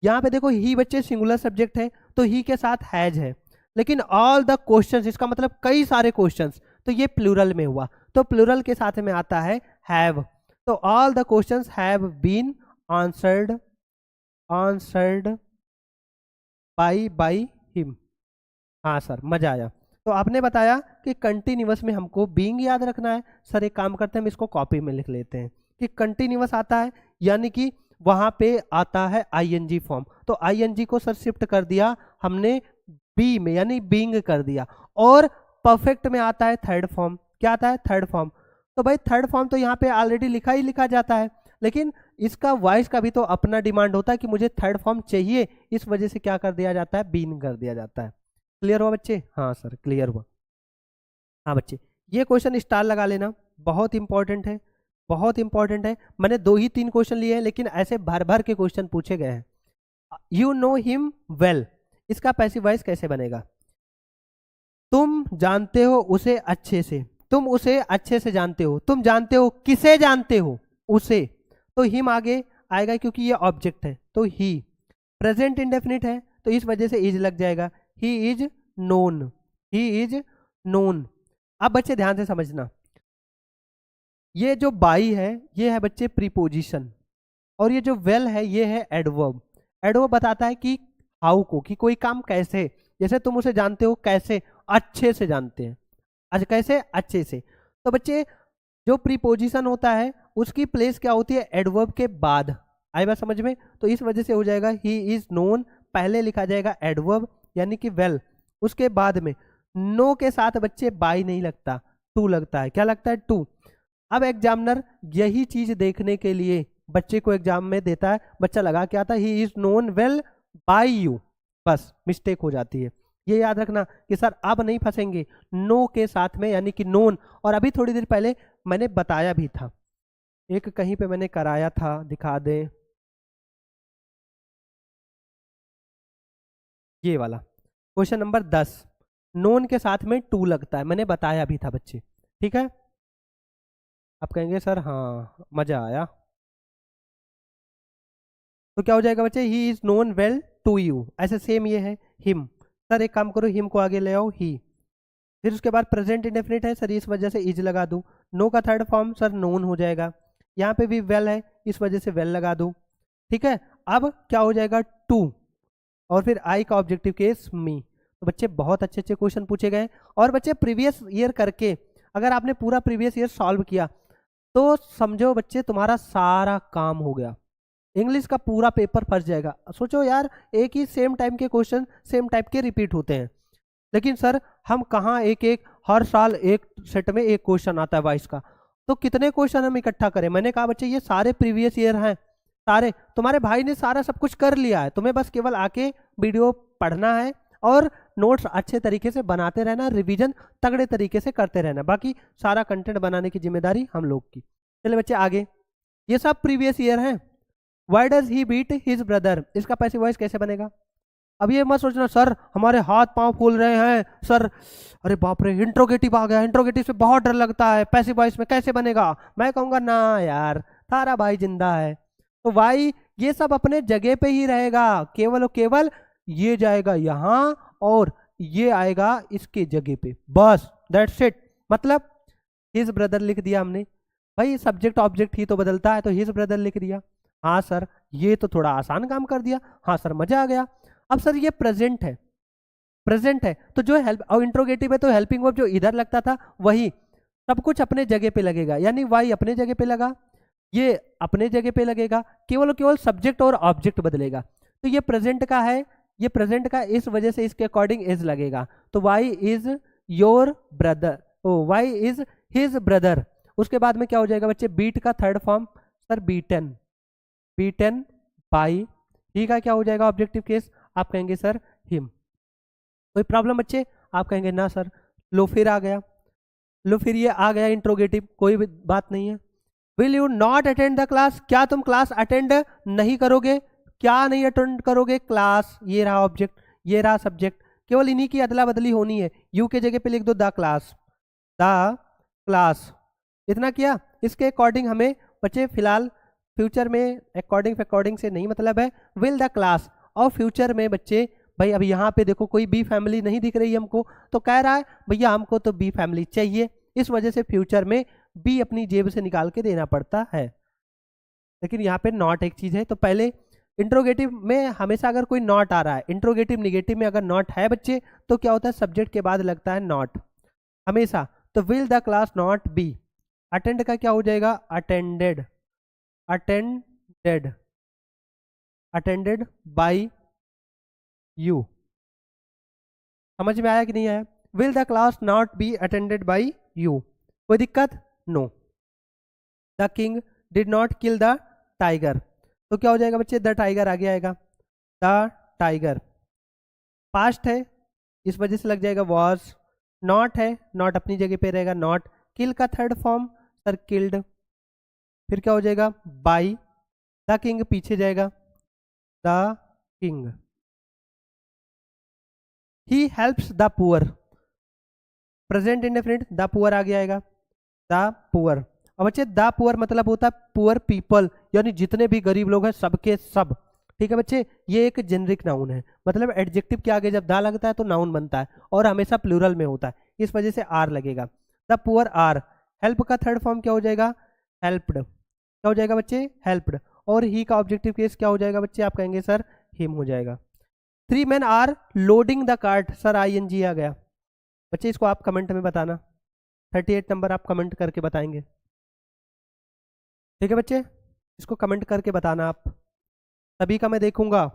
यहाँ पे देखो ही बच्चे सिंगुलर सब्जेक्ट है तो ही के साथ हैज है, लेकिन ऑल द क्वेश्चंस इसका मतलब कई सारे क्वेश्चंस, तो ये प्लूरल में हुआ, तो प्लूरल के साथ में आता है हैव। तो all the questions have been answered by him. हाँ सर मजा आया। तो आपने बताया कि कंटिन्यूअस में हमको बीइंग याद रखना है। सर एक काम करते हैं, हम इसको कॉपी में लिख लेते हैं कि कंटिन्यूअस आता है यानी कि वहां पे आता है आईएनजी फॉर्म, तो आईएनजी को सर शिफ्ट कर दिया हमने बी में यानी बीइंग कर दिया, और परफेक्ट में आता है थर्ड फॉर्म। क्या आता है? Third form. तो भाई थर्ड फॉर्म तो यहाँ पे ऑलरेडी लिखा ही लिखा जाता है, लेकिन इसका वॉइस का भी तो अपना डिमांड होता है कि मुझे थर्ड फॉर्म चाहिए, इस वजह से क्या कर दिया जाता है? बीन कर दिया जाता है। क्लियर हुआ बच्चे? हाँ सर क्लियर हुआ। हाँ बच्चे, ये क्वेश्चन स्टार लगा लेना, बहुत इंपॉर्टेंट है, बहुत इंपॉर्टेंट है। मैंने 2 ही 3 क्वेश्चन लिए हैं, लेकिन ऐसे भर भर के क्वेश्चन पूछे गए हैं। यू नो हिम वेल, इसका पैसिव वॉइस कैसे बनेगा? तुम जानते हो उसे अच्छे से, तुम उसे अच्छे से जानते हो, तुम जानते हो किसे जानते हो? उसे। तो हिम आगे आएगा क्योंकि ये ऑब्जेक्ट है, तो ही। प्रेजेंट इंडेफिनिट है तो इस वजह से इज लग जाएगा। ही is known, he is known. अब बच्चे ध्यान से समझना, ये जो बाई है ये है बच्चे प्रीपोजिशन, और ये जो वेल है ये है एडवर्ब। एडवर्ब बताता है कि हाउ को, कि कोई काम कैसे, जैसे तुम उसे जानते हो कैसे? अच्छे से जानते हैं। अच्छा कैसे? अच्छे से। तो बच्चे जो प्रीपोजिशन होता है उसकी प्लेस क्या होती है? एडवर्ब के बाद। आई बात समझ में? तो इस वजह से हो जाएगा ही इज नोन, पहले लिखा जाएगा एडवर्ब यानी कि वेल, उसके बाद में नो के साथ बच्चे बाई नहीं लगता, टू लगता है। क्या लगता है? टू। अब एग्जामिनर यही चीज देखने के लिए बच्चे को एग्जाम में देता है, बच्चा लगा के आता है he is known well by you, बस मिस्टेक हो जाती है। ये याद रखना कि सर अब नहीं फंसेंगे नो के साथ में, यानी कि नोन। और अभी थोड़ी देर पहले मैंने बताया भी था, एक कहीं पे मैंने कराया था, दिखा दे, ये वाला क्वेश्चन नंबर 10, नोन के साथ में टू लगता है, मैंने बताया भी था बच्चे। ठीक है, आप कहेंगे सर हाँ मजा आया, तो क्या हो जाएगा बच्चे? He is known well to you. ऐसे सेम ये है हिम, सर एक काम करो हिम को आगे ले आओ ही, फिर उसके बाद प्रेजेंट इंडेफिनिट है सर, इस वजह से इज लगा दूं। नो का थर्ड फॉर्म सर नोन हो जाएगा, यहाँ पे भी वेल है इस वजह से वेल लगा दूं। ठीक है, अब क्या हो जाएगा? टू, और फिर आई का ऑब्जेक्टिव केस मी। तो बच्चे बहुत अच्छे अच्छे क्वेश्चन पूछे गए, और बच्चे प्रीवियस ईयर करके अगर आपने पूरा प्रीवियस ईयर सॉल्व किया तो समझो बच्चे तुम्हारा सारा काम हो गया, इंग्लिश का पूरा पेपर फंस जाएगा। सोचो यार, एक ही सेम टाइम के क्वेश्चन सेम टाइप के रिपीट होते हैं, लेकिन सर हम कहाँ एक एक हर साल एक सेट में एक क्वेश्चन आता है 22 का, तो कितने क्वेश्चन हम इकट्ठा करें? मैंने कहा बच्चे ये सारे प्रीवियस ईयर हैं, सारे तुम्हारे भाई ने सारा सब कुछ कर लिया है, तुम्हें बस केवल आके वीडियो पढ़ना है और नोट्स अच्छे तरीके से बनाते रहना, रिवीजन तगड़े तरीके से करते रहना, बाकी सारा कंटेंट बनाने की जिम्मेदारी हम लोग की। चलिए बच्चे आगे, ये सब प्रीवियस ईयर हैं। Why does he beat his brother, इसका पैसिव वॉइस कैसे बनेगा? अब ये मत सोचना सर हमारे हाथ पांव फूल रहे हैं सर, अरे बाप रे इंट्रोगेटिव आ गया, इंट्रोगेटिव से बहुत डर लगता है, पैसिव वॉइस में कैसे बनेगा? मैं कहूंगा ना यार, तारा भाई जिंदा है, तो भाई ये सब अपने जगह पे ही रहेगा, केवल और केवल ये जाएगा यहाँ और ये आएगा इसके जगह पे, बस दैट्स इट। मतलब हिज ब्रदर लिख दिया हमने, भाई सब्जेक्ट ऑब्जेक्ट ही तो बदलता है, तो हिज ब्रदर लिख दिया। हाँ सर ये तो थोड़ा आसान काम कर दिया, हाँ सर मजा आ गया। अब सर ये प्रेजेंट है, प्रेजेंट है तो जो हेल्प और इंट्रोगेटिव है तो हेल्पिंग वर्ब जो इधर लगता था वही सब कुछ अपने जगह पे लगेगा, यानी वाई अपने जगह पे लगा, ये अपने जगह पे लगेगा, केवल और केवल सब्जेक्ट और ऑब्जेक्ट बदलेगा। तो ये प्रेजेंट का है, ये प्रेजेंट का, इस वजह से इसके अकॉर्डिंग इज लगेगा, तो why is your brother, oh why is his brother. उसके बाद में क्या हो जाएगा बच्चे? बीट का third form sir beaten, beaten by, he का क्या हो जाएगा ऑब्जेक्टिव केस? आप कहेंगे सर हिम। कोई प्रॉब्लम बच्चे? आप कहेंगे ना सर। लो फिर आ गया, लो फिर ये आ गया इंट्रोगेटिव, कोई भी बात नहीं है। Will you not attend the class, क्या तुम क्लास अटेंड नहीं करोगे? क्या नहीं अटेंड करोगे? क्लास, ये रहा ऑब्जेक्ट, ये रहा सब्जेक्ट, केवल इन्हीं की अदला बदली होनी है, यू के जगह पे लिख दो द क्लास, द क्लास, इतना किया। इसके अकॉर्डिंग हमें बच्चे फिलहाल फ्यूचर में अकॉर्डिंग से नहीं मतलब है, विल द क्लास, और फ्यूचर में बच्चे भाई अब यहाँ पे देखो कोई बी फैमिली नहीं दिख रही हमको, तो कह रहा है भैया हमको तो बी फैमिली चाहिए, इस वजह से फ्यूचर में बी अपनी जेब से निकाल के देना पड़ता है। लेकिन यहाँ पे नॉट एक चीज है, तो पहले इंट्रोगेटिव में हमेशा अगर कोई नॉट आ रहा है, इंट्रोगेटिव निगेटिव में अगर नॉट है बच्चे तो क्या होता है? सब्जेक्ट के बाद लगता है नॉट हमेशा, तो will the class not be. Attend का क्या हो जाएगा? Attended, attended, attended by you. समझ में आया कि नहीं आया? Will the class not be attended by you, कोई दिक्कत? No. The king did not kill the tiger, तो क्या हो जाएगा बच्चे? द टाइगर आगे आएगा, द टाइगर। पास्ट है इस वजह से लग जाएगा वॉज। नॉट है, नॉट अपनी जगह पे रहेगा, नॉट। किल का थर्ड फॉर्म सर किल्ड, फिर क्या हो जाएगा? बाई। द किंग पीछे जाएगा, the king. He helps the poor, present indefinite, the poor आगे आएगा, द पुअर। अब बच्चे द पुअर मतलब होता है पुअर पीपल, यानी जितने भी गरीब लोग हैं सबके सब। ठीक है बच्चे, ये एक जेनरिक नाउन है, मतलब एडजेक्टिव के आगे जब द लगता है तो नाउन बनता है और हमेशा प्लूरल में होता है, इस वजह से आर लगेगा। The poor are. हेल्प का थर्ड फॉर्म क्या हो जाएगा? हेल्प्ड। क्या हो जाएगा बच्चे? हेल्प्ड। और ही का ऑब्जेक्टिव केस क्या हो जाएगा बच्चे? आप कहेंगे सर हिम हो जाएगा। 3 men are loading the cart, sir ING आ गया बच्चे, इसको आप कमेंट में बताना, 38 नंबर आप कमेंट करके बताएंगे। ठीक है बच्चे, इसको कमेंट करके बताना आप, सभी का मैं देखूंगा।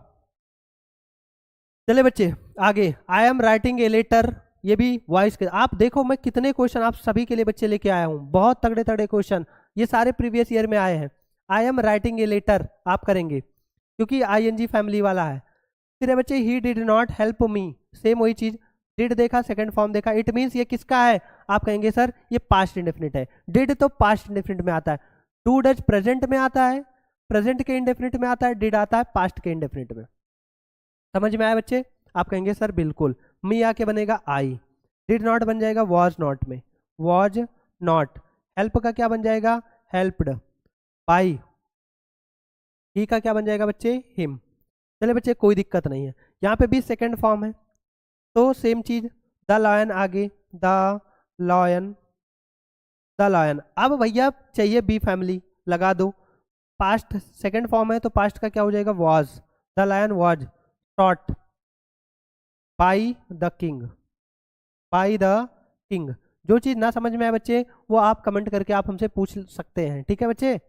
चले बच्चे आगे, I am writing a letter, ये भी वॉइस के। आप देखो मैं कितने क्वेश्चन आप सभी के लिए बच्चे लेके आया हूं, बहुत तगड़े तगड़े क्वेश्चन, ये सारे प्रीवियस ईयर में आए हैं। I am writing a letter आप करेंगे क्योंकि ING फैमिली वाला है। फिर है बच्चे he did not help me, same वही चीज, डिड देखा, सेकंड फॉर्म देखा, इट मीन्स ये किसका है? आप कहेंगे सर ये पास्ट इंडेफिनिट है। डिड तो पास्ट इंडेफिनिट में आता है, डू डज प्रेजेंट में आता है, प्रेजेंट के इंडेफिनिट में आता है, डिड आता है पास्ट के इंडेफिनिट में। समझ में आया बच्चे? आप कहेंगे सर बिल्कुल। मी आके बनेगा आई, डिड नॉट बन जाएगा वॉज नॉट में, वॉज नॉट। हेल्प का क्या बन जाएगा? हेल्प्ड। बाई, ही का क्या बन जाएगा बच्चे? हिम। चले बच्चे कोई दिक्कत नहीं है, यहाँ पे भी सेकंड फॉर्म है तो सेम चीज, द लॉयन आगे, द लॉयन, द लॉयन। अब भैया चाहिए बी फैमिली, लगा दो, पास्ट सेकंड फॉर्म है तो पास्ट का क्या हो जाएगा? Was, the lion was taught by the king, by the king. जो चीज ना समझ में आए बच्चे वो आप कमेंट करके आप हमसे पूछ सकते हैं, ठीक है बच्चे।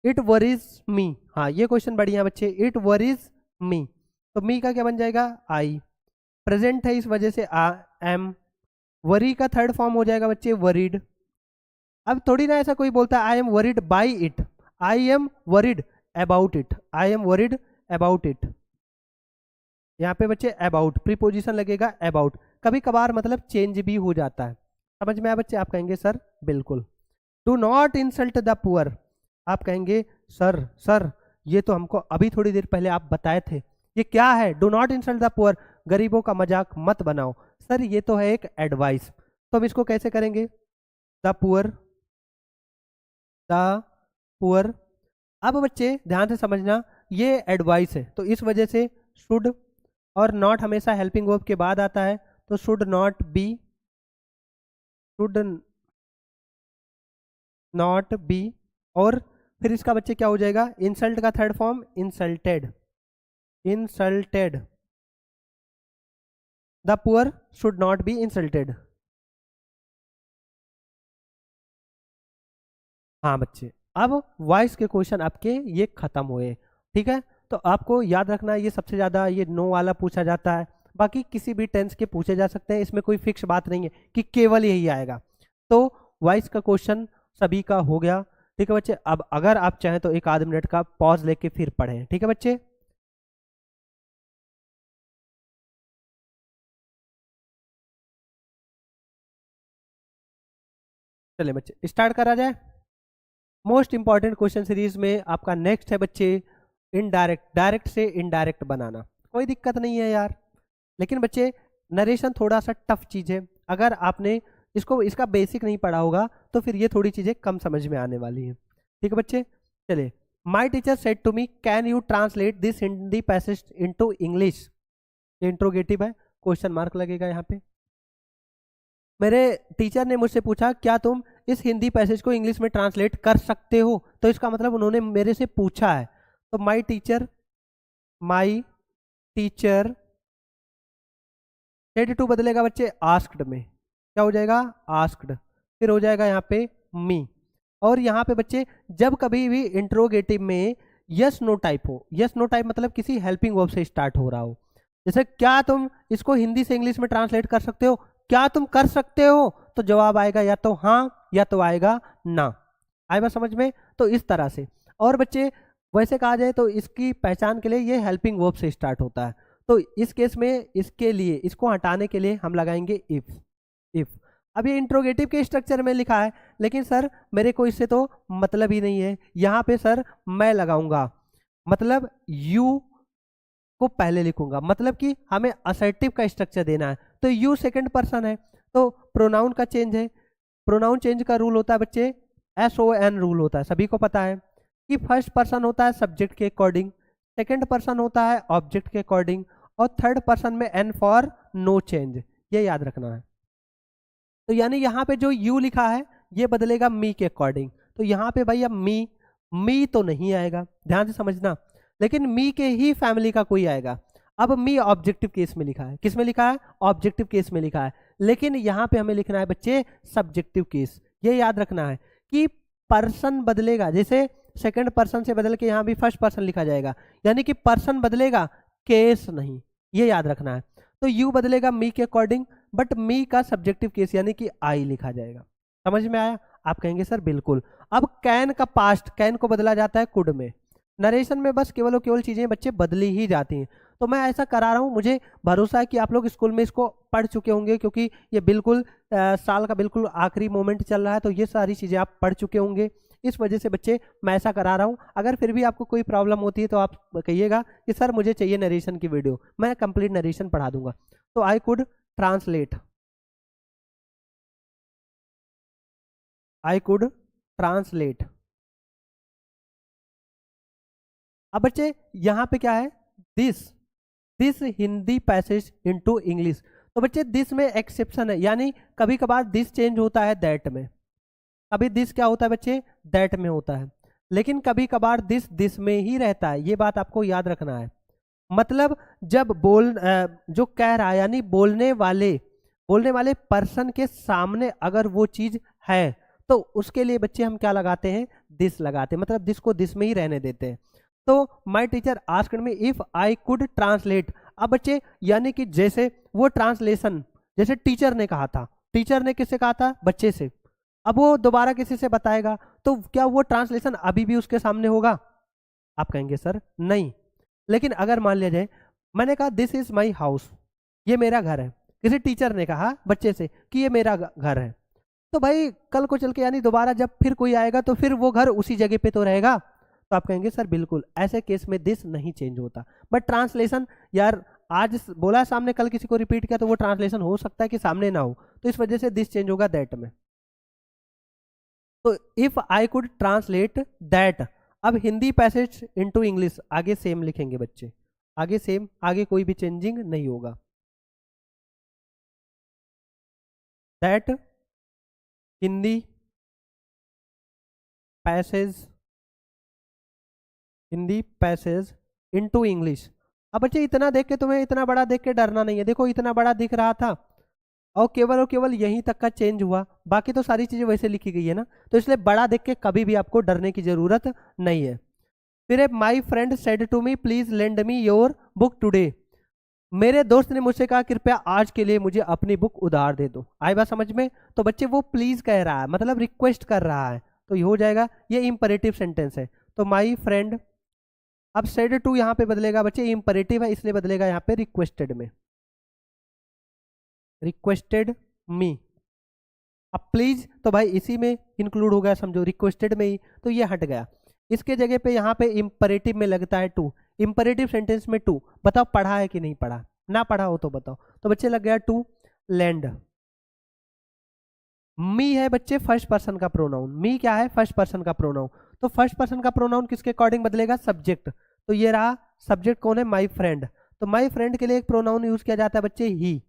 इट वरीज मी, हाँ ये क्वेश्चन बढ़िया बच्चे, इट वरीज मी, तो मी का क्या बन जाएगा? आई। प्रेजेंट है इस वजह से एम। वरी का थर्ड फॉर्म हो जाएगा बच्चे वरीड। अब थोड़ी ना ऐसा कोई बोलता है I am worried by it, I am worried about it, I am worried about it. यहाँ पे बच्चे अबाउट प्रीपोजिशन लगेगा अबाउट, कभी कभार मतलब चेंज भी हो जाता है। समझ में आया बच्चे? आप कहेंगे सर बिल्कुल। Do not insult the poor, आप कहेंगे सर सर ये तो हमको अभी थोड़ी देर पहले आप बताए थे, ये क्या है? Do not insult the poor, गरीबों का मजाक मत बनाओ। सर ये तो है एक एडवाइस, तो हम इसको कैसे करेंगे? The poor, the poor. अब बच्चे ध्यान से समझना, ये एडवाइस है तो इस वजह से शुड और नॉट हमेशा हेल्पिंग वर्ब के बाद आता है, तो should not be, should not be. और फिर इसका बच्चे क्या हो जाएगा? इंसल्ट का third form insulted, insulted. The poor should not be insulted. हाँ बच्चे, अब वॉइस के क्वेश्चन आपके ये खत्म हुए, ठीक है। तो आपको याद रखना ये सबसे ज्यादा ये नो वाला पूछा जाता है, बाकी किसी भी टेंस के पूछे जा सकते हैं, इसमें कोई फिक्स बात नहीं है कि केवल यही आएगा। तो वॉइस का क्वेश्चन सभी का हो गया, ठीक है बच्चे। अब अगर आप चाहें तो एक आध मिनट का पॉज लेके फिर पढ़ें, ठीक है बच्चे। चलिए बच्चे स्टार्ट करा जाए। मोस्ट इंपॉर्टेंट क्वेश्चन सीरीज में आपका नेक्स्ट है बच्चे इनडायरेक्ट, डायरेक्ट से इनडायरेक्ट बनाना। कोई दिक्कत नहीं है यार, लेकिन बच्चे नरेशन थोड़ा सा टफ चीज है, अगर आपने इसको इसका बेसिक नहीं पढ़ा होगा तो फिर ये थोड़ी चीजें कम समझ में आने वाली हैं, ठीक है बच्चे। चलिए, my teacher said to me can you translate this Hindi passage into English, ये इंट्रोगेटिव है, क्वेश्चन मार्क लगेगा यहाँ पे। मेरे टीचर ने मुझसे पूछा क्या तुम इस हिंदी पैसेज को इंग्लिश में ट्रांसलेट कर सकते हो, तो इसका मतलब उन्होंने मेरे से पूछा है। तो माई टीचर सेड टू बदलेगा बच्चे आस्क्ड में, क्या हो जाएगा? आस्क्ड। फिर हो जाएगा यहाँ पे मी। और यहाँ पे बच्चे जब कभी भी इंट्रोगेटिव में यस नो टाइप हो, यस नो टाइप मतलब किसी हेल्पिंग वर्ब से स्टार्ट हो रहा हो, जैसे क्या तुम इसको हिंदी से इंग्लिश में ट्रांसलेट कर सकते हो, क्या तुम कर सकते हो, तो जवाब आएगा या तो हाँ या तो आएगा ना। आए बात समझ में? तो इस तरह से। और बच्चे वैसे कहा जाए तो इसकी पहचान के लिए ये हेल्पिंग वर्ब से स्टार्ट होता है। तो इस केस में इसके लिए, इसको हटाने के लिए हम लगाएंगे इफ। इफ अब ये इंट्रोगेटिव के स्ट्रक्चर में लिखा है, लेकिन सर मेरे को इससे तो मतलब ही नहीं है। यहाँ पे सर मैं लगाऊंगा, मतलब यू को पहले लिखूंगा, मतलब कि हमें असर्टिव का स्ट्रक्चर देना है। तो यू सेकंड पर्सन है, तो प्रोनाउन का चेंज है। प्रोनाउन चेंज का रूल होता है बच्चे SON रूल होता है, सभी को पता है कि फर्स्ट पर्सन होता है सब्जेक्ट के अकॉर्डिंग, सेकंड पर्सन होता है ऑब्जेक्ट के अकॉर्डिंग, और थर्ड पर्सन में N फॉर नो चेंज, ये याद रखना है। तो यानी यहाँ पे जो यू लिखा है ये बदलेगा मी के अकॉर्डिंग। तो यहाँ पे भाई अब मी तो नहीं आएगा, ध्यान से समझना, लेकिन मी के ही फैमिली का कोई आएगा। अब मी ऑब्जेक्टिव केस में लिखा है, किस में लिखा है? ऑब्जेक्टिव केस में लिखा है, लेकिन यहाँ पे हमें लिखना है बच्चे सब्जेक्टिव केस। ये याद रखना है कि पर्सन बदलेगा, जैसे सेकंड पर्सन से बदल के यहाँ भी फर्स्ट पर्सन लिखा जाएगा, यानी कि पर्सन बदलेगा, केस नहीं, ये याद रखना है। तो यू बदलेगा मी के अकॉर्डिंग, बट मी का सब्जेक्टिव केस यानी कि आई लिखा जाएगा। समझ में आया? आप कहेंगे सर बिल्कुल। अब कैन का पास्ट, कैन को बदला जाता है कुड में। नरेशन में बस केवल और केवल चीजें बच्चे बदली ही जाती हैं। तो मैं ऐसा करा रहा हूँ, मुझे भरोसा है कि आप लोग स्कूल में इसको पढ़ चुके होंगे, क्योंकि ये बिल्कुल साल का बिल्कुल आखिरी मोमेंट चल रहा है, तो ये सारी चीजें आप पढ़ चुके होंगे। इस वजह से बच्चे मैं ऐसा करा रहा हूँ। अगर फिर भी आपको कोई प्रॉब्लम होती है तो आप कहिएगा कि सर मुझे चाहिए नरेशन की वीडियो, मैं कंप्लीट नरेशन पढ़ा दूंगा। तो I could translate, I could translate. अब बच्चे यहाँ पे क्या है? This Hindi passage into English. तो बच्चे दिस में एक्सेप्शन है, यानी कभी कभार दिस चेंज होता है दैट में। कभी दिस क्या होता है बच्चे? दैट में होता है, लेकिन कभी कभार दिस में ही रहता है। ये बात आपको याद रखना है। मतलब जब जो कह रहा है, यानी बोलने वाले पर्सन के सामने अगर वो चीज है तो उसके लिए बच्चे हम क्या लगाते हैं? दिस लगाते हैं, मतलब दिस को दिस में ही रहने देते हैं। तो my teacher asked me if I could translate. अब बच्चे यानी कि जैसे वो ट्रांसलेशन, जैसे टीचर ने कहा था, टीचर ने किससे कहा था? बच्चे से। अब वो दोबारा किसी से बताएगा, तो क्या वो ट्रांसलेशन अभी भी उसके सामने होगा? आप कहेंगे सर नहीं। लेकिन अगर मान लिया जाए मैंने कहा दिस इज माई हाउस, ये मेरा घर है, किसी टीचर ने कहा बच्चे से कि ये मेरा घर है, तो भाई कल को चल के यानी दोबारा जब फिर कोई आएगा तो फिर वो घर उसी जगह पे तो रहेगा। तो आप कहेंगे सर बिल्कुल, ऐसे केस में दिस नहीं चेंज होता। बट ट्रांसलेशन यार आज बोला सामने, कल किसी को रिपीट किया तो वो ट्रांसलेशन हो सकता है कि सामने ना हो, तो इस वजह से दिस चेंज होगा दैट में। तो if I could translate that. अब हिंदी पैसेज इनटू इंग्लिश, आगे सेम लिखेंगे बच्चे, आगे सेम, आगे कोई भी चेंजिंग नहीं होगा। That Hindi passage into English. अब बच्चे इतना देख के तुम्हें, इतना बड़ा देख के डरना नहीं है, देखो इतना बड़ा दिख रहा था और केवल यहीं तक का चेंज हुआ, बाकी तो सारी चीजें वैसे लिखी गई है ना, तो इसलिए बड़ा देख के कभी भी आपको डरने की जरूरत नहीं है। फिर my friend said to me please lend me your book today. मेरे दोस्त ने मुझसे कहा कृपया आज के लिए मुझे अपनी बुक उधार दे दो। आई बात समझ में? तो बच्चे वो प्लीज कह रहा है, मतलब रिक्वेस्ट कर रहा है, तो ये हो जाएगा, ये इंपरेटिव सेंटेंस है। तो माई फ्रेंड, अब सेड टू यहाँ पे बदलेगा बच्चे, इंपरेटिव है इसलिए बदलेगा यहाँ पे रिक्वेस्टेड में, रिक्वेस्टेड मी। अब प्लीज तो भाई इसी में इंक्लूड हो गया, समझो रिक्वेस्टेड में ही, तो ये हट गया। इसके जगह पे यहाँ पे इंपरेटिव में लगता है टू, इंपरेटिव सेंटेंस में टू। बताओ पढ़ा है कि नहीं पढ़ा? ना पढ़ा हो तो बताओ। तो बच्चे लग गया टू लैंड। मी है बच्चे फर्स्ट पर्सन का प्रोनाउन, मी क्या है? फर्स्ट पर्सन का प्रोनाउन। तो फर्स्ट पर्सन का प्रोनाउन किसके अकॉर्डिंग बदलेगा? सब्जेक्ट। तो ये रहा सब्जेक्ट कौन है? My friend. तो माई फ्रेंड के लिए एक प्रोनाउन यूज किया जाता है बच्चे ही।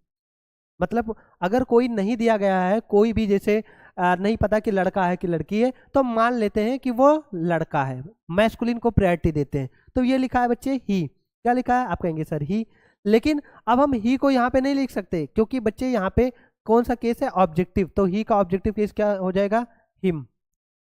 मतलब अगर कोई नहीं दिया गया है, कोई भी जैसे नहीं पता कि लड़का है कि लड़की है, तो मान लेते हैं कि वो लड़का है, मैस्कुलिन को प्रायोरिटी देते हैं। तो ये लिखा है बच्चे ही। क्या लिखा है? आप कहेंगे सर ही, लेकिन अब हम ही को यहाँ पे नहीं लिख सकते, क्योंकि बच्चे यहाँ पे कौन सा केस है? ऑब्जेक्टिव। तो ही का ऑब्जेक्टिव केस क्या हो जाएगा? हिम।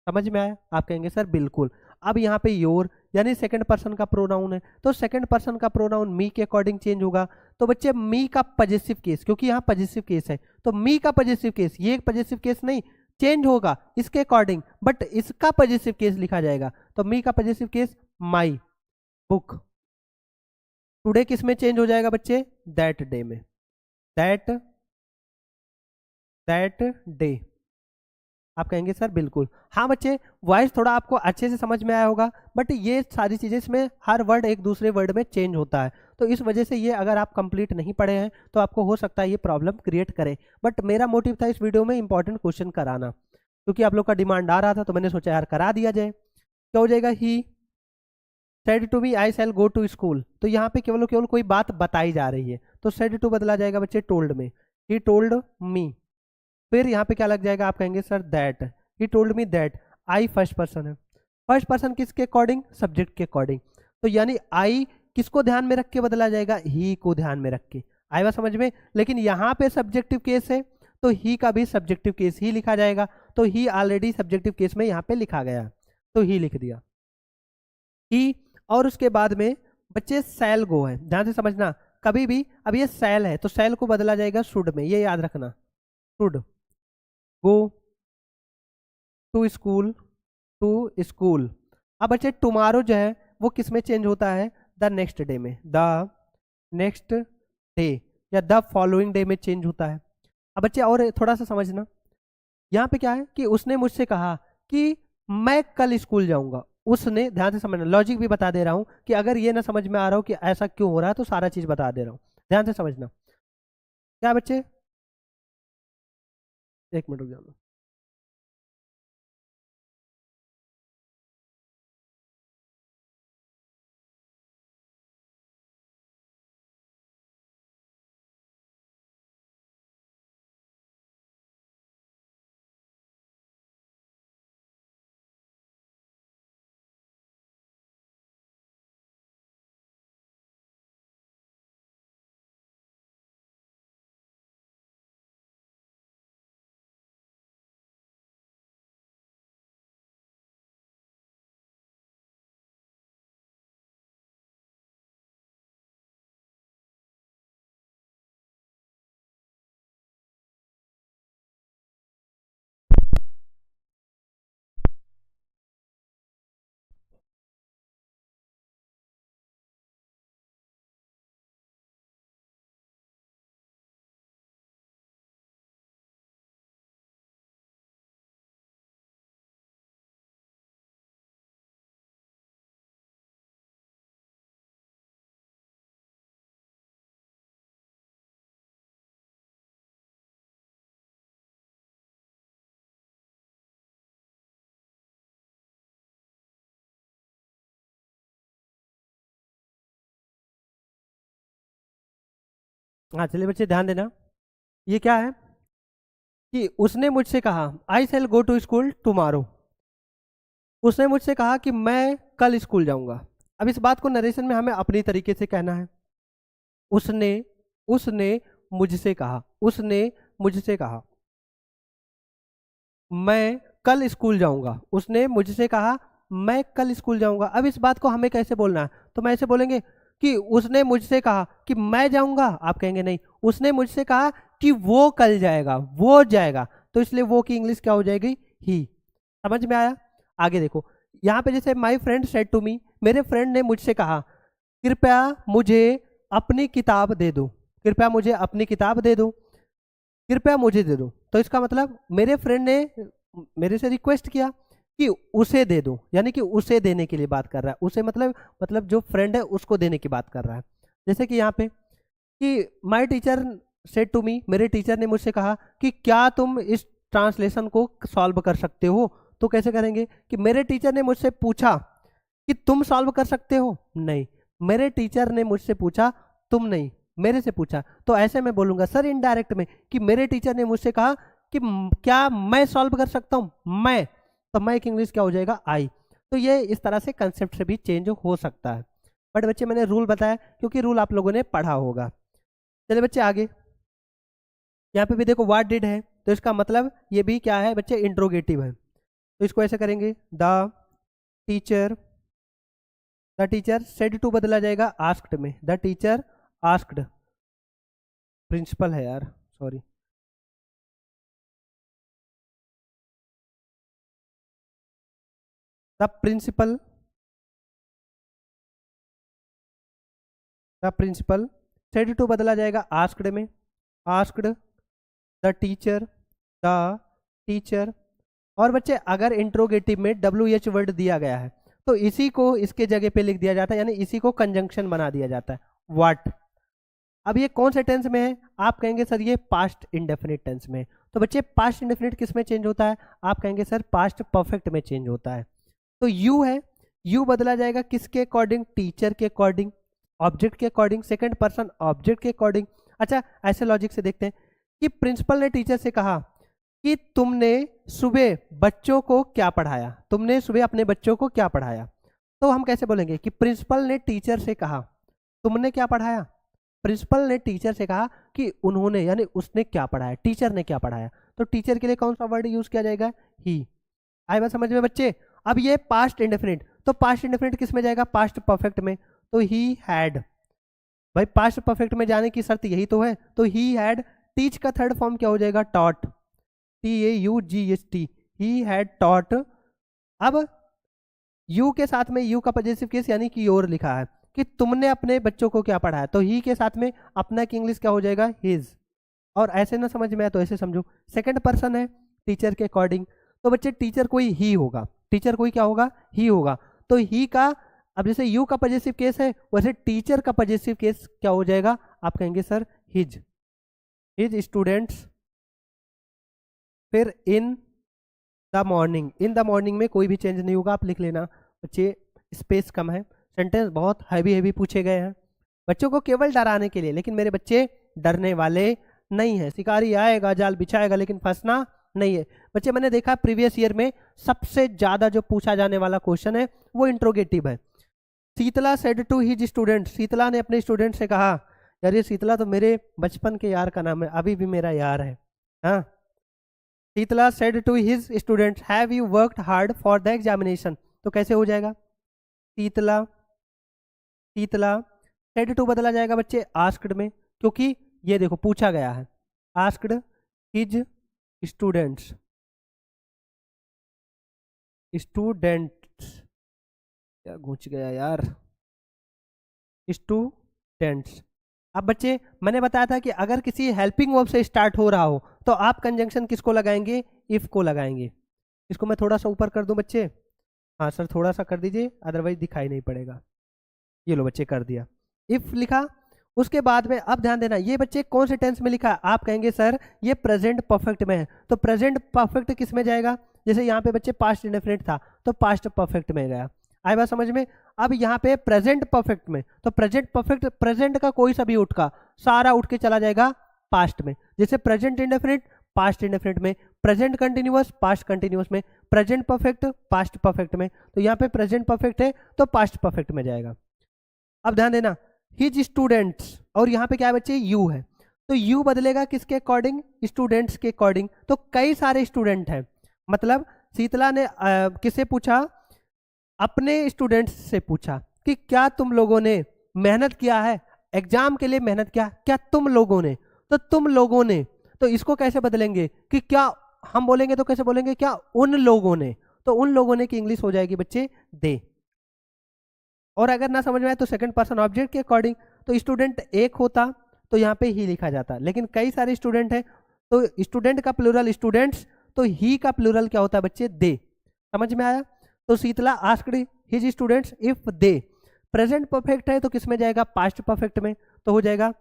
समझ में आया? आप कहेंगे सर बिल्कुल। अब यहाँ पे योर यानी सेकंड पर्सन का प्रोनाउन है, तो सेकंड पर्सन का प्रोनाउन मी के अकॉर्डिंग चेंज होगा। तो बच्चे मी का पॉजिटिव केस, क्योंकि यहाँ पॉजिटिव केस है, तो मी का पॉजिटिव केस, ये पॉजिटिव केस नहीं चेंज होगा इसके अकॉर्डिंग, बट इसका पॉजिटिव केस लिखा जाएगा। तो मी का positive case my book. Today किस में चेंज हो जाएगा बच्चे? दैट डे में, दैट डे। आप कहेंगे सर बिल्कुल, हाँ बच्चे वॉइस थोड़ा आपको अच्छे से समझ में आया होगा, बट ये सारी चीजें इसमें हर वर्ड एक दूसरे वर्ड में चेंज होता है, तो इस वजह से ये अगर आप कंप्लीट नहीं पढ़े हैं तो आपको हो सकता है ये प्रॉब्लम क्रिएट करे। बट मेरा मोटिव था इस वीडियो में इंपॉर्टेंट क्वेश्चन कराना, क्योंकि आप लोग का डिमांड आ रहा था, तो मैंने सोचा यार करा दिया जाए। क्या हो जाएगा? He said to me I shall go to school. तो यहाँ पे केवल केवल कोई बात बताई जा रही है, तो सेड टू बदला जाएगा बच्चे टोल्ड में, ही टोल्ड मी। फिर यहाँ पे क्या लग जाएगा? आप कहेंगे sir that, he told me that. I first person है, फर्स्ट पर्सन किसके अकॉर्डिंग? सब्जेक्ट के अकॉर्डिंग, तो यानी आई किसको ध्यान में रख के बदला जाएगा? ही को ध्यान में रख के। आएगा समझ में? लेकिन यहाँ पे सब्जेक्टिव केस है, तो ही का भी सब्जेक्टिव केस ही लिखा जाएगा, तो ही ऑलरेडी सब्जेक्टिव केस में यहाँ पे लिखा गया, तो ही लिख दिया ही। और उसके बाद में बच्चे सैल गो है, ध्यान से समझना कभी भी, अब ये सैल है तो सैल को बदला जाएगा शुड में, ये याद रखना, should go to school, to school. अब बच्चे टुमारो जो है वो किस में चेंज होता है? द नेक्स्ट डे में, द नेक्स्ट डे या द फॉलोइंग डे में चेंज होता है। अब बच्चे और थोड़ा सा समझना, यहाँ पे क्या है कि उसने मुझसे कहा कि मैं कल स्कूल जाऊंगा। उसने, ध्यान से समझना, लॉजिक भी बता दे रहा हूं कि अगर ये ना समझ में आ रहा हो कि ऐसा क्यों हो रहा है तो सारा चीज बता दे रहा हूं, ध्यान से समझना। क्या बच्चे? एक मिनट रुक जाना। हाँ चलिए बच्चे ध्यान देना, ये क्या है कि उसने मुझसे कहा आई shall go to school tomorrow. उसने मुझसे कहा कि मैं कल स्कूल जाऊंगा। अब इस बात को नरेशन में हमें अपनी तरीके से कहना है। उसने उसने मुझसे कहा, उसने मुझसे कहा मैं कल स्कूल जाऊंगा। उसने मुझसे कहा मैं कल स्कूल जाऊंगा। अब इस बात को हमें कैसे बोलना है? तो मैं ऐसे बोलेंगे कि उसने मुझसे कहा कि मैं जाऊंगा। आप कहेंगे नहीं, उसने मुझसे कहा कि वो कल जाएगा, वो जाएगा, तो इसलिए वो की इंग्लिश क्या हो जाएगी? ही। समझ में आया? आगे देखो, यहाँ पे जैसे my friend said to me, मेरे फ्रेंड ने मुझसे कहा कृपया मुझे अपनी किताब दे दो, कृपया मुझे अपनी किताब दे दो, कृपया मुझे दे दो। तो इसका मतलब मेरे फ्रेंड ने मेरे से रिक्वेस्ट किया कि उसे दे दो, यानी कि उसे देने के लिए बात कर रहा है। उसे मतलब जो फ्रेंड है उसको देने की बात कर रहा है। जैसे कि यहाँ पे कि my teacher said to me, मेरे टीचर ने मुझसे कहा कि क्या तुम इस ट्रांसलेशन को सॉल्व कर सकते हो। तो कैसे करेंगे कि मेरे टीचर ने मुझसे पूछा कि तुम सॉल्व कर सकते हो? नहीं, मेरे टीचर ने मुझसे पूछा, तुम नहीं, मेरे से पूछा। तो ऐसे मैं बोलूंगा सर इनडायरेक्ट में कि मेरे टीचर ने मुझसे कहा कि क्या मैं सॉल्व कर सकता हूं? मैं, तो मैं एक इंग्लिश क्या हो जाएगा? आई। तो ये इस तरह से कंसेप्ट से भी चेंज हो सकता है। बट बच्चे मैंने रूल बताया क्योंकि रूल आप लोगों ने पढ़ा होगा। चलिए बच्चे आगे, यहाँ पे भी देखो व्हाट डिड है, तो इसका मतलब ये भी क्या है बच्चे? इंट्रोगेटिव है। तो इसको ऐसे करेंगे, the teacher the teacher said to बदला जाएगा आस्क्ड में, द टीचर आस्क्ड, प्रिंसिपल है यार, sorry, the principal said to बदला जाएगा आस्क्ड में, आस्क्ड द टीचर। और बच्चे अगर इंट्रोगेटिव में WH वर्ड दिया गया है तो इसी को इसके जगह पे लिख दिया जाता है, यानी इसी को कंजंक्शन बना दिया जाता है, व्हाट। अब ये कौन से टेंस में है? आप कहेंगे सर ये पास्ट इंडेफिनिट टेंस में। तो बच्चे पास्ट इंडेफिनिट किस में चेंज होता है? आप कहेंगे सर पास्ट परफेक्ट में चेंज होता है। तो यू है, यू बदला जाएगा किसके अकॉर्डिंग? टीचर के अकॉर्डिंग, ऑब्जेक्ट के अकॉर्डिंग, सेकंड पर्सन ऑब्जेक्ट के अकॉर्डिंग। अच्छा, ऐसे लॉजिक से देखते हैं कि प्रिंसिपल ने टीचर से कहा कि तुमने सुबह बच्चों को क्या पढ़ाया, तुमने सुबह अपने बच्चों को क्या पढ़ाया। तो हम कैसे बोलेंगे कि प्रिंसिपल ने टीचर से कहा तुमने क्या पढ़ाया, प्रिंसिपल ने टीचर से कहा कि उन्होंने यानी उसने क्या पढ़ाया, टीचर ने क्या पढ़ाया। तो टीचर के लिए कौन सा वर्ड यूज किया जाएगा? ही। आए बात समझ में बच्चे? अब ये पास्ट इंडेफिनिट, तो पास्ट इंडेफिनिट किस में जाएगा? पास्ट परफेक्ट में। तो ही हैड, भाई पास्ट परफेक्ट में जाने की शर्त यही तो है। तो ही हैड, टीच का थर्ड फॉर्म क्या हो जाएगा? Taught, TAUGHT, he had taught. अब यू के साथ में यू का पॉजेसिव केस यानी कि योर लिखा है कि तुमने अपने बच्चों को क्या पढ़ाया, तो ही के साथ में अपना की इंग्लिश क्या हो जाएगा? हिज। और ऐसे ना समझ में आए तो ऐसे समझो, सेकंड पर्सन है टीचर के अकॉर्डिंग, तो बच्चे टीचर कोई ही होगा, टीचर कोई क्या होगा? ही होगा। तो ही का, अब जैसे यू का पॉजेसिव केस है वैसे टीचर का पॉजेसिव केस क्या हो जाएगा? आप कहेंगे सर हिज, हिज स्टूडेंट्स। फिर in the morning, in the morning में कोई भी चेंज नहीं होगा, आप लिख लेना बच्चे, स्पेस कम है, सेंटेंस बहुत हैवी पूछे गए हैं बच्चों को केवल डराने के लिए, लेकिन मेरे बच्चे डरने वाले नहीं है। शिकारी आएगा जाल बिछाएगा लेकिन फंसना नहीं है। बच्चे मैंने देखा प्रीवियस ईयर में सबसे ज्यादा जो पूछा जाने वाला क्वेश्चन है वो इंट्रोगेटिव है। Sheetla said to his student, Sheetla ने अपने स्टूडेंट से कहा, यार ये शीतला तो मेरे बचपन के यार का नाम है, अभी भी मेरा यार है। हाँ, Sheetla said to his student have you worked hard for the examination. तो कैसे हो जाएगा? शीतला सेड टू बदला जाएगा बच्चे आस्क्ड में, क्योंकि ये देखो पूछा गया है। आस्क्ड हिज स्टूडेंट्स, क्या घुस गया यार, स्टूडेंट्स। अब बच्चे मैंने बताया था कि अगर किसी हेल्पिंग वर्ब से स्टार्ट हो रहा हो तो आप कंजंक्शन किसको लगाएंगे? इफ को लगाएंगे। इसको मैं थोड़ा सा ऊपर कर दूं बच्चे, हाँ सर थोड़ा सा कर दीजिए अदरवाइज दिखाई नहीं पड़ेगा। ये लो बच्चे कर दिया, इफ लिखा। उसके बाद में अब ध्यान देना, ये बच्चे कौन से टेंस में लिखा? आप कहेंगे सर ये प्रेजेंट परफेक्ट में है। तो प्रेजेंट परफेक्ट किस में जाएगा? जैसे यहाँ पे बच्चे पास्ट इंडेफिनिट था तो पास्ट परफेक्ट में गया। आए बात समझ में? अब यहाँ पे प्रेजेंट परफेक्ट में, तो प्रेजेंट परफेक्ट, प्रेजेंट का कोई सा भी उठ का सारा उठ के चला जाएगा पास्ट में। जैसे प्रेजेंट इंडेफिनिट पास्ट इंडेफिनिट में, प्रेजेंट कंटिन्यूअस पास्ट कंटिन्यूअस में, प्रेजेंट परफेक्ट पास्ट परफेक्ट में। तो यहाँ पे प्रेजेंट परफेक्ट है तो पास्ट परफेक्ट में जाएगा। अब ध्यान देना, हिज स्टूडेंट्स, और यहाँ पे क्या है बच्चे? यू है, तो यू बदलेगा किसके अकॉर्डिंग? स्टूडेंट्स के अकॉर्डिंग। तो कई सारे स्टूडेंट हैं, मतलब शीतला ने किससे पूछा? अपने स्टूडेंट्स से पूछा कि क्या तुम लोगों ने मेहनत किया है, एग्जाम के लिए मेहनत किया, क्या तुम लोगों ने? तो तुम लोगों ने, तो इसको कैसे बदलेंगे कि क्या हम बोलेंगे तो कैसे बोलेंगे? क्या उन लोगों ने? तो उन लोगों ने की इंग्लिश हो जाएगी बच्चे दे। और अगर ना समझ में आए तो सेकंड पर्सन ऑब्जेक्ट के अकॉर्डिंग, तो स्टूडेंट एक होता तो यहाँ पे ही लिखा जाता, लेकिन कई सारे स्टूडेंट हैं तो स्टूडेंट का प्लूरल स्टूडेंट्स, तो ही का प्लूरल क्या होता है बच्चे? दे। समझ में आया? तो Sheetla asked his students if they. Present perfect है तो किस में जाएगा? पास्ट परफेक्ट में, तो हो जाएगा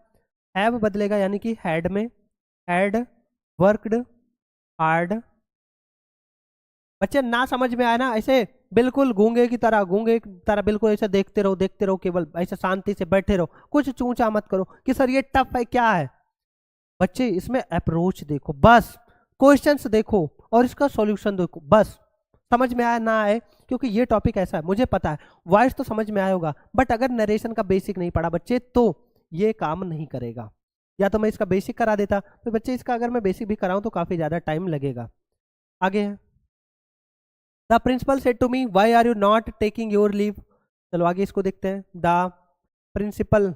हैव बदलेगा यानी कि हैड में, हैड वर्कड हार्ड। बच्चे ना समझ में आया ना, ऐसे बिल्कुल गूंगे की तरह बिल्कुल ऐसे देखते रहो, केवल ऐसे शांति से बैठे रहो, कुछ चूंचा मत करो कि सर ये टफ है क्या है। बच्चे इसमें अप्रोच देखो, बस क्वेश्चंस देखो और इसका सॉल्यूशन देखो, बस। समझ में आया ना आए, क्योंकि ये टॉपिक ऐसा है, मुझे पता है वॉइस तो समझ में आया होगा बट अगर नरेशन का बेसिक नहीं पढ़ा बच्चे तो ये काम नहीं करेगा। या तो मैं इसका बेसिक करा देता, तो बच्चे इसका अगर मैं बेसिक भी कराऊं तो काफी ज्यादा टाइम लगेगा। आगे है, the principal said to me why are you not taking your leave. चलो आगे इसको देखते हैं। Principal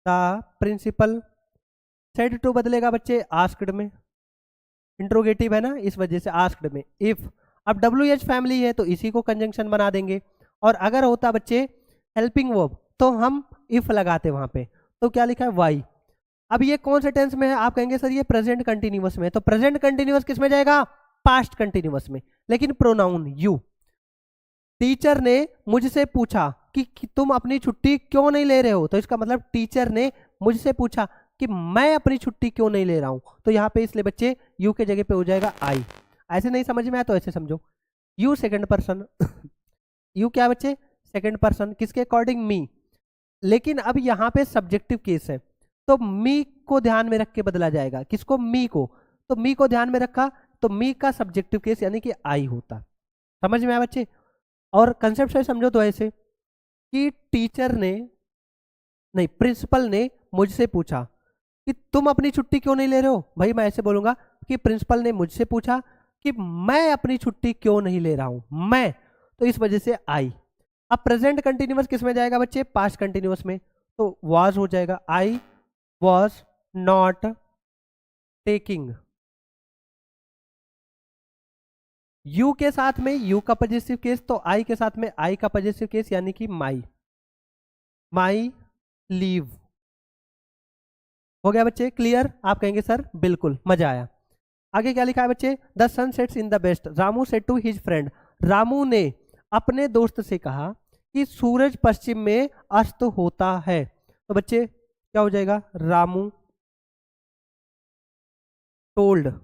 the principal said to बदलेगा बच्चे आस्क्ड में, इंट्रोगेटिव है ना, इस वजह से आस्क्ड में। इफ, अब डब्ल्यू एच फैमिली है तो इसी को कंजंक्शन बना देंगे, और अगर होता बच्चे हेल्पिंग वर्ब तो हम इफ लगाते वहां पे। तो क्या लिखा है, वाई। अब ये कौन से टेंस में है, आप कहेंगे सर ये प्रेजेंट कंटिन्यूअस में है, तो प्रेजेंट कंटिन्यूअस किस में जाएगा, पास्ट कंटिन्यूअस में, लेकिन प्रोनाउन यू। टीचर ने मुझसे पूछा कि तुम अपनी छुट्टी क्यों नहीं ले रहे हो, तो इसका मतलब टीचर ने मुझसे पूछा कि मैं अपनी छुट्टी क्यों नहीं ले रहा हूं, तो यहाँ पे इसलिए बच्चे यू के जगह पे हो जाएगा आई। ऐसे नहीं समझ में आया तो ऐसे समझो, यू सेकंड पर्सन यू क्या बच्चे, सेकंड पर्सन, किसके अकॉर्डिंग, मी। लेकिन अब यहाँ पे सब्जेक्टिव केस है, तो मी को ध्यान में रख के बदला जाएगा, किसको, मी को। तो मी को ध्यान में रखा तो मी का सब्जेक्टिव केस यानी कि आई होता। समझ में आया बच्चे। और कंसेप्ट से समझो तो ऐसे कि टीचर ने, नहीं, प्रिंसिपल ने मुझसे पूछा कि तुम अपनी छुट्टी क्यों नहीं ले रहे हो, भाई मैं ऐसे बोलूंगा कि प्रिंसिपल ने मुझसे पूछा कि मैं अपनी छुट्टी क्यों नहीं ले रहा हूं, मैं, तो इस वजह से आई। अब प्रेजेंट कंटिन्यूअस किस में जाएगा बच्चे, पास्ट कंटिन्यूअस में, तो वाज हो जाएगा, I was not taking. You के साथ में यू का पॉजिटिव केस, तो आई के साथ में आई का पॉजिटिव केस यानी कि माई लीव। हो गया बच्चे क्लियर, आप कहेंगे सर बिल्कुल, मजा आया। आगे क्या लिखा है बच्चे, the sun sets in the west, Ramu said to his friend, Ramu ने अपने दोस्त से कहा कि सूरज पश्चिम में अस्त होता है। तो बच्चे क्या हो जाएगा, रामू टोल्ड,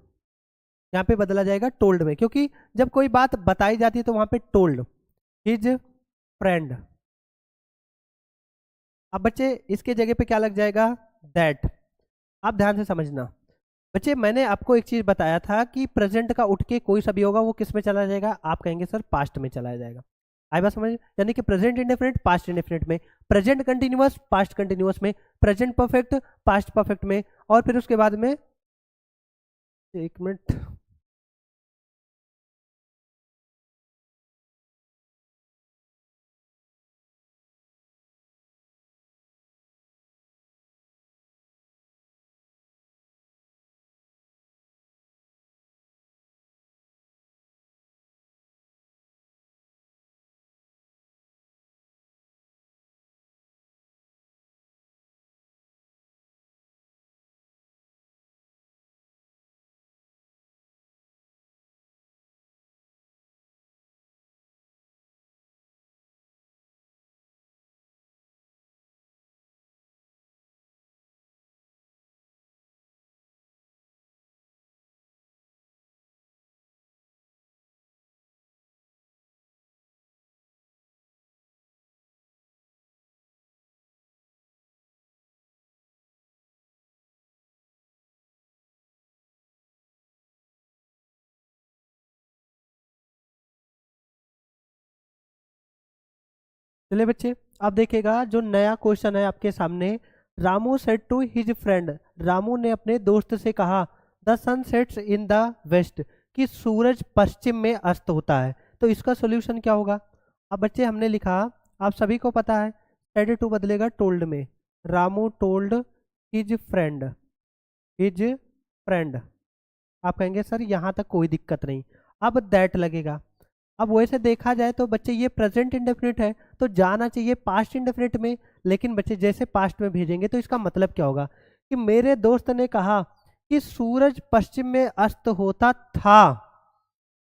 यहाँ पे बदला जाएगा टोल्ड में, क्योंकि जब कोई बात बताई जाती है तो वहां पे टोल्ड हिज फ्रेंड। अब बच्चे इसके जगह पे क्या लग जाएगा, दैट। आप ध्यान से समझना बच्चे, मैंने आपको एक चीज बताया था कि प्रेजेंट का उठ के कोई सा भी होगा वो किस में चला जाएगा, आप कहेंगे सर पास्ट में चला जाएगा। आई बात समझ, यानी कि प्रेजेंट इंडेफिनिट पास्ट इंडेफिनिट में, प्रेजेंट कंटिन्यूअस पास्ट कंटिन्यूअस में, प्रेजेंट परफेक्ट पास्ट परफेक्ट में, और फिर उसके बाद में, एक मिनट, चलिए बच्चे अब देखिएगा जो नया क्वेश्चन है आपके सामने, Ramu said to his friend, Ramu ने अपने दोस्त से कहा, the sun sets in the west, कि सूरज पश्चिम में अस्त होता है। तो इसका सोल्यूशन क्या होगा। अब बच्चे हमने लिखा, आप सभी को पता है सेड टू बदलेगा टोल्ड में, Ramu told his friend, his friend. आप कहेंगे सर यहाँ तक कोई दिक्कत नहीं, अब दैट लगेगा। अब वैसे देखा जाए तो बच्चे ये प्रेजेंट इंडेफिनिट है तो जाना चाहिए पास्ट इंडेफिनिट में, लेकिन बच्चे जैसे पास्ट में भेजेंगे तो इसका मतलब क्या होगा कि मेरे दोस्त ने कहा कि सूरज पश्चिम में अस्त होता था,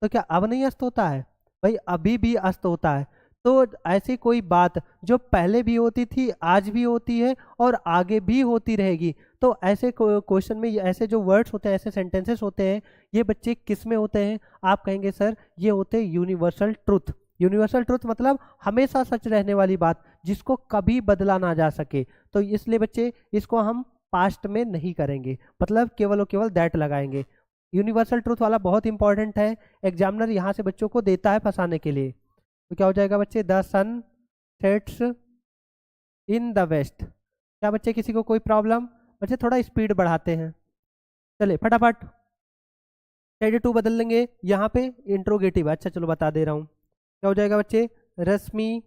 तो क्या अब नहीं अस्त होता है, भाई अभी भी अस्त होता है। तो ऐसी कोई बात जो पहले भी होती थी, आज भी होती है और आगे भी होती रहेगी, तो ऐसे क्वेश्चन में ऐसे जो वर्ड्स होते हैं, ऐसे सेंटेंसेस होते हैं, ये बच्चे किस में होते हैं, आप कहेंगे सर ये होते हैं यूनिवर्सल ट्रुथ। यूनिवर्सल ट्रुथ मतलब हमेशा सच रहने वाली बात जिसको कभी बदला ना जा सके, तो इसलिए बच्चे इसको हम पास्ट में नहीं करेंगे, मतलब केवल और केवल दैट लगाएंगे। यूनिवर्सल ट्रुथ वाला बहुत इंपॉर्टेंट है, एग्जामिनर यहाँ से बच्चों को देता है फंसाने के लिए। तो क्या हो जाएगा बच्चे, the sun sets in the west. क्या बच्चे किसी को कोई प्रॉब्लम, बच्चे थोड़ा स्पीड बढ़ाते हैं, चले फटाफट। सेड टू बदल लेंगे यहाँ पे इंट्रोगेटिव, अच्छा चलो बता दे रहा हूँ। क्या हो जाएगा बच्चे, रश्मि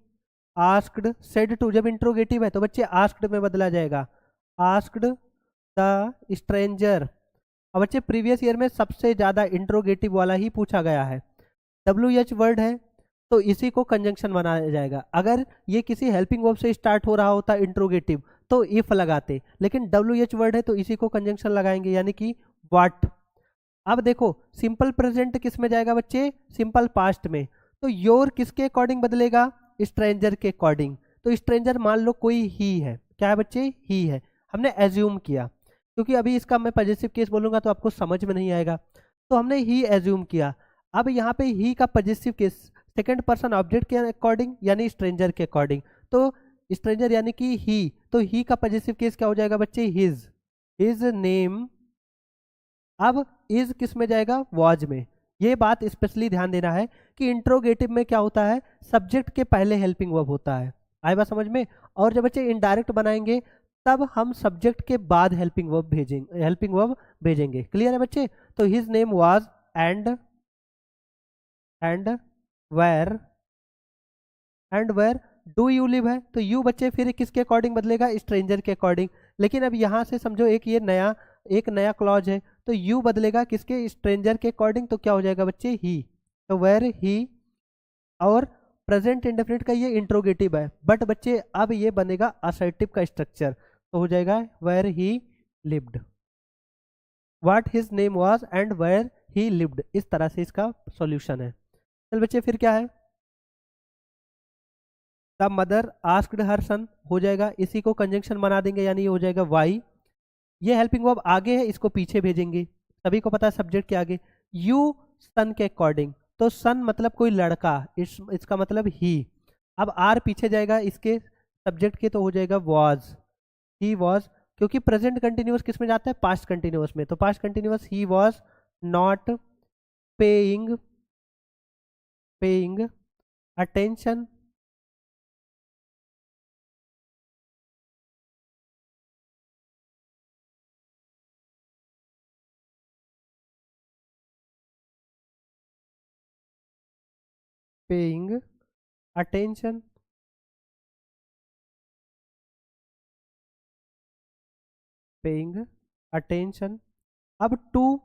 आस्क्ड, सेड टू, जब इंट्रोगेटिव है तो बच्चे आस्क्ड में बदला जाएगा, आस्क्ड द स्ट्रेंजर। अब बच्चे प्रीवियस ईयर में सबसे ज़्यादा इंट्रोगेटिव वाला ही पूछा गया है। WH वर्ड है तो इसी को कंजंक्शन बनाया जाएगा। अगर ये किसी हेल्पिंग वर्ब से स्टार्ट हो रहा होता इंट्रोगेटिव तो इफ लगाते, लेकिन WH वर्ड है तो इसी को कंजंक्शन लगाएंगे, यानी कि व्हाट। अब देखो सिंपल प्रेजेंट किस में जाएगा बच्चे, सिंपल पास्ट में। तो योर किसके अकॉर्डिंग बदलेगा, स्ट्रेंजर के अकॉर्डिंग। तो स्ट्रेंजर मान लो कोई ही है, क्या है बच्चे, ही है, हमने एज्यूम किया, क्योंकि अभी इसका मैं पॉजिटिव केस बोलूंगा तो आपको समझ में नहीं आएगा, तो हमने ही एज्यूम किया। अब यहाँ पे ही का positive case second person object के अकॉर्डिंग यानी स्ट्रेंजर के अकॉर्डिंग, तो स्ट्रेंजर यानी कि ही, तो ही का पॉजिटिव केस क्या हो जाएगा बच्चे, हिज नेम। अब इज किस में जाएगा, वॉज में। ये बात स्पेशली ध्यान देना है कि इंट्रोगेटिव में क्या होता है, सब्जेक्ट के पहले हेल्पिंग वर्ब होता है, आए बात समझ में। और जब बच्चे इनडायरेक्ट बनाएंगे तब हम सब्जेक्ट के बाद हेल्पिंग वर्ब भेजेंगे। क्लियर है बच्चे। तो his name was and where do you live है, तो यू बच्चे फिर किसके अकॉर्डिंग बदलेगा, स्ट्रेंजर के अकॉर्डिंग। लेकिन अब यहाँ से समझो एक नया क्लॉज है, तो यू बदलेगा किसके, स्ट्रेंजर के अकॉर्डिंग, तो क्या हो जाएगा बच्चे, ही। तो वेयर ही, और प्रेजेंट इंडेफिनिट का ये इंट्रोगेटिव है, बट बच्चे अब ये बनेगा असर्टिव का स्ट्रक्चर, तो हो जाएगा where he lived, what his name was and where he lived. इस तरह से इसका सॉल्यूशन है। चल बच्चे फिर क्या है, द मदर आस्क्ड हर सन हो जाएगा, इसी को कंजंक्शन बना देंगे, यानी ये हो जाएगा वाई। ये हेल्पिंग वर्ब आगे है, इसको पीछे भेजेंगे, सभी को पता है सब्जेक्ट के आगे। यू सन के अकॉर्डिंग, तो सन मतलब कोई लड़का, इसका मतलब ही। अब आर पीछे जाएगा इसके सब्जेक्ट के, तो हो जाएगा वॉज, ही वॉज, क्योंकि प्रेजेंट कंटिन्यूअस किस में जाता है, पास्ट कंटिन्यूअस में, तो past continuous he was not paying attention paying attention paying attention. अब टू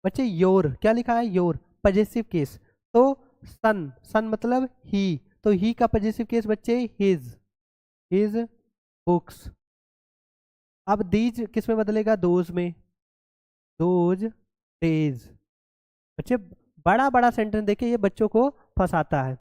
बच्चे योर, क्या लिखा है, योर पजेसिव केस, तो सन मतलब ही, तो ही का पजेसिव केस बच्चे हिज बुक्स। अब दीज किस में बदलेगा, दोज में, दोज डेज। बच्चे बड़ा बड़ा सेंटेंस देखिए, ये बच्चों को फंसाता है।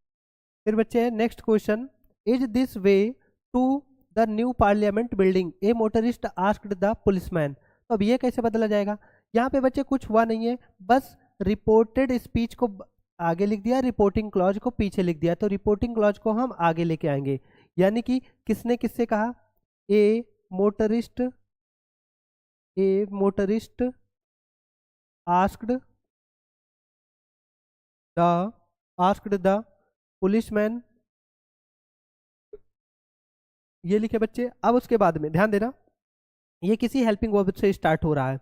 फिर बच्चे next question, is this way to the new parliament building a motorist asked the policeman. तो अब ये कैसे बदला जाएगा, यहाँ पे बच्चे कुछ हुआ नहीं है, बस रिपोर्टेड स्पीच को आगे लिख दिया, रिपोर्टिंग क्लॉज को पीछे लिख दिया, तो रिपोर्टिंग क्लॉज को हम आगे लेके आएंगे, यानी कि किसने किससे कहा, ए मोटरिस्ट आस्क्ड द पुलिसमैन, ये लिखे बच्चे। अब उसके बाद में ध्यान देना, ये किसी हेल्पिंग वर्ब से स्टार्ट हो रहा है,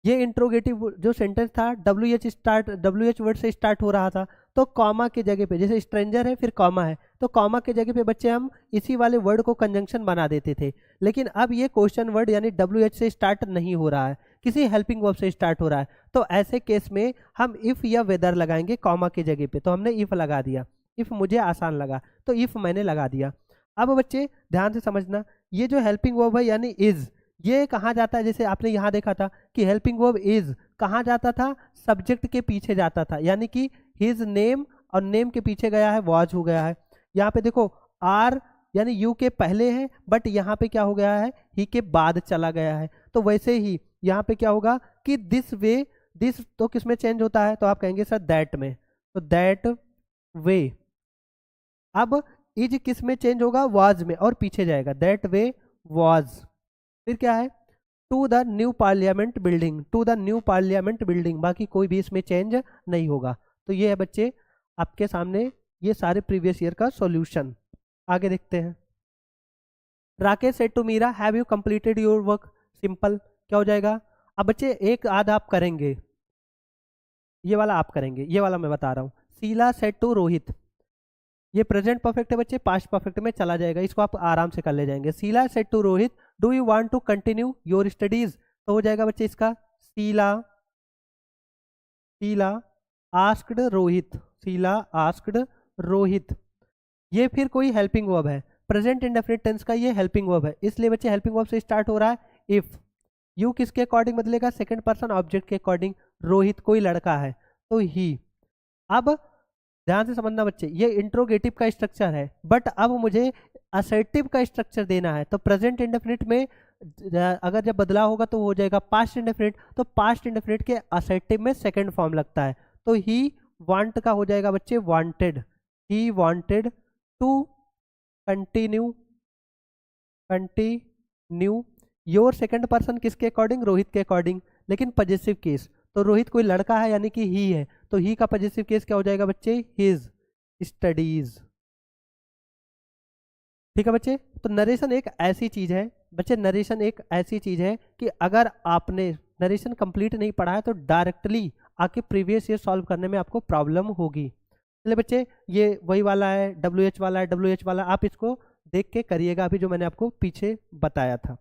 ये इंट्रोगेटिव जो सेंटेंस था WH वर्ड से स्टार्ट हो रहा था, तो कॉमा के जगह पे, जैसे स्ट्रेंजर है फिर कॉमा है, तो कॉमा के जगह पे बच्चे हम इसी वाले वर्ड को कंजंक्शन बना देते थे। लेकिन अब ये क्वेश्चन वर्ड यानी WH से स्टार्ट नहीं हो रहा है, किसी हेल्पिंग वर्ब से स्टार्ट हो रहा है, तो ऐसे केस में हम इफ या वेदर लगाएंगे कॉमा के जगह पे। तो हमने इफ लगा दिया, इफ मुझे आसान लगा तो इफ मैंने लगा दिया। अब बच्चे ध्यान से समझना, ये जो हेल्पिंग वर्ब है यानी इज, ये कहाँ जाता है, जैसे आपने यहाँ देखा था कि हेल्पिंग वर्ब इज कहाँ जाता था, सब्जेक्ट के पीछे जाता था, यानी कि हिज नेम, और नेम के पीछे गया है वॉज हो गया है। यहाँ पे देखो आर यानी यू के पहले है, बट यहाँ पे क्या हो गया है, ही के बाद चला गया है। तो वैसे ही यहाँ पे क्या होगा कि दिस वे, दिस तो किस में चेंज होता है, तो आप कहेंगे सर दैट में, तो दैट वे। अब इज किस में चेंज होगा, वाज में, और पीछे जाएगा, दैट वे वाज। फिर क्या है, to the new parliament building, to the new parliament building, बाकी कोई भी इसमें चेंज नहीं होगा। तो ये है बच्चे आपके सामने ये सारे प्रीवियस ईयर का सॉल्यूशन। आगे देखते हैं, Rakesh said to Meera have you completed your work, simple क्या हो जाएगा। अब बच्चे एक आध आप करेंगे, ये वाला आप करेंगे, ये वाला मैं बता रहा हूँ। शीला सेड टू रोहित, ये प्रेजेंट परफेक्ट है बच्चे, पास्ट परफेक्ट में चला जाएगा, इसको आप आराम से कर ले जाएंगे। Sheela said to Rohit do you want to continue your studies, तो हो जाएगा बच्चे इसका शीला, शीला आस्क्ड रोहित, शीला आस्क्ड रोहित। ये फिर कोई हेल्पिंग वर्ब है, प्रेजेंट इंडेफिनिट टेंस का ये हेल्पिंग वर्ब है, इसलिए बच्चे हेल्पिंग वर्ब से स्टार्ट हो रहा है। इफ यू किसके अकॉर्डिंग बदलेगा, सेकंड पर्सन ऑब्जेक्ट के अकॉर्डिंग, रोहित कोई लड़का है तो ही। अब ध्यान से समझना बच्चे, ये इंट्रोगेटिव का स्ट्रक्चर है, बट अब मुझे असर्टिव का स्ट्रक्चर देना है, तो प्रेजेंट इंडेफिनिट में अगर जब बदलाव होगा तो हो जाएगा पास्ट इंडेफिनिट, तो पास्ट इंडेफिनिट के असर्टिव में सेकंड फॉर्म लगता है, तो ही वांट का हो जाएगा बच्चे wanted, he wanted to continue, continue your second person किसके अकॉर्डिंग, रोहित के अकॉर्डिंग, लेकिन पॉजिटिव केस, तो रोहित कोई लड़का है यानी कि ही है, तो ही का पॉजिटिव केस क्या हो जाएगा बच्चे, हिज स्टडीज। ठीक है बच्चे, तो नरेशन एक ऐसी चीज है बच्चे, नरेशन एक ऐसी चीज है कि अगर आपने नरेशन कंप्लीट नहीं पढ़ा है तो डायरेक्टली आके प्रीवियस ईयर सॉल्व करने में आपको प्रॉब्लम होगी। चलिए बच्चे, ये वही वाला है, WH वाला है, WH वाला, आप इसको देख के करिएगा अभी जो मैंने आपको पीछे बताया था।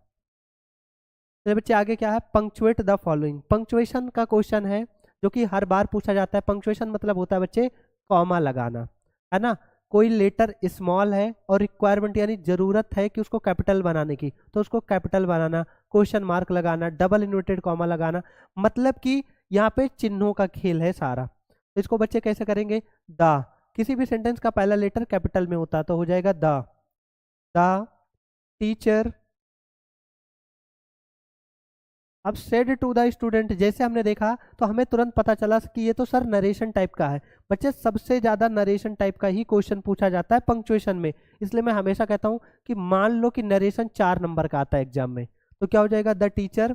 चलिए बच्चे आगे क्या है, पंक्चुएट द फॉलोइंग, पंक्चुएशन का क्वेश्चन है जो कि हर बार पूछा जाता है। पंक्चुएशन मतलब होता है बच्चे कॉमा लगाना, है ना। कोई लेटर स्मॉल है और रिक्वायरमेंट यानी जरूरत है कि उसको कैपिटल बनाने की, तो उसको कैपिटल बनाना, क्वेश्चन मार्क लगाना, डबल इन्वर्टेड कॉमा लगाना, मतलब कि यहाँ पे चिन्हों का खेल है सारा। तो इसको बच्चे कैसे करेंगे, द, किसी भी सेंटेंस का पहला लेटर कैपिटल में होता तो हो जाएगा द टीचर। अब सेड टू द स्टूडेंट जैसे हमने देखा तो हमें तुरंत पता चला कि ये तो सर नरेशन टाइप का है। बच्चे सबसे ज्यादा नरेशन टाइप का ही क्वेश्चन पूछा जाता है पंक्चुएशन में, इसलिए मैं हमेशा कहता हूं कि मान लो कि नरेशन 4 नंबर का आता है एग्जाम में, तो क्या हो जाएगा, द टीचर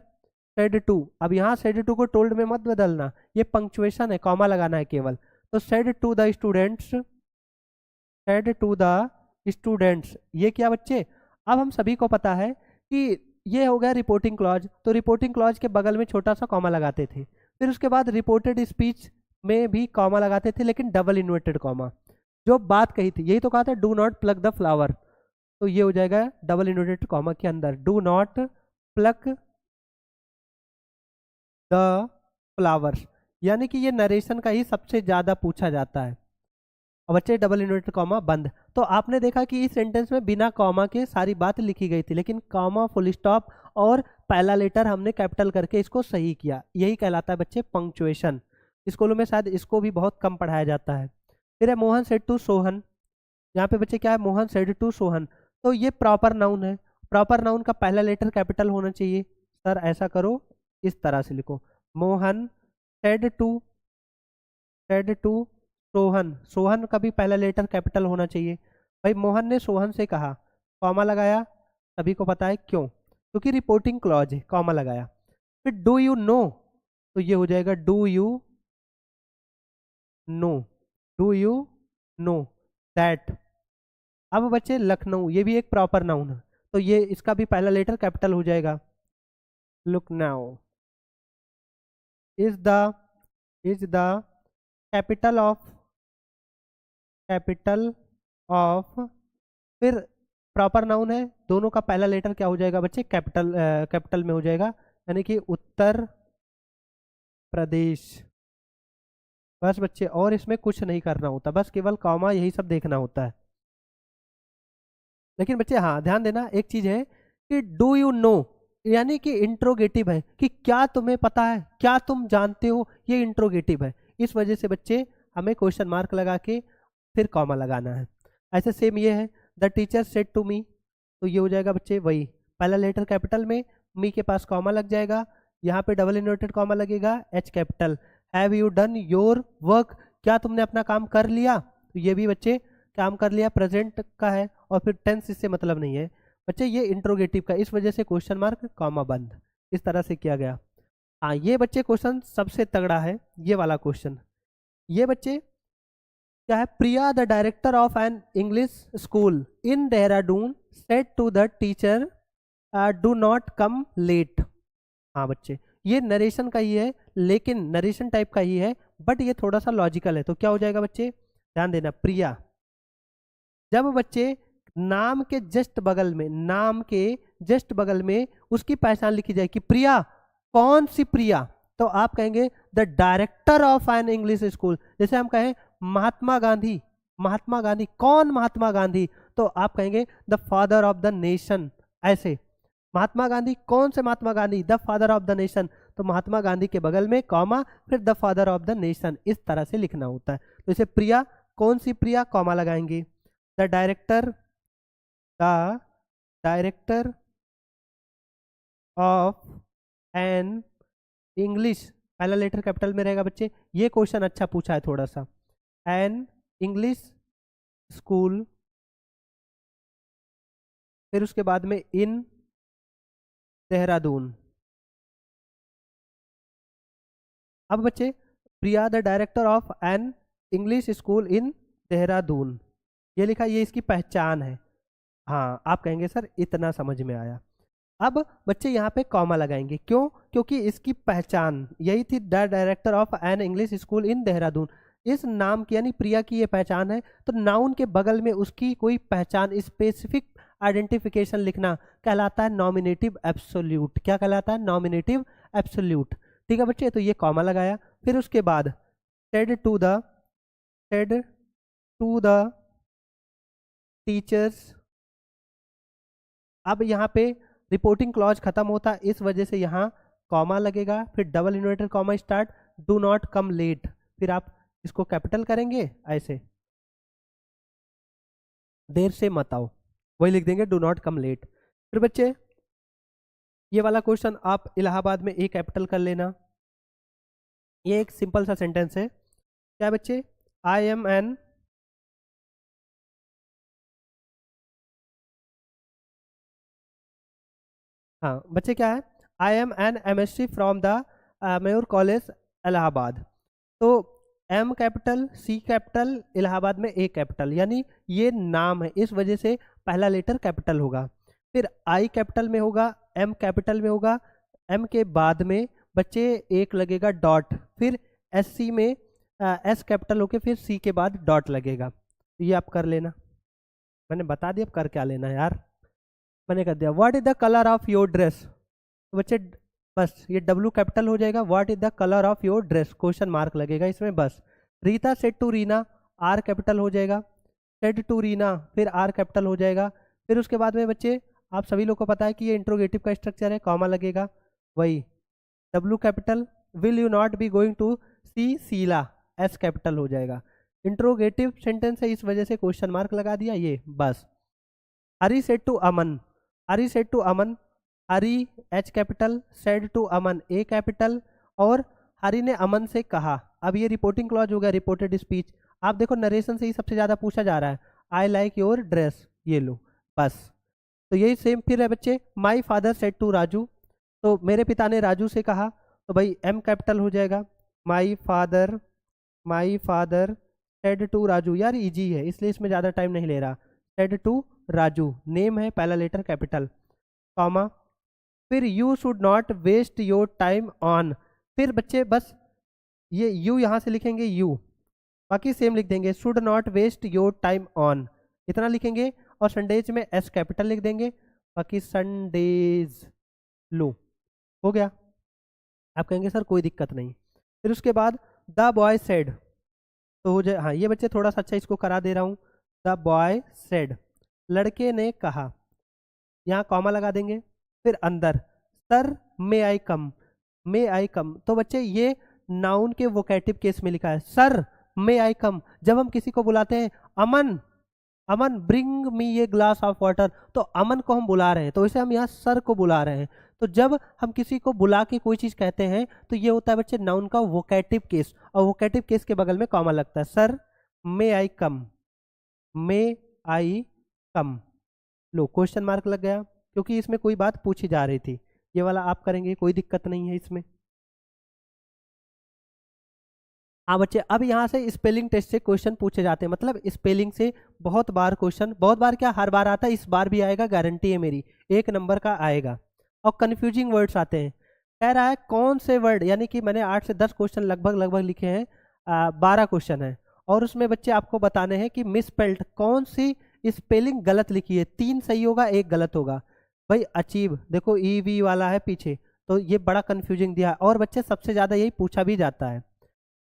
सेड टू। अब यहाँ सेड टू को टोल्ड में मत बदलना, ये पंक्चुएशन है, कॉमा लगाना है केवल, तो said to the students, said to the students, ये क्या बच्चे, अब हम सभी को पता है कि ये हो गया रिपोर्टिंग क्लॉज, तो रिपोर्टिंग क्लॉज के बगल में छोटा सा कॉमा लगाते थे, फिर उसके बाद रिपोर्टेड स्पीच में भी कॉमा लगाते थे लेकिन डबल इन्वर्टेड कॉमा। जो बात कही थी यही तो कहा था, do not plug the flower, तो ये हो जाएगा डबल इन्वर्टेड कॉमा के अंदर, do not plug the flowers, यानी कि ये नरेशन का ही सबसे ज्यादा पूछा जाता है। अब बच्चे डबल इन्वर्टेड कॉमा बंद, तो आपने देखा कि इस सेंटेंस में बिना कॉमा के सारी बात लिखी गई थी, लेकिन कॉमा, फुल स्टॉप और पहला लेटर हमने कैपिटल करके इसको सही किया, यही कहलाता है बच्चे पंक्चुएशन। स्कूलों में शायद इसको भी बहुत कम पढ़ाया जाता है। फिर है मोहन सेड टू सोहन, यहाँ पे बच्चे क्या है, मोहन सेड टू सोहन, तो ये प्रॉपर नाउन है, प्रॉपर नाउन का पहला लेटर कैपिटल होना चाहिए। सर ऐसा करो, इस तरह से लिखो, मोहन सेड टू सोहन, सोहन का भी पहला लेटर कैपिटल होना चाहिए। भाई मोहन ने सोहन से कहा, कॉमा लगाया, सभी को पता है क्यों, क्योंकि रिपोर्टिंग क्लॉज है, कॉमा लगाया। फिर डू यू नो, तो ये हो जाएगा do you know, do you know that. अब बच्चे लखनऊ, ये भी एक प्रॉपर नाउन है, तो ये इसका भी पहला लेटर कैपिटल हो जाएगा। Lucknow is the capital of, फिर प्रॉपर नाउन है, दोनों का पहला लेटर क्या हो जाएगा बच्चे, कैपिटल में हो जाएगा, यानी कि उत्तर प्रदेश। बस बच्चे, और इसमें कुछ नहीं करना होता, बस केवल कॉमा यही सब देखना होता है। लेकिन बच्चे हाँ ध्यान देना, एक चीज है कि डू यू नो यानी कि इंट्रोगेटिव है, कि क्या तुम्हें पता है, क्या तुम जानते हो, ये इंट्रोगेटिव है, इस वजह से बच्चे हमें क्वेश्चन मार्क लगा के फिर कॉमा लगाना है। ऐसे सेम ये है, the teacher said to me, तो ये हो जाएगा बच्चे वही, पहला लेटर कैपिटल में, मी के पास कॉमा लग जाएगा, यहाँ पे डबल इन्वर्टेड कॉमा लगेगा, H capital. Have you done your work, क्या तुमने अपना काम कर लिया, तो ये भी बच्चे काम कर लिया प्रेजेंट का है, और फिर टेंस इससे मतलब नहीं है बच्चे, ये इंट्रोगेटिव का, इस वजह से क्वेश्चन मार्क कॉमा बंद, इस तरह से किया गया। हाँ ये बच्चे क्वेश्चन सबसे तगड़ा है, ये वाला क्वेश्चन, ये बच्चे क्या है, Priya the director of an English school in Dehradun said to the teacher do not come late. हाँ बच्चे ये नरेशन का ही है, लेकिन नरेशन टाइप का ही है, बट ये थोड़ा सा लॉजिकल है, तो क्या हो जाएगा बच्चे, ध्यान देना, प्रिया जब बच्चे नाम के जस्ट बगल में, नाम के जस्ट बगल में उसकी पहचान लिखी जाए कि प्रिया, कौन सी प्रिया, तो आप कहेंगे the director of an English school. जैसे हम कहें महात्मा गांधी, महात्मा गांधी, कौन महात्मा गांधी, तो आप कहेंगे the father of the nation. ऐसे महात्मा गांधी, कौन से Mahatma Gandhi, the father of the nation, तो महात्मा गांधी के बगल में कॉमा, फिर the father of the nation, इस तरह से लिखना होता है। तो इसे प्रिया, कौन सी प्रिया, कॉमा लगाएंगे। The director, the director of an English, पहला लेटर कैपिटल में रहेगा बच्चे। ये क्वेश्चन अच्छा पूछा है थोड़ा सा। एन इंग्लिश स्कूल, फिर उसके बाद में इन देहरादून। अब बच्चे Priya the director of an English school in Dehradun, ये लिखा, ये इसकी पहचान है। हाँ, आप कहेंगे सर इतना समझ में आया। अब बच्चे यहाँ पे कॉमा लगाएंगे, क्यों? क्योंकि इसकी पहचान यही थी, the director of an English school in Dehradun. इस नाम की यानी प्रिया की ये पहचान है, तो नाउन के बगल में उसकी कोई पहचान, स्पेसिफिक आइडेंटिफिकेशन लिखना कहलाता है नॉमिनेटिव एब्सोल्यूट। क्या कहलाता है? Nominative absolute. ठीक है बच्चे, तो ये कॉमा लगाया। फिर उसके बाद सेड टू द टीचर्स। अब यहाँ पे रिपोर्टिंग क्लॉज खत्म होता है, इस वजह से यहाँ कॉमा लगेगा, फिर double inverted comma start, do not come late, फिर आप इसको कैपिटल करेंगे ऐसे, देर से मत आओ, वही लिख देंगे डू नॉट कम लेट। फिर बच्चे ये वाला क्वेश्चन आप इलाहाबाद में ए कैपिटल कर लेना। ये एक सिंपल सा सेंटेंस है। क्या बच्चे? आई एम एन हाँ बच्चे क्या है? I am an MSc from the Mayur college Allahabad. तो M capital, C capital, Allahabad में ए कैपिटल, यानी ये नाम है, इस वजह से पहला लेटर कैपिटल होगा। फिर आई कैपिटल में होगा, एम कैपिटल में होगा, एम के बाद में बच्चे एक लगेगा डॉट, फिर एस सी में एस कैपिटल होके फिर सी के बाद डॉट लगेगा। ये आप कर लेना, मैंने बता दिया अब कर क्या लेना है यार, मैंने कर दिया। What is the colour of your dress, तो बच्चे बस ये डब्ल्यू कैपिटल हो जाएगा। What is the colour of your dress, question mark लगेगा इसमें बस। Rita said to Rina, R capital हो जाएगा, सेड टू रीना, फिर आर कैपिटल हो जाएगा। फिर उसके बाद में बच्चे आप सभी लोग को पता है कि ये इंट्रोगेटिव का स्ट्रक्चर है, कॉमा लगेगा, वही W capital. Will you not be going to see Sheela, S capital हो जाएगा। इंट्रोगेटिव सेंटेंस है, इस वजह से क्वेश्चन मार्क लगा दिया, ये बस। Hari said to Aman, Hari said to Aman, Hari H capital, said to Aman A capital, और हरी ने अमन से कहा। अब ये रिपोर्टिंग क्लॉज हो गया, रिपोर्टेड स्पीच। आप देखो नरेशन से ही सबसे ज़्यादा पूछा जा रहा है, आई लाइक योर ड्रेस, ये लो बस। तो यही सेम फिर है बच्चे, my father said to Raju, तो मेरे पिता ने राजू से कहा, तो भाई एम कैपिटल हो जाएगा। My father said to Raju, यार इजी है इसलिए इसमें ज़्यादा टाइम नहीं ले रहा। सेड टू राजू, नेम है, पहला लेटर कैपिटल, कॉमा। फिर you should not waste your time on, फिर बच्चे बस ये यू यहाँ से लिखेंगे यू, बाकी सेम लिख देंगे, should not waste your time on, इतना लिखेंगे, और संडेज में एस कैपिटल लिख देंगे, बाकी संडेज लो, हो गया। आप कहेंगे सर कोई दिक्कत नहीं। फिर उसके बाद द बॉय सेड, तो हो जाए, हाँ ये बच्चे थोड़ा सा अच्छा इसको करा दे रहा हूँ। द बॉय सेड, लड़के ने कहा, यहाँ कॉमा लगा देंगे। फिर अंदर सर मे आई कम, मे आई कम, तो बच्चे ये नाउन के वोकेटिव केस में लिखा है, सर मे आई कम। जब हम किसी को बुलाते हैं, अमन अमन ब्रिंग मी ये ग्लास ऑफ वाटर, तो अमन को हम बुला रहे हैं, तो इसे हम यहाँ सर को बुला रहे हैं। तो जब हम किसी को बुला के कोई चीज़ कहते हैं तो ये होता है बच्चे नाउन का वोकेटिव केस, और वोकेटिव केस के बगल में कॉमा लगता है। सर मे आई कम, मे आई कम, लो क्वेश्चन मार्क लग गया, क्योंकि इसमें कोई बात पूछी जा रही थी। ये वाला आप करेंगे, कोई दिक्कत नहीं है इसमें। हाँ बच्चे, अब यहाँ से स्पेलिंग टेस्ट से क्वेश्चन पूछे जाते हैं, मतलब स्पेलिंग से बहुत बार क्वेश्चन, बहुत बार क्या हर बार आता है, इस बार भी आएगा, गारंटी है मेरी, 1 नंबर का आएगा। और कन्फ्यूजिंग वर्ड्स आते हैं, कह रहा है कौन से वर्ड, यानी कि मैंने 8 से 10 क्वेश्चन लगभग लिखे हैं, 12 क्वेश्चन है, और उसमें बच्चे आपको बताने हैं कि मिसस्पेल्ड कौन सी स्पेलिंग गलत लिखी है, 3 सही होगा 1 गलत होगा। भाई अचीव देखो ईवी वाला है पीछे, तो ये बड़ा कंफ्यूजिंग दिया है और बच्चे सबसे ज़्यादा यही पूछा भी जाता है।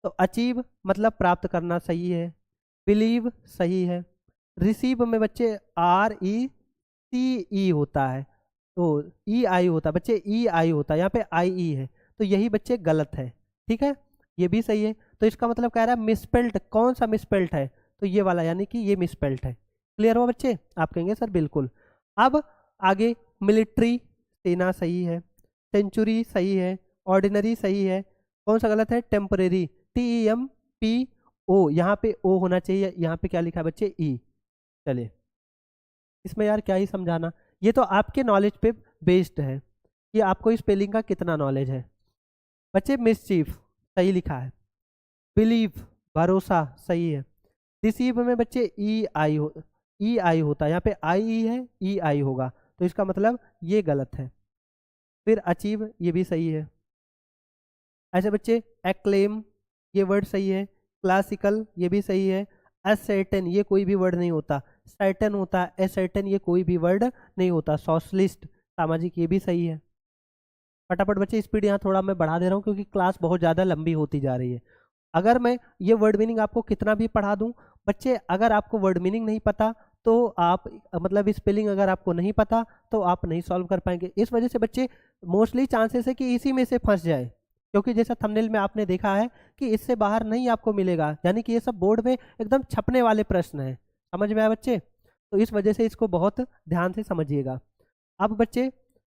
तो अचीव मतलब प्राप्त करना सही है, बिलीव सही है, रिसीव में बच्चे RECE होता है, तो EI होता है बच्चे, EI होता है, यहाँ पे IE है, तो यही बच्चे गलत है। ठीक है, ये भी सही है। तो इसका मतलब कह रहा है मिसपेल्ट, कौन सा मिसपेल्ट है, तो ये वाला, यानी कि ये मिसपेल्ट है। क्लियर हुआ बच्चे? आप कहेंगे सर बिल्कुल। अब आगे मिलिट्री, सेना सही है, सेंचुरी सही है, ऑर्डिनरी सही है, कौन सा गलत है, टेम्परेरी, TEMPO, यहाँ पे O होना चाहिए, यहाँ पे क्या लिखा है बच्चे, E। चलिए इसमें यार क्या ही समझाना, ये तो आपके नॉलेज पे बेस्ड है कि आपको स्पेलिंग का कितना नॉलेज है। बच्चे मिसचीफ सही लिखा है, बिलीव भरोसा सही है, रिसीव में बच्चे EI होता है, यहाँ पे IE है, EI होगा, तो इसका मतलब ये गलत है। फिर अचीव ये भी सही है। ऐसे बच्चे एक्लेम ये वर्ड सही है, क्लासिकल ये भी सही है, असर्टेन ये कोई भी वर्ड नहीं होता, सर्टेन होता है, असर्टेन ये कोई भी वर्ड नहीं होता, सोशलिस्ट सामाजिक ये भी सही है। फटाफट बच्चे स्पीड यहाँ थोड़ा मैं बढ़ा दे रहा हूँ क्योंकि क्लास बहुत ज़्यादा लंबी होती जा रही है। अगर मैं ये वर्ड मीनिंग आपको कितना भी पढ़ा दूँ बच्चे, अगर आपको वर्ड मीनिंग नहीं पता तो आप मतलब स्पेलिंग अगर आपको नहीं पता तो आप नहीं सॉल्व कर पाएंगे। इस वजह से बच्चे मोस्टली चांसेस है कि इसी में से फंस जाए, क्योंकि जैसा थंबनेल में आपने देखा है कि इससे बाहर नहीं आपको मिलेगा, यानी कि ये सब बोर्ड में एकदम छपने वाले प्रश्न हैं। समझ में आया बच्चे? तो इस वजह से इसको बहुत ध्यान से समझिएगा। अब बच्चे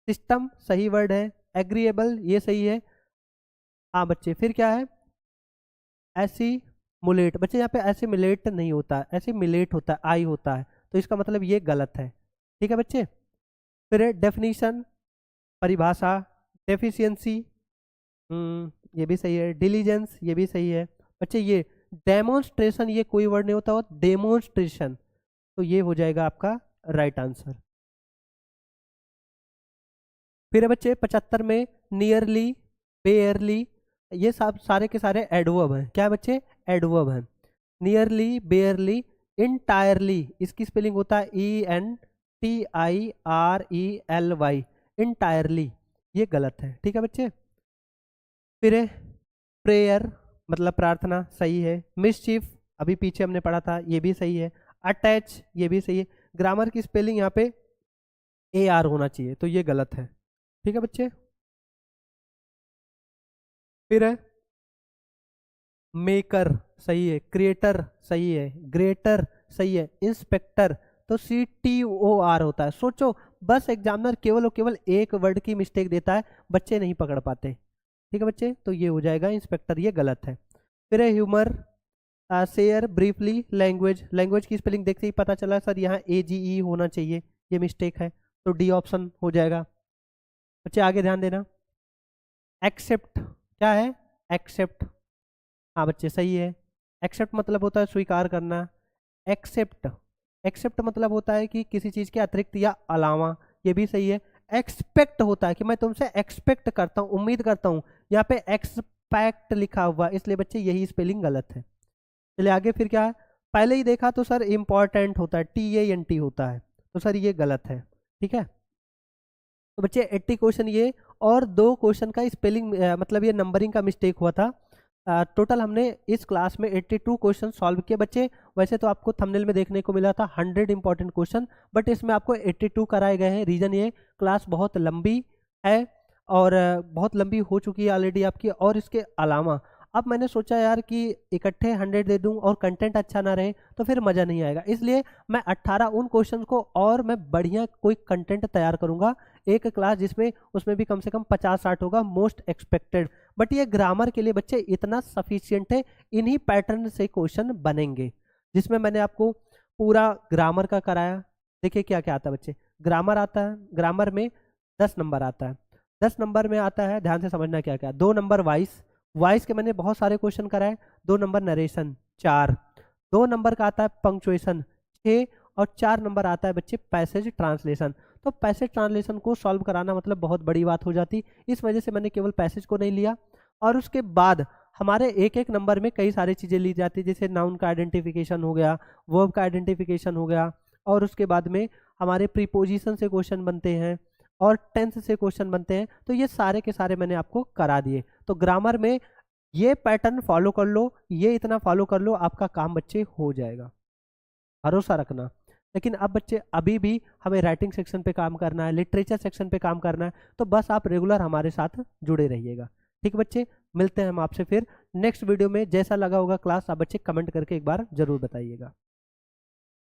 सिस्टम सही वर्ड है, एग्रीएबल ये सही है। हाँ बच्चे फिर क्या है, ऐसी मुलेट, बच्चे यहाँ पे ऐसे मिलेट नहीं होता है, ऐसे मिलेट होता है, आई होता है, तो इसका मतलब ये गलत है। ठीक है बच्चे, फिर डेफिनीशन परिभाषा, डेफिशिएंसी ये भी सही है, डिलीजेंस ये भी सही है। बच्चे ये डेमोन्स्ट्रेशन ये कोई वर्ड नहीं होता, वो डेमोन्स्ट्रेशन, तो ये हो जाएगा आपका राइट आंसर। फिर है बच्चे 75 में नियरली, बेयरली, ये सब सारे के सारे एडवर्ब हैं। क्या है बच्चे? एडवर्ब हैं। नियरली, बेयरली, इंटायरली इसकी स्पेलिंग होता है ENTIRELY, इंटायरली ये गलत है। ठीक है बच्चे, फिर है प्रेयर मतलब प्रार्थना सही है, मिसचीफ अभी पीछे हमने पढ़ा था ये भी सही है, अटैच ये भी सही है। ग्रामर की स्पेलिंग यहाँ पे AR होना चाहिए, तो ये गलत है। ठीक है बच्चे, फिर है मेकर सही है, क्रिएटर सही है, ग्रेटर सही है, इंस्पेक्टर तो CTOR होता है। सोचो बस एग्जामिनर केवल और केवल एक वर्ड की मिस्टेक देता है, बच्चे नहीं पकड़ पाते। ठीक है बच्चे, तो ये हो जाएगा इंस्पेक्टर, ये गलत है। फिर है humour, share, briefly, language, language की स्पेलिंग देखते ही पता चला सर यहाँ AGE होना चाहिए, ये मिस्टेक है, तो D ऑप्शन हो जाएगा। बच्चे आगे ध्यान देना। एक्सेप्ट क्या है? एक्सेप्ट, हाँ बच्चे सही है। एक्सेप्ट मतलब होता है स्वीकार करना, एक्सेप्ट, एक्सेप्ट मतलब होता है कि किसी चीज़ के अतिरिक्त या अलावा, ये भी सही है। एक्सपेक्ट होता है कि मैं तुमसे एक्सपेक्ट करता हूँ, उम्मीद करता हूँ, यहाँ पे एक्सपेक्ट लिखा हुआ, इसलिए बच्चे यही स्पेलिंग गलत है। चलिए आगे, फिर क्या है? पहले ही देखा तो सर इम्पॉर्टेंट होता है, TANT होता है, तो सर ये गलत है। ठीक है, तो बच्चे 80 क्वेश्चन ये और 2 क्वेश्चन का स्पेलिंग मतलब ये नंबरिंग का मिस्टेक हुआ था। टोटल हमने इस क्लास में 82 क्वेश्चन सॉल्व किए बच्चे। वैसे तो आपको थंबनेल में देखने को मिला था 100 इंपॉर्टेंट क्वेश्चन, बट इसमें आपको 82 कराए गए हैं। रीज़न ये क्लास बहुत लंबी है और बहुत लंबी हो चुकी है ऑलरेडी आपकी, और इसके अलावा अब मैंने सोचा यार कि इकट्ठे 100 दे दूं और कंटेंट अच्छा ना रहे तो फिर मज़ा नहीं आएगा, इसलिए मैं 18 उन क्वेश्चन को और मैं बढ़िया कोई कंटेंट तैयार करूंगा, एक क्लास जिसमें उसमें भी कम से कम 50-60 होगा मोस्ट एक्सपेक्टेड। बट ये ग्रामर के लिए बच्चे इतना सफिशियंट है, इन्हीं पैटर्न से क्वेश्चन बनेंगे, जिसमें मैंने आपको पूरा ग्रामर का कराया। देखिए क्या क्या आता है बच्चे, ग्रामर आता है, ग्रामर में 10 नंबर आता है, 10 नंबर में आता है, ध्यान से समझना क्या क्या, 2 नंबर वॉइस, वॉइस के मैंने बहुत सारे क्वेश्चन कराए, 2 नंबर नरेशन 4, 2 नंबर का आता है पंक्चुएशन 6, और 4 नंबर आता है बच्चे पैसेज ट्रांसलेशन। तो पैसेज ट्रांसलेशन को सॉल्व कराना मतलब बहुत बड़ी बात हो जाती, इस वजह से मैंने केवल पैसेज को नहीं लिया। और उसके बाद हमारे एक एक नंबर में कई सारी चीज़ें ली जाती है, जैसे नाउन का आइडेंटिफिकेशन हो गया, वर्ब का आइडेंटिफिकेशन हो गया, और उसके बाद में हमारे प्रीपोजिशन से क्वेश्चन बनते हैं और टेंस से क्वेश्चन बनते हैं। तो ये सारे के सारे मैंने आपको करा दिए। तो ग्रामर में ये पैटर्न फॉलो कर लो, ये इतना फॉलो कर लो, आपका काम बच्चे हो जाएगा, भरोसा रखना। लेकिन अब बच्चे अभी भी हमें राइटिंग सेक्शन पे काम करना है, लिटरेचर सेक्शन पे काम करना है, तो बस आप रेगुलर हमारे साथ जुड़े रहिएगा। ठीक बच्चे, मिलते हैं हम आपसे फिर नेक्स्ट वीडियो में। जैसा लगा होगा क्लास आप बच्चे कमेंट करके एक बार जरूर बताइएगा।